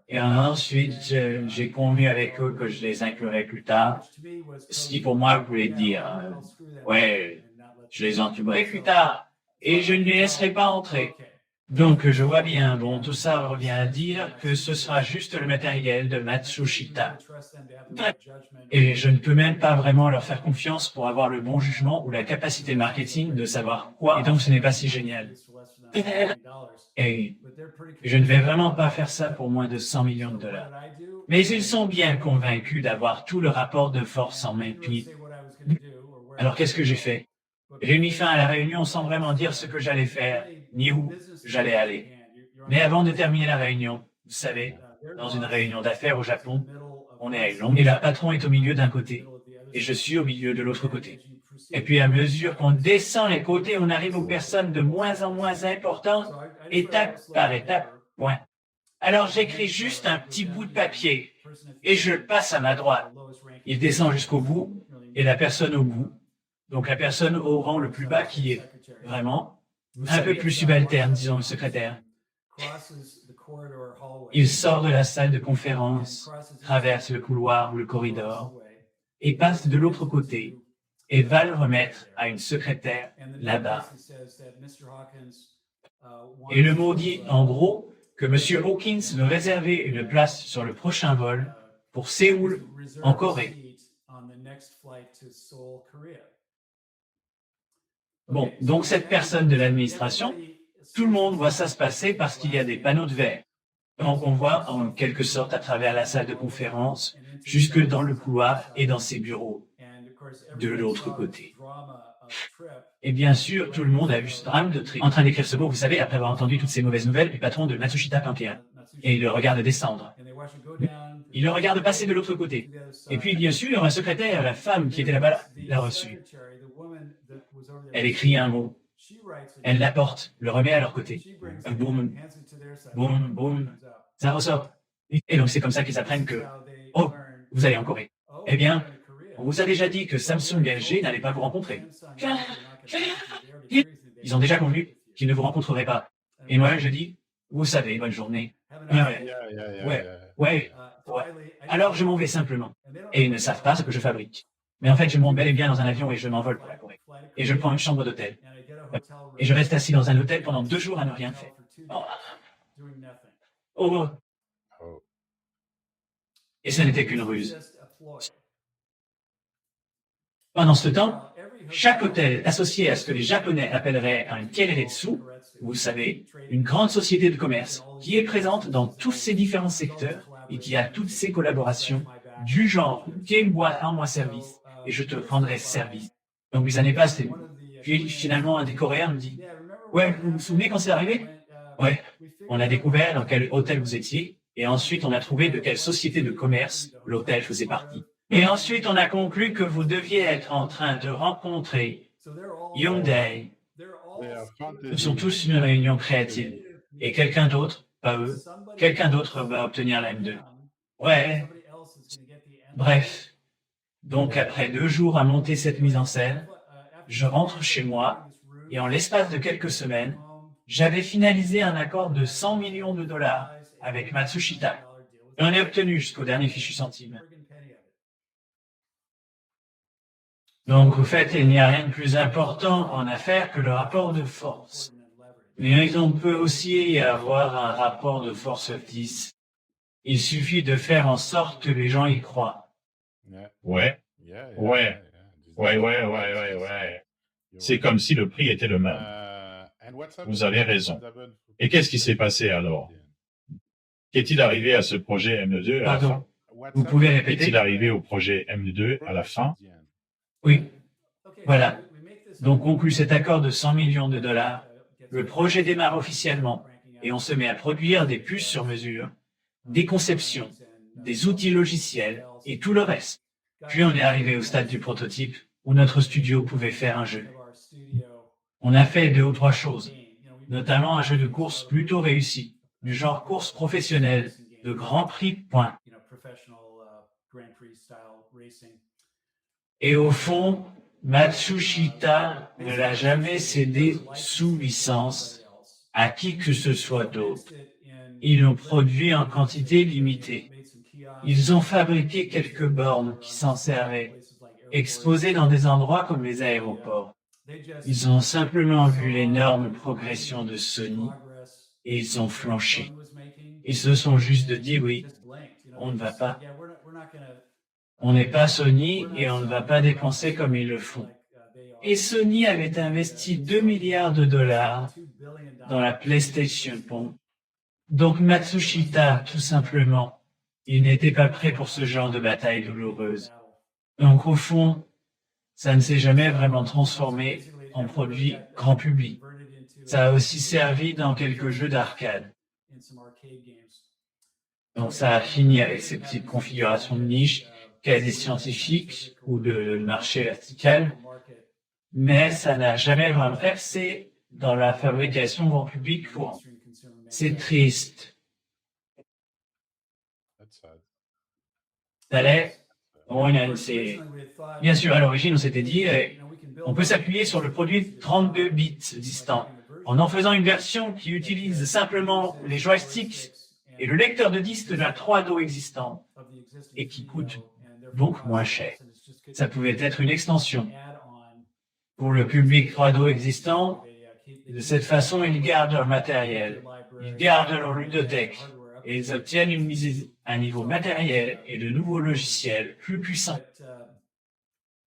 Et ensuite, j'ai convenu avec eux que je les inclurai plus tard. Ce qui pour moi voulait dire, ouais, je les entuberai plus tard et je ne les laisserai pas entrer. Donc je vois bien, bon, tout ça revient à dire que ce sera juste le matériel de Matsushita. Et je ne peux même pas vraiment leur faire confiance pour avoir le bon jugement ou la capacité de marketing de savoir quoi. Et donc ce n'est pas si génial. Et je ne vais vraiment pas faire ça pour moins de 100 millions de dollars. Mais ils sont bien convaincus d'avoir tout le rapport de force en main. Puis, alors qu'est-ce que j'ai fait? J'ai mis fin à la réunion sans vraiment dire ce que j'allais faire, ni où j'allais aller. Mais avant de terminer la réunion, vous savez, dans une réunion d'affaires au Japon, on est à Londres et le patron est au milieu d'un côté, et je suis au milieu de l'autre côté. Et puis à mesure qu'on descend les côtés, on arrive aux personnes de moins en moins importantes, étape par étape, point. Alors j'écris juste un petit bout de papier, et je le passe à ma droite. Il descend jusqu'au bout, et la personne au bout, donc la personne au rang le plus bas qui est vraiment un peu plus subalterne, disons le secrétaire. Il sort de la salle de conférence, traverse le couloir ou le corridor, et passe de l'autre côté, et va le remettre à une secrétaire là-bas. Et le mot dit, en gros, que M. Hawkins veut réserver une place sur le prochain vol pour Séoul, en Corée. Bon, donc cette personne de l'administration, tout le monde voit ça se passer parce qu'il y a des panneaux de verre. Donc on voit en quelque sorte à travers la salle de conférence, jusque dans le couloir et dans ses bureaux, de l'autre côté. Et bien sûr, tout le monde a vu ce drame de tri. En train d'écrire ce mot, vous savez, après avoir entendu toutes ces mauvaises nouvelles du patron de Matsushita 21. Et il le regarde descendre. Il le regarde passer de l'autre côté. Et puis, bien sûr, un secrétaire, la femme qui était là-bas, l'a reçu. Elle écrit un mot. Elle l'apporte, le remet à leur côté. Boum, boum, boum. Ça ressort. Et donc, c'est comme ça qu'ils apprennent que, oh, vous allez en Corée. Eh bien, on vous a déjà dit que Samsung et LG n'allaient pas vous rencontrer. Ils ont déjà convenu qu'ils ne vous rencontreraient pas. Et moi, je dis, vous savez, bonne journée. Ouais. Alors, je m'en vais simplement. Et ils ne savent pas ce que je fabrique. Mais en fait, je monte bel et bien dans un avion et je m'envole pour la Corée. Et je prends une chambre d'hôtel. Et je reste assis dans un hôtel pendant 2 jours à ne rien faire. Oh. Et ce n'était qu'une ruse. Pendant ce temps, chaque hôtel associé à ce que les Japonais appelleraient un keiretsu, vous savez, une grande société de commerce qui est présente dans tous ces différents secteurs et qui a toutes ces collaborations du genre « tiens-moi, rends-moi service et je te rendrai service ». Donc les années passent et puis finalement un des Coréens me dit « Ouais, vous vous souvenez quand c'est arrivé ?»« Ouais, on a découvert dans quel hôtel vous étiez et ensuite on a trouvé de quelle société de commerce l'hôtel faisait partie. Et ensuite on a conclu que vous deviez être en train de rencontrer Hyundai. Ils sont tous une réunion créative. Et quelqu'un d'autre, pas eux, quelqu'un d'autre va obtenir la M2. Ouais. Bref, Donc après 2 jours à monter cette mise en scène, je rentre chez moi et en l'espace de quelques semaines, j'avais finalisé un accord de 100 millions de dollars avec Matsushita. Et on est obtenu jusqu'au dernier fichu centime. Donc, au fait, il n'y a rien de plus important en affaires que le rapport de force. Mais on peut aussi avoir un rapport de force 10. Il suffit de faire en sorte que les gens y croient. Ouais. C'est comme si le prix était le même. Vous avez raison. Et qu'est-ce qui s'est passé alors? Qu'est-il arrivé à ce projet M2 à la fin? Pardon, vous pouvez Qu'est-il répéter? arrivé au projet M2 à la fin? Oui, voilà. Donc, conclut cet accord de 100 millions de dollars. Le projet démarre officiellement et on se met à produire des puces sur mesure, des conceptions, des outils logiciels et tout le reste. Puis on est arrivé au stade du prototype où notre studio pouvait faire un jeu. On a fait 2 ou 3 choses, notamment un jeu de course plutôt réussi, du genre course professionnelle, de Grand Prix, point. Et au fond, Matsushita ne l'a jamais cédé sous licence à qui que ce soit d'autre. Ils l'ont produit en quantité limitée. Ils ont fabriqué quelques bornes qui s'en servaient, exposées dans des endroits comme les aéroports. Ils ont simplement vu l'énorme progression de Sony et ils ont flanché. Ils se sont juste dit oui, on ne va pas. On n'est pas Sony et on ne va pas dépenser comme ils le font. Et Sony avait investi 2 milliards de dollars dans la PlayStation Pong. Donc Matsushita, tout simplement, il n'était pas prêt pour ce genre de bataille douloureuse. Donc au fond, ça ne s'est jamais vraiment transformé en produit grand public. Ça a aussi servi dans quelques jeux d'arcade. Donc ça a fini avec ces petites configurations de niche, quasi scientifiques ou de marché vertical, mais ça n'a jamais vraiment percé dans la fabrication grand public courant. C'est triste. Bien sûr, à l'origine, on s'était dit, on peut s'appuyer sur le produit 32 bits distant, en faisant une version qui utilise simplement les joysticks et le lecteur de disque de la 3DO existant, et qui coûte donc moins cher. Ça pouvait être une extension. Pour le public 3DO existant, de cette façon, ils gardent leur matériel, ils gardent leur ludothèque, et ils obtiennent un niveau matériel et de nouveaux logiciels plus puissants.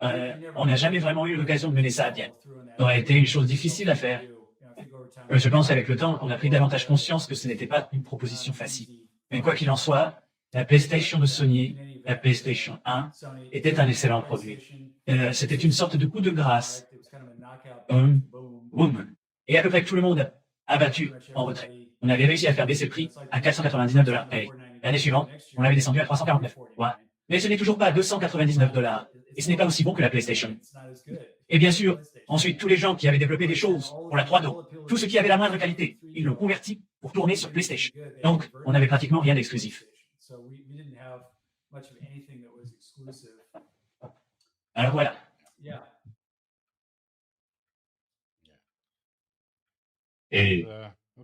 On n'a jamais vraiment eu l'occasion de mener ça à bien. Ça aurait été une chose difficile à faire. Je pense avec le temps, on a pris davantage conscience que ce n'était pas une proposition facile. Mais quoi qu'il en soit, la PlayStation de Sony, la PlayStation 1, était un excellent produit. C'était une sorte de coup de grâce. Boum. Et à peu près tout le monde a battu en retrait. On avait réussi à faire baisser le prix à 499 $. L'année suivante, on l'avait descendu à 349. Ouais. Mais ce n'est toujours pas 299 $. Et ce n'est pas aussi bon que la PlayStation. Et bien sûr, ensuite, tous les gens qui avaient développé des choses pour la 3DO, tout ce qui avait la moindre qualité, ils l'ont converti pour tourner sur PlayStation. Donc, on n'avait pratiquement rien d'exclusif. Alors voilà. Et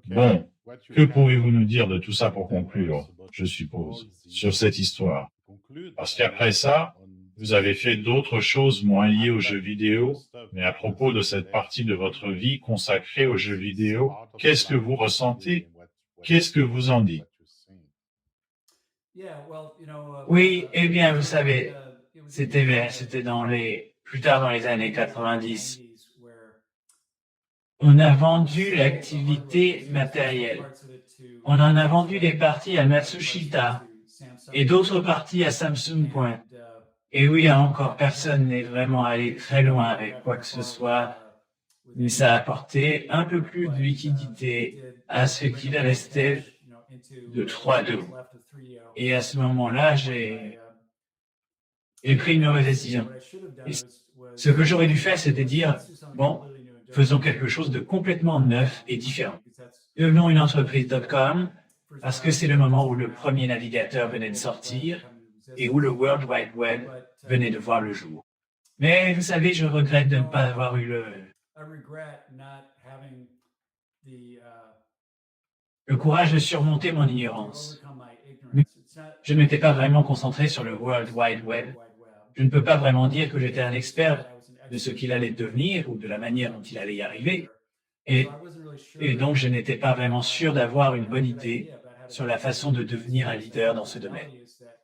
bon, que pouvez-vous nous dire de tout ça pour conclure, je suppose, sur cette histoire? Parce qu'après ça, vous avez fait d'autres choses moins liées aux jeux vidéo, mais à propos de cette partie de votre vie consacrée aux jeux vidéo, qu'est-ce que vous ressentez? Qu'est-ce que vous en dites? Oui, eh bien, vous savez, c'était plus tard dans les années 90. On a vendu l'activité matérielle. On en a vendu des parties à Matsushita et d'autres parties à Samsung Point. Et oui, encore personne n'est vraiment allé très loin avec quoi que ce soit, mais ça a apporté un peu plus de liquidité à ce qu'il restait de 3DO. Et à ce moment-là, j'ai pris une mauvaise décision. Et ce que j'aurais dû faire, c'était dire, bon, faisons quelque chose de complètement neuf et différent. Devenons une entreprise .com, parce que c'est le moment où le premier navigateur venait de sortir, et où le World Wide Web venait de voir le jour. Mais vous savez, je regrette de ne pas avoir eu le courage de surmonter mon ignorance. Je ne m'étais pas vraiment concentré sur le World Wide Web. Je ne peux pas vraiment dire que j'étais un expert de ce qu'il allait devenir ou de la manière dont il allait y arriver. Et donc, je n'étais pas vraiment sûr d'avoir une bonne idée sur la façon de devenir un leader dans ce domaine.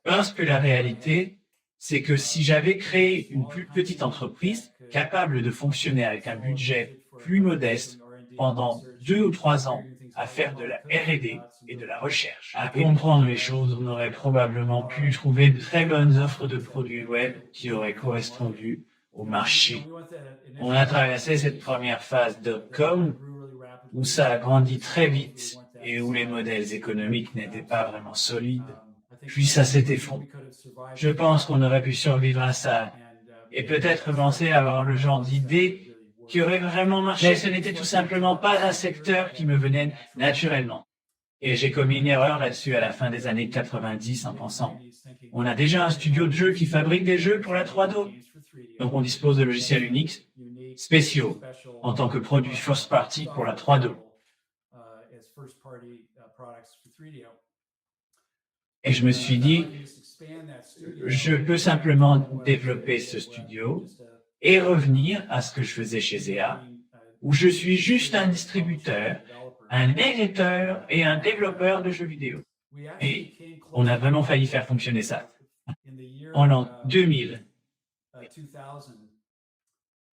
Parce que la réalité, c'est que si j'avais créé une plus petite entreprise capable de fonctionner avec un budget plus modeste pendant 2 ou 3 ans à faire de la R&D et de la recherche, à comprendre les choses, on aurait probablement pu trouver de très bonnes offres de produits web qui auraient correspondu au marché. On a traversé cette première phase .com où ça a grandi très vite et où les modèles économiques n'étaient pas vraiment solides. Puis ça s'est effondré. Je pense qu'on aurait pu survivre à ça et peut-être penser avoir le genre d'idée qui aurait vraiment marché. Mais ce n'était tout simplement pas un secteur qui me venait naturellement. Et j'ai commis une erreur là-dessus à la fin des années 90 en pensant on a déjà un studio de jeux qui fabrique des jeux pour la 3D. Donc on dispose de logiciels Unix spéciaux en tant que produit first party pour la 3D. Et je me suis dit, je peux simplement développer ce studio et revenir à ce que je faisais chez EA, où je suis juste un distributeur, un éditeur et un développeur de jeux vidéo. Et on a vraiment failli faire fonctionner ça. En l'an 2000,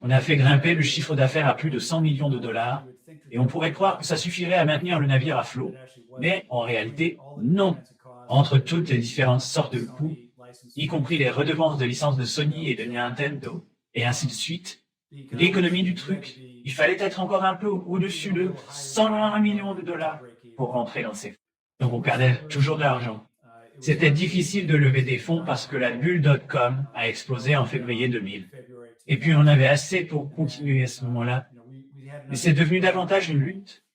on a fait grimper le chiffre d'affaires à plus de 100 millions de dollars et on pourrait croire que ça suffirait à maintenir le navire à flot. Mais en réalité, non. Entre toutes les différentes sortes de coûts, y compris les redevances de licences de Sony et de Nintendo, et ainsi de suite, l'économie du truc, il fallait être encore un peu au-dessus de 101 millions de dollars pour rentrer dans ces fonds. Donc on perdait toujours de l'argent. C'était difficile de lever des fonds parce que la bulle .com a explosé en février 2000. Et puis on avait assez pour continuer à ce moment-là. Mais c'est devenu davantage une lutte.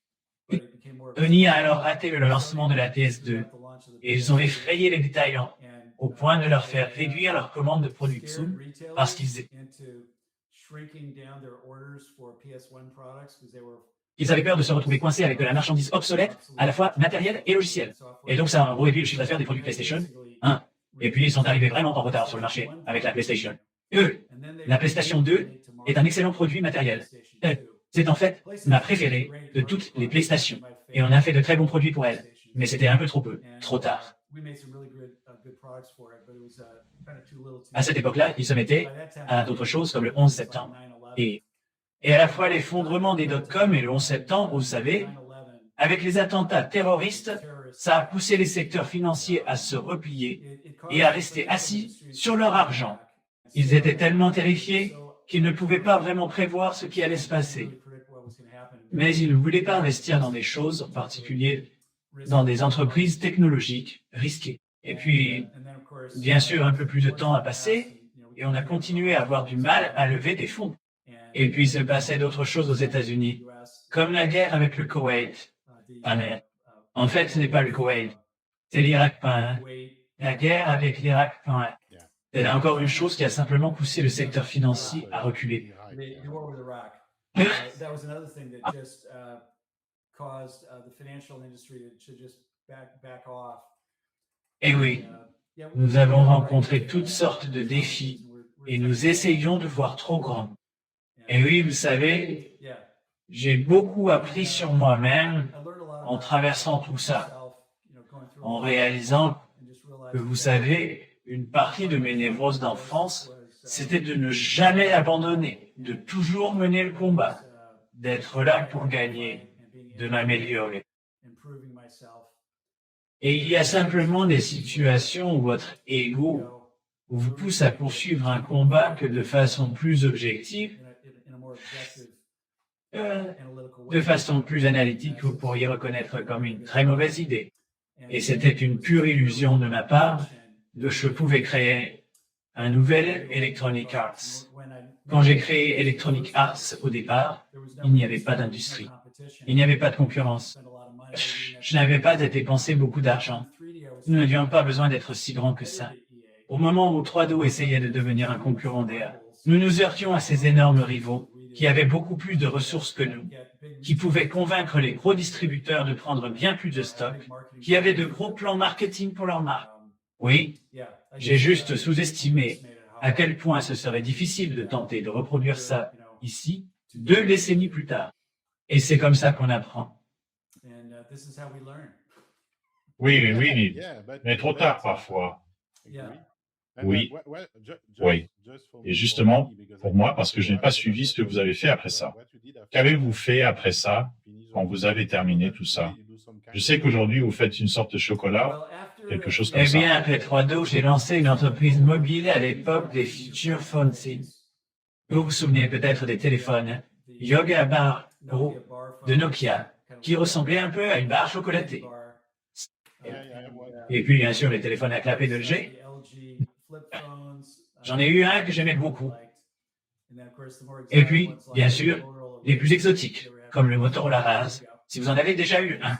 Sony a alors raté le lancement de la PS2 et ils ont effrayé les détaillants au point de leur faire réduire leurs commandes de production parce qu'ils avaient peur de se retrouver coincés avec de la marchandise obsolète, à la fois matérielle et logicielle. Et donc ça a réduit le chiffre d'affaires des produits PlayStation 1. Et puis ils sont arrivés vraiment en retard sur le marché avec la PlayStation 2. La PlayStation 2 est un excellent produit matériel. C'est en fait ma préférée de toutes les PlayStations. Et on a fait de très bons produits pour elle. Mais c'était un peu trop tard. À cette époque-là, ils se mettaient à d'autres choses comme le 11 septembre. Et à la fois l'effondrement des .com et le 11 septembre, vous savez, avec les attentats terroristes, ça a poussé les secteurs financiers à se replier et à rester assis sur leur argent. Ils étaient tellement terrifiés qu'ils ne pouvaient pas vraiment prévoir ce qui allait se passer. Mais ils ne voulaient pas investir dans des choses, en particulier dans des entreprises technologiques risquées. Et puis, bien sûr, un peu plus de temps a passé et on a continué à avoir du mal à lever des fonds. Et puis, il se passait d'autres choses aux États-Unis, comme la guerre avec le Koweït. Ah merde. En fait, ce n'est pas le Koweït, c'est l'Irak. La guerre avec l'Irak. C'est encore une chose qui a simplement poussé le secteur financier à reculer. Et oui, nous avons rencontré toutes sortes de défis et nous essayons de voir trop grand. Et oui, vous savez, j'ai beaucoup appris sur moi-même en traversant tout ça, en réalisant que, vous savez, une partie de mes névroses d'enfance, c'était de ne jamais abandonner, de toujours mener le combat, d'être là pour gagner, de m'améliorer. Et il y a simplement des situations où votre ego vous pousse à poursuivre un combat que de façon plus objective, de façon plus analytique, vous pourriez reconnaître comme une très mauvaise idée. Et c'était une pure illusion de ma part que je pouvais créer un nouvel Electronic Arts. Quand j'ai créé Electronic Arts au départ, il n'y avait pas d'industrie. Il n'y avait pas de concurrence. Je n'avais pas à dépenser beaucoup d'argent. Nous n'avions pas besoin d'être si grands que ça. Au moment où 3Do essayait de devenir un concurrent d'EA, nous nous heurtions à ces énormes rivaux qui avaient beaucoup plus de ressources que nous, qui pouvaient convaincre les gros distributeurs de prendre bien plus de stock, qui avaient de gros plans marketing pour leur marque. Oui, j'ai juste sous-estimé à quel point ce serait difficile de tenter de reproduire ça ici, 2 décennies plus tard. Et c'est comme ça qu'on apprend. Oui, mais trop tard parfois. Oui, oui. Et justement, pour moi, parce que je n'ai pas suivi ce que vous avez fait après ça. Qu'avez-vous fait après ça, quand vous avez terminé tout ça? Je sais qu'aujourd'hui, vous faites une sorte de chocolat, quelque chose comme Eh ça. bien, après 3Do, j'ai lancé une entreprise mobile à l'époque des Future Phone Seeds. Vous vous souvenez peut-être des téléphones Yoga Bar Pro de Nokia, qui ressemblaient un peu à une barre chocolatée. Et puis, bien sûr, les téléphones à clapper de LG. J'en ai eu un que j'aimais beaucoup. Et puis, bien sûr, les plus exotiques, comme le Motorola Razr, si vous en avez déjà eu un.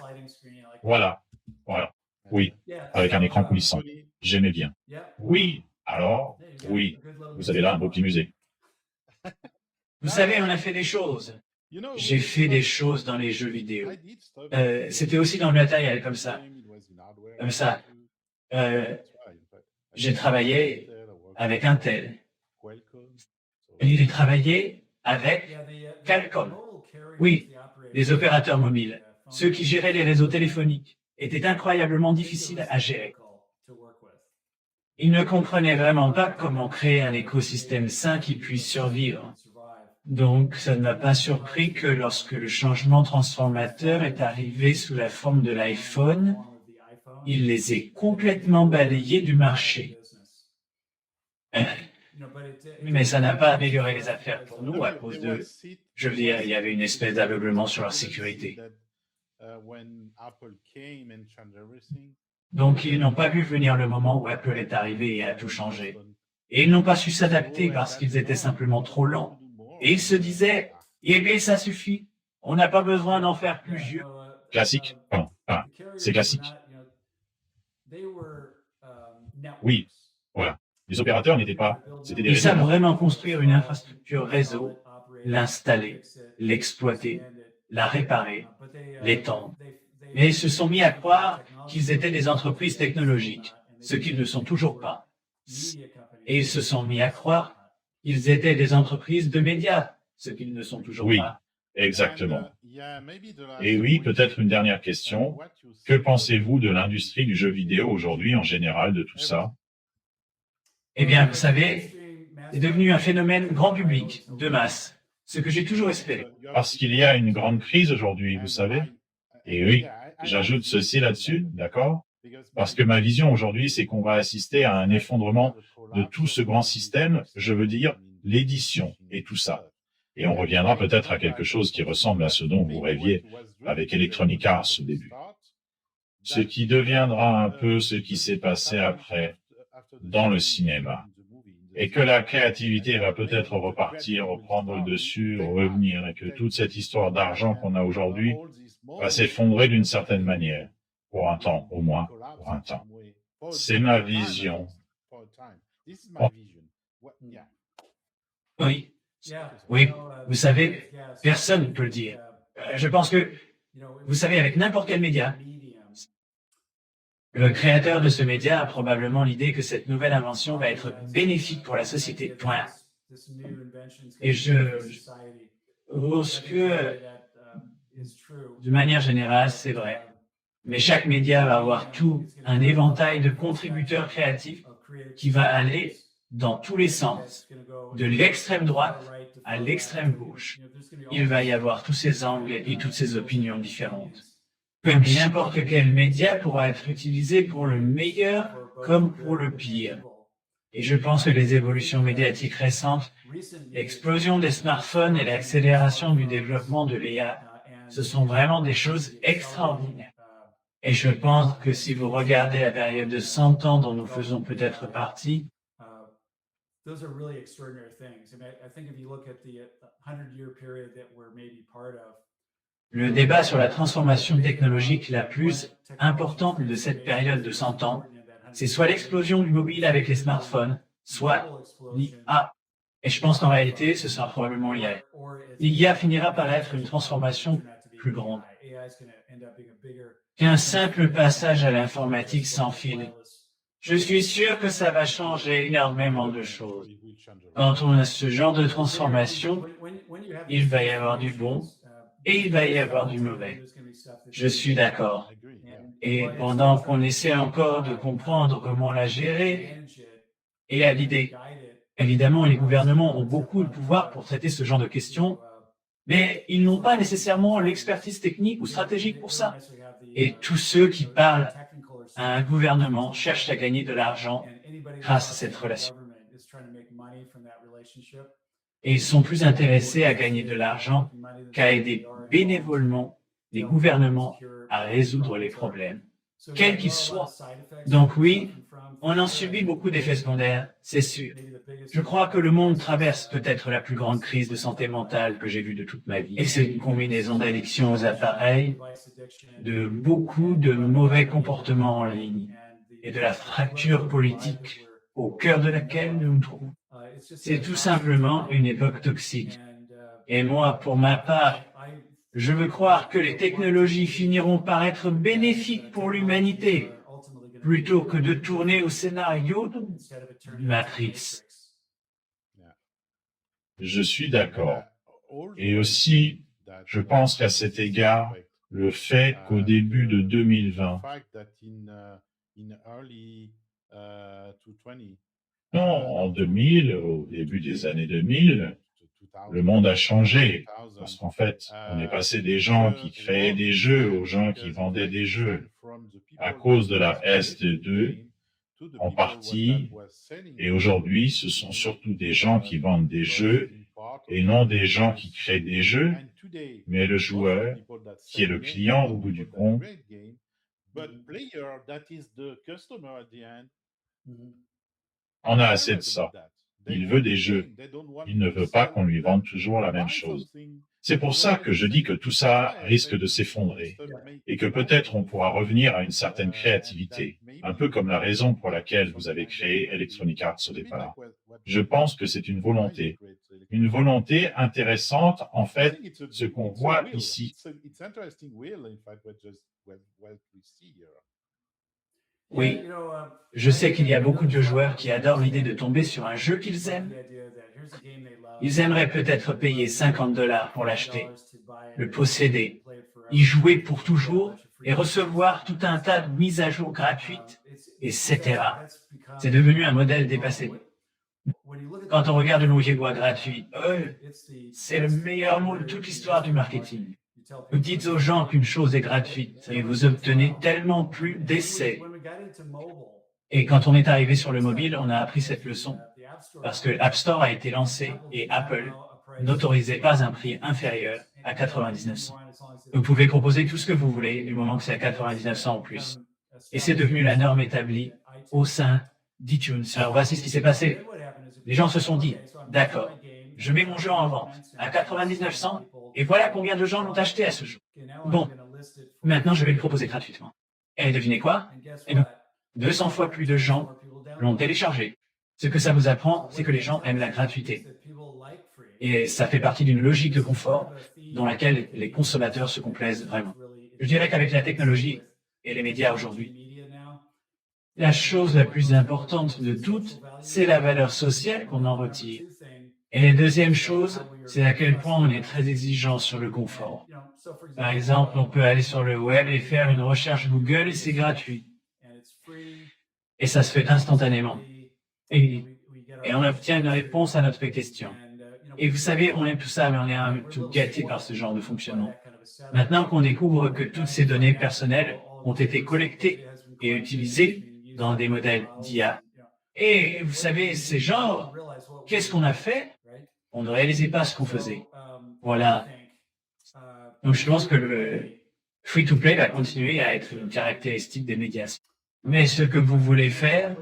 Voilà. Oui, avec un écran coulissant. J'aimais bien. Oui, alors, oui, vous avez là un beau petit musée. Vous savez, on a fait des choses. J'ai fait des choses dans les jeux vidéo. C'était aussi dans le matériel, comme ça. J'ai travaillé avec Intel. Et j'ai travaillé avec Qualcomm. Oui, les opérateurs mobiles, ceux qui géraient les réseaux téléphoniques, étaient incroyablement difficiles à gérer. Ils ne comprenaient vraiment pas comment créer un écosystème sain qui puisse survivre. Donc, ça ne m'a pas surpris que lorsque le changement transformateur est arrivé sous la forme de l'iPhone, il les ait complètement balayés du marché. Mais ça n'a pas amélioré les affaires pour nous à cause de... Je veux dire, il y avait une espèce d'aveuglement sur leur sécurité. Donc, ils n'ont pas vu venir le moment où Apple est arrivé et a tout changé. Et ils n'ont pas su s'adapter parce qu'ils étaient simplement trop lents. Et ils se disaient, eh bien, ça suffit. On n'a pas besoin d'en faire plus. Classique. C'est classique. Oui, voilà. Les opérateurs n'étaient pas... C'était des Ils réseaux. savent vraiment construire une infrastructure réseau, l'installer, l'exploiter, la réparer, l'étendre. Mais ils se sont mis à croire qu'ils étaient des entreprises technologiques, ce qu'ils ne sont toujours pas. Et ils se sont mis à croire qu'ils étaient des entreprises de médias, ce qu'ils ne sont toujours pas. Exactement. Et oui, peut-être une dernière question. Que pensez-vous de l'industrie du jeu vidéo aujourd'hui en général, de tout ça? Eh bien, vous savez, c'est devenu un phénomène grand public, de masse, ce que j'ai toujours espéré. Parce qu'il y a une grande crise aujourd'hui, vous savez. Et oui, j'ajoute ceci là-dessus, d'accord? Parce que ma vision aujourd'hui, c'est qu'on va assister à un effondrement de tout ce grand système, je veux dire l'édition et tout ça. Et on reviendra peut-être à quelque chose qui ressemble à ce dont vous rêviez avec Electronic Arts au début. Ce qui deviendra un peu ce qui s'est passé après dans le cinéma. Et que la créativité va peut-être repartir, reprendre le dessus, revenir, et que toute cette histoire d'argent qu'on a aujourd'hui va s'effondrer d'une certaine manière. Pour un temps, au moins, pour un temps. C'est ma vision. Oui. Oui, vous savez, personne ne peut le dire. Je pense que, vous savez, avec n'importe quel média, le créateur de ce média a probablement l'idée que cette nouvelle invention va être bénéfique pour la société. Point. Et je pense que, de manière générale, c'est vrai. Mais chaque média va avoir tout un éventail de contributeurs créatifs qui va aller dans tous les sens, de l'extrême droite à l'extrême gauche. Il va y avoir tous ces angles et toutes ces opinions différentes. N'importe quel média pourra être utilisé pour le meilleur comme pour le pire. Et je pense que les évolutions médiatiques récentes, l'explosion des smartphones et l'accélération du développement de l'IA, ce sont vraiment des choses extraordinaires. Et je pense que si vous regardez la période de 100 ans dont nous faisons peut-être partie, those are really extraordinary things. I mean, I think if you look at the 100-year period that we're maybe part of, le débat sur la transformation technologique la plus importante de cette période de 100 ans, c'est soit l'explosion du mobile avec les smartphones, soit l'IA. Et je pense qu'en réalité, ce sera probablement l'IA. L'IA finira par être une transformation plus grande qu'un simple passage à l'informatique sans fil. Je suis sûr que ça va changer énormément de choses. Quand on a ce genre de transformation, il va y avoir du bon et il va y avoir du mauvais. Je suis d'accord. Et pendant qu'on essaie encore de comprendre comment la gérer, et à l'idée, évidemment, les gouvernements ont beaucoup de pouvoir pour traiter ce genre de questions, mais ils n'ont pas nécessairement l'expertise technique ou stratégique pour ça. Et tous ceux qui parlent à un gouvernement cherchent à gagner de l'argent grâce à cette relation. Et ils sont plus intéressés à gagner de l'argent qu'à aider bénévolement les gouvernements à résoudre les problèmes, quels qu'ils soient. Donc oui, on en subit beaucoup d'effets secondaires, c'est sûr. Je crois que le monde traverse peut-être la plus grande crise de santé mentale que j'ai vue de toute ma vie. Et c'est une combinaison d'addiction aux appareils, de beaucoup de mauvais comportements en ligne et de la fracture politique au cœur de laquelle nous nous trouvons. C'est tout simplement une époque toxique. Et moi, pour ma part, je veux croire que les technologies finiront par être bénéfiques pour l'humanité, plutôt que de tourner au scénario de Matrix. Je suis d'accord. Et aussi, je pense qu'à cet égard, le fait qu'au début de 2020, non, en 2000, au début des années 2000, le monde a changé. Parce qu'en fait, on est passé des gens qui créaient des jeux aux gens qui vendaient des jeux. À cause de la PS2, en partie, et aujourd'hui, ce sont surtout des gens qui vendent des jeux et non des gens qui créent des jeux, mais le joueur, qui est le client au bout du compte, en a assez de ça. Il veut des jeux. Il ne veut pas qu'on lui vende toujours la même chose. C'est pour ça que je dis que tout ça risque de s'effondrer et que peut-être on pourra revenir à une certaine créativité, un peu comme la raison pour laquelle vous avez créé Electronic Arts au départ. Je pense que c'est une volonté intéressante, en fait, ce qu'on voit ici. Oui, je sais qu'il y a beaucoup de joueurs qui adorent l'idée de tomber sur un jeu qu'ils aiment. Ils aimeraient peut-être payer $50 pour l'acheter, le posséder, y jouer pour toujours et recevoir tout un tas de mises à jour gratuites, etc. C'est devenu un modèle dépassé. Quand on regarde le Nojigwa gratuit, c'est le meilleur mot de toute l'histoire du marketing. Vous dites aux gens qu'une chose est gratuite et vous obtenez tellement plus d'essais. Et quand on est arrivé sur le mobile, on a appris cette leçon parce que l'App Store a été lancé et Apple n'autorisait pas un prix inférieur à 99 cents. Vous pouvez proposer tout ce que vous voulez du moment que c'est à 99 cents en plus. Et c'est devenu la norme établie au sein d'iTunes. Alors voici ce qui s'est passé. Les gens se sont dit, d'accord, je mets mon jeu en vente à 99 cents et voilà combien de gens l'ont acheté à ce jour. Bon, maintenant je vais le proposer gratuitement. Et devinez quoi? Eh bien, 200 fois plus de gens l'ont téléchargé. Ce que ça vous apprend, c'est que les gens aiment la gratuité. Et ça fait partie d'une logique de confort dans laquelle les consommateurs se complaisent vraiment. Je dirais qu'avec la technologie et les médias aujourd'hui, la chose la plus importante de toutes, c'est la valeur sociale qu'on en retire. Et la deuxième chose, c'est à quel point on est très exigeant sur le confort. Par exemple, on peut aller sur le web et faire une recherche Google et c'est gratuit. Et ça se fait instantanément. Et on obtient une réponse à notre question. Et vous savez, on aime tout ça, mais on est un peu gâté par ce genre de fonctionnement. Maintenant qu'on découvre que toutes ces données personnelles ont été collectées et utilisées dans des modèles d'IA, et vous savez, c'est genre, qu'est-ce qu'on a fait? On ne réalisait pas ce qu'on faisait. Voilà. Donc je pense que le free-to-play va continuer à être une caractéristique des médias. Mais ce que vous voulez faire,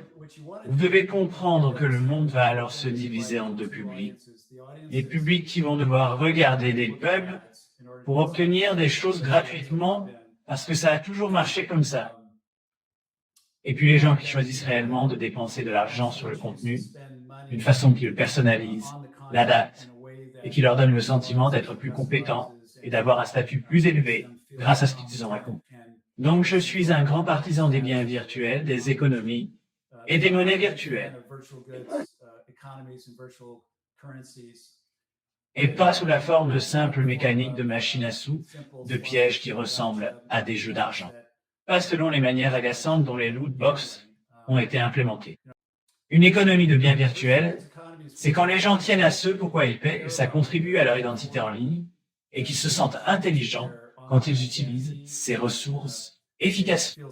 vous devez comprendre que le monde va alors se diviser en deux publics. Les publics qui vont devoir regarder des pubs pour obtenir des choses gratuitement, parce que ça a toujours marché comme ça. Et puis les gens qui choisissent réellement de dépenser de l'argent sur le contenu, d'une façon qui le personnalise, l'adapte, et qui leur donne le sentiment d'être plus compétents et d'avoir un statut plus élevé grâce à ce qu'ils ont accompli. Donc je suis un grand partisan des biens virtuels, des économies et des monnaies virtuelles. Et pas sous la forme de simples mécaniques de machines à sous, de pièges qui ressemblent à des jeux d'argent. Pas selon les manières agaçantes dont les loot box ont été implémentés. Une économie de biens virtuels, c'est quand les gens tiennent à ce pourquoi ils paient, et ça contribue à leur identité en ligne, et qu'ils se sentent intelligents quand ils utilisent ces ressources efficacement.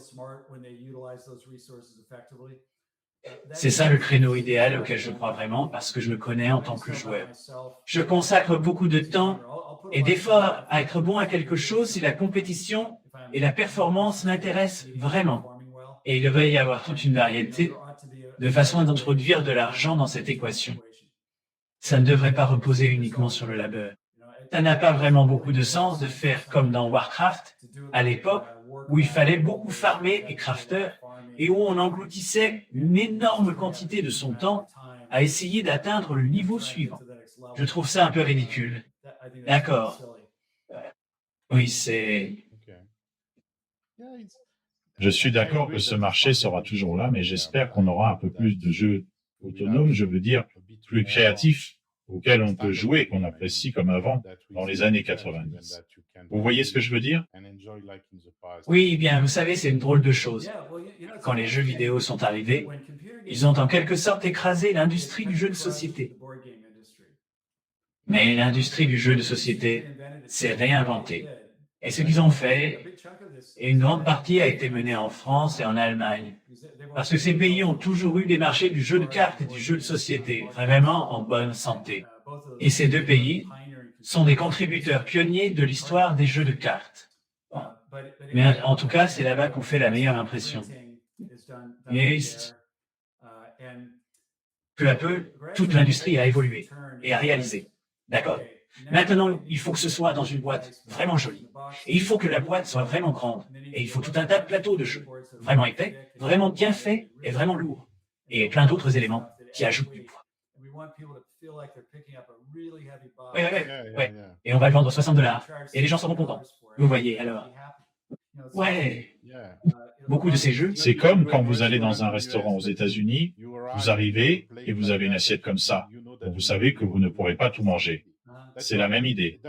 C'est ça le créneau idéal auquel je crois vraiment parce que je me connais en tant que joueur. Je consacre beaucoup de temps et d'efforts à être bon à quelque chose si la compétition et la performance m'intéressent vraiment. Et il devrait y avoir toute une variété de façons d'introduire de l'argent dans cette équation. Ça ne devrait pas reposer uniquement sur le labeur. Ça n'a pas vraiment beaucoup de sens de faire comme dans Warcraft, à l'époque où il fallait beaucoup farmer et crafter, et où on engloutissait une énorme quantité de son temps à essayer d'atteindre le niveau suivant. Je trouve ça un peu ridicule. D'accord. Oui, c'est... Je suis d'accord que ce marché sera toujours là, mais j'espère qu'on aura un peu plus de jeux autonomes, je veux dire, plus créatifs, auxquels on peut jouer, qu'on apprécie comme avant, dans les années 90. Vous voyez ce que je veux dire? Oui, bien, vous savez, c'est une drôle de chose. Quand les jeux vidéo sont arrivés, ils ont en quelque sorte écrasé l'industrie du jeu de société. Mais l'industrie du jeu de société s'est réinventée. Et ce qu'ils ont fait, et une grande partie a été menée en France et en Allemagne, parce que ces pays ont toujours eu des marchés du jeu de cartes et du jeu de société vraiment en bonne santé. Et ces deux pays sont des contributeurs pionniers de l'histoire des jeux de cartes. Bon. Mais en tout cas, c'est là-bas qu'on fait la meilleure impression. Et peu à peu, toute l'industrie a évolué et a réalisé. D'accord. Maintenant, il faut que ce soit dans une boîte vraiment jolie. Et il faut que la boîte soit vraiment grande. Et il faut tout un tas de plateaux de jeux, vraiment épais, vraiment bien faits et vraiment lourds. Et plein d'autres éléments qui ajoutent du poids. Ouais. Et on va le vendre $60. Et les gens seront contents. Vous voyez, alors. Ouais. Beaucoup de ces jeux. C'est comme quand vous allez dans un restaurant aux États-Unis, vous arrivez et vous avez une assiette comme ça. Donc vous savez que vous ne pourrez pas tout manger. C'est la même idée.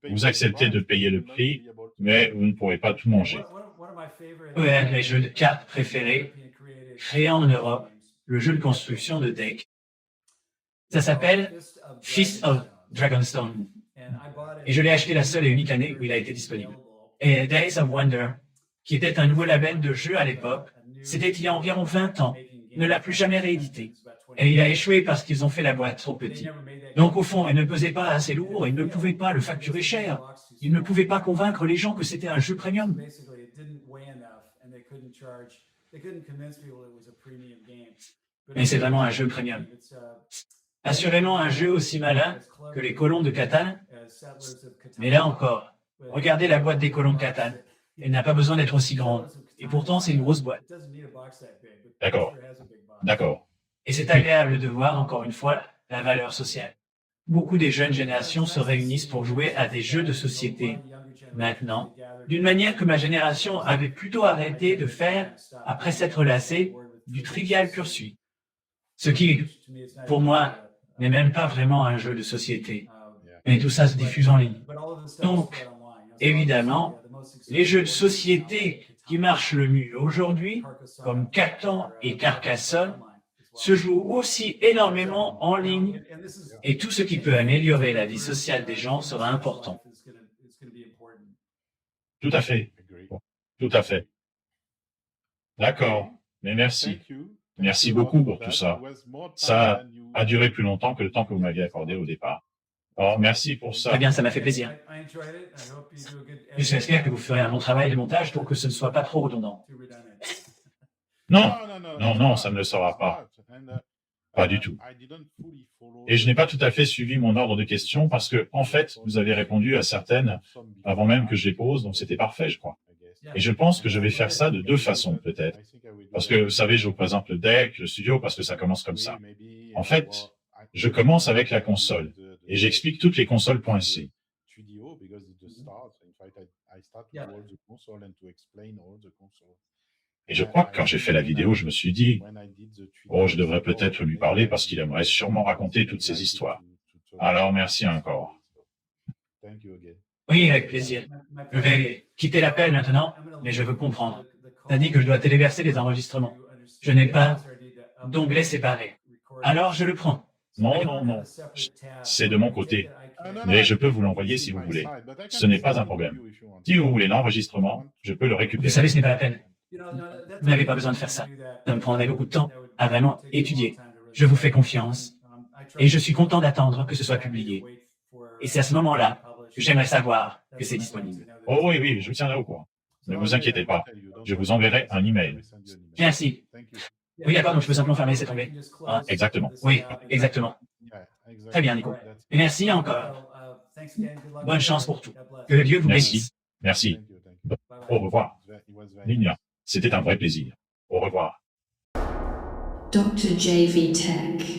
Vous acceptez de payer le prix, mais vous ne pourrez pas tout manger. Ouais, mes jeux de cartes préférés, créés en Europe, le jeu de construction de deck. Ça s'appelle Fist of Dragonstone. Et je l'ai acheté la seule et unique année où il a été disponible. Et Days of Wonder, qui était un nouveau label de jeu à l'époque, c'était il y a environ 20 ans, ne l'a plus jamais réédité. Et il a échoué parce qu'ils ont fait la boîte trop petite. Donc au fond, il ne pesait pas assez lourd et ils ne pouvaient pas le facturer cher. Ils ne pouvaient pas convaincre les gens que c'était un jeu premium. Mais c'est vraiment un jeu premium. Assurément un jeu aussi malin que les colons de Catan. Mais là encore, regardez la boîte des colons de Catan. Elle n'a pas besoin d'être aussi grande. Et pourtant, c'est une grosse boîte. D'accord. Et c'est agréable de voir, encore une fois, la valeur sociale. Beaucoup des jeunes générations se réunissent pour jouer à des jeux de société. Maintenant, d'une manière que ma génération avait plutôt arrêté de faire après s'être lassée du trivial pursuit. Ce qui, pour moi, n'est même pas vraiment un jeu de société. Mais tout ça se diffuse en ligne. Donc, évidemment, les jeux de société qui marchent le mieux aujourd'hui, comme Catan et Carcassonne, se jouent aussi énormément en ligne et tout ce qui peut améliorer la vie sociale des gens sera important. Tout à fait. Tout à fait. D'accord. Mais merci. Merci beaucoup pour tout ça. Ça a duré plus longtemps que le temps que vous m'aviez accordé au départ. Alors, merci pour ça. Très bien, ça m'a fait plaisir. J'espère que vous ferez un bon travail de montage pour que ce ne soit pas trop redondant. Non, ça ne le sera pas. Pas du tout. Et je n'ai pas tout à fait suivi mon ordre de questions parce que, en fait, vous avez répondu à certaines avant même que je les pose, donc c'était parfait, je crois. Et je pense que je vais faire ça de deux façons, peut-être. Parce que, vous savez, je vous présente le deck, le studio, parce que ça commence comme ça. En fait, je commence avec la console et j'explique toutes les consoles.c. Et je crois que quand j'ai fait la vidéo, je me suis dit, oh, je devrais peut-être lui parler parce qu'il aimerait sûrement raconter toutes ces histoires. Alors, merci encore. Oui, avec plaisir. Je vais quitter l'appel maintenant, mais je veux comprendre. T'as dit que je dois téléverser les enregistrements. Je n'ai pas d'onglet séparé. Alors, je le prends. Non, non, non. C'est de mon côté. Mais je peux vous l'envoyer si vous voulez. Ce n'est pas un problème. Si vous voulez l'enregistrement, je peux le Vous récupérer. savez, ce n'est pas la peine. Vous n'avez pas besoin de faire ça. Ça me prendrait beaucoup de temps à vraiment étudier. Je vous fais confiance et je suis content d'attendre que ce soit publié. Et c'est à ce moment-là que j'aimerais savoir que c'est disponible. Oh oui, oui, je vous tiendrai au courant. Ne vous inquiétez pas. Je vous enverrai un email. Merci. Oui, d'accord, donc je peux simplement fermer cet onglet. Hein? Exactement. Oui, exactement. Très bien, Nico. Et merci encore. Bonne chance pour tout. Que le Dieu vous bénisse. Merci. Au revoir. Linia, c'était un vrai plaisir. Au revoir. Dr. JV Tech.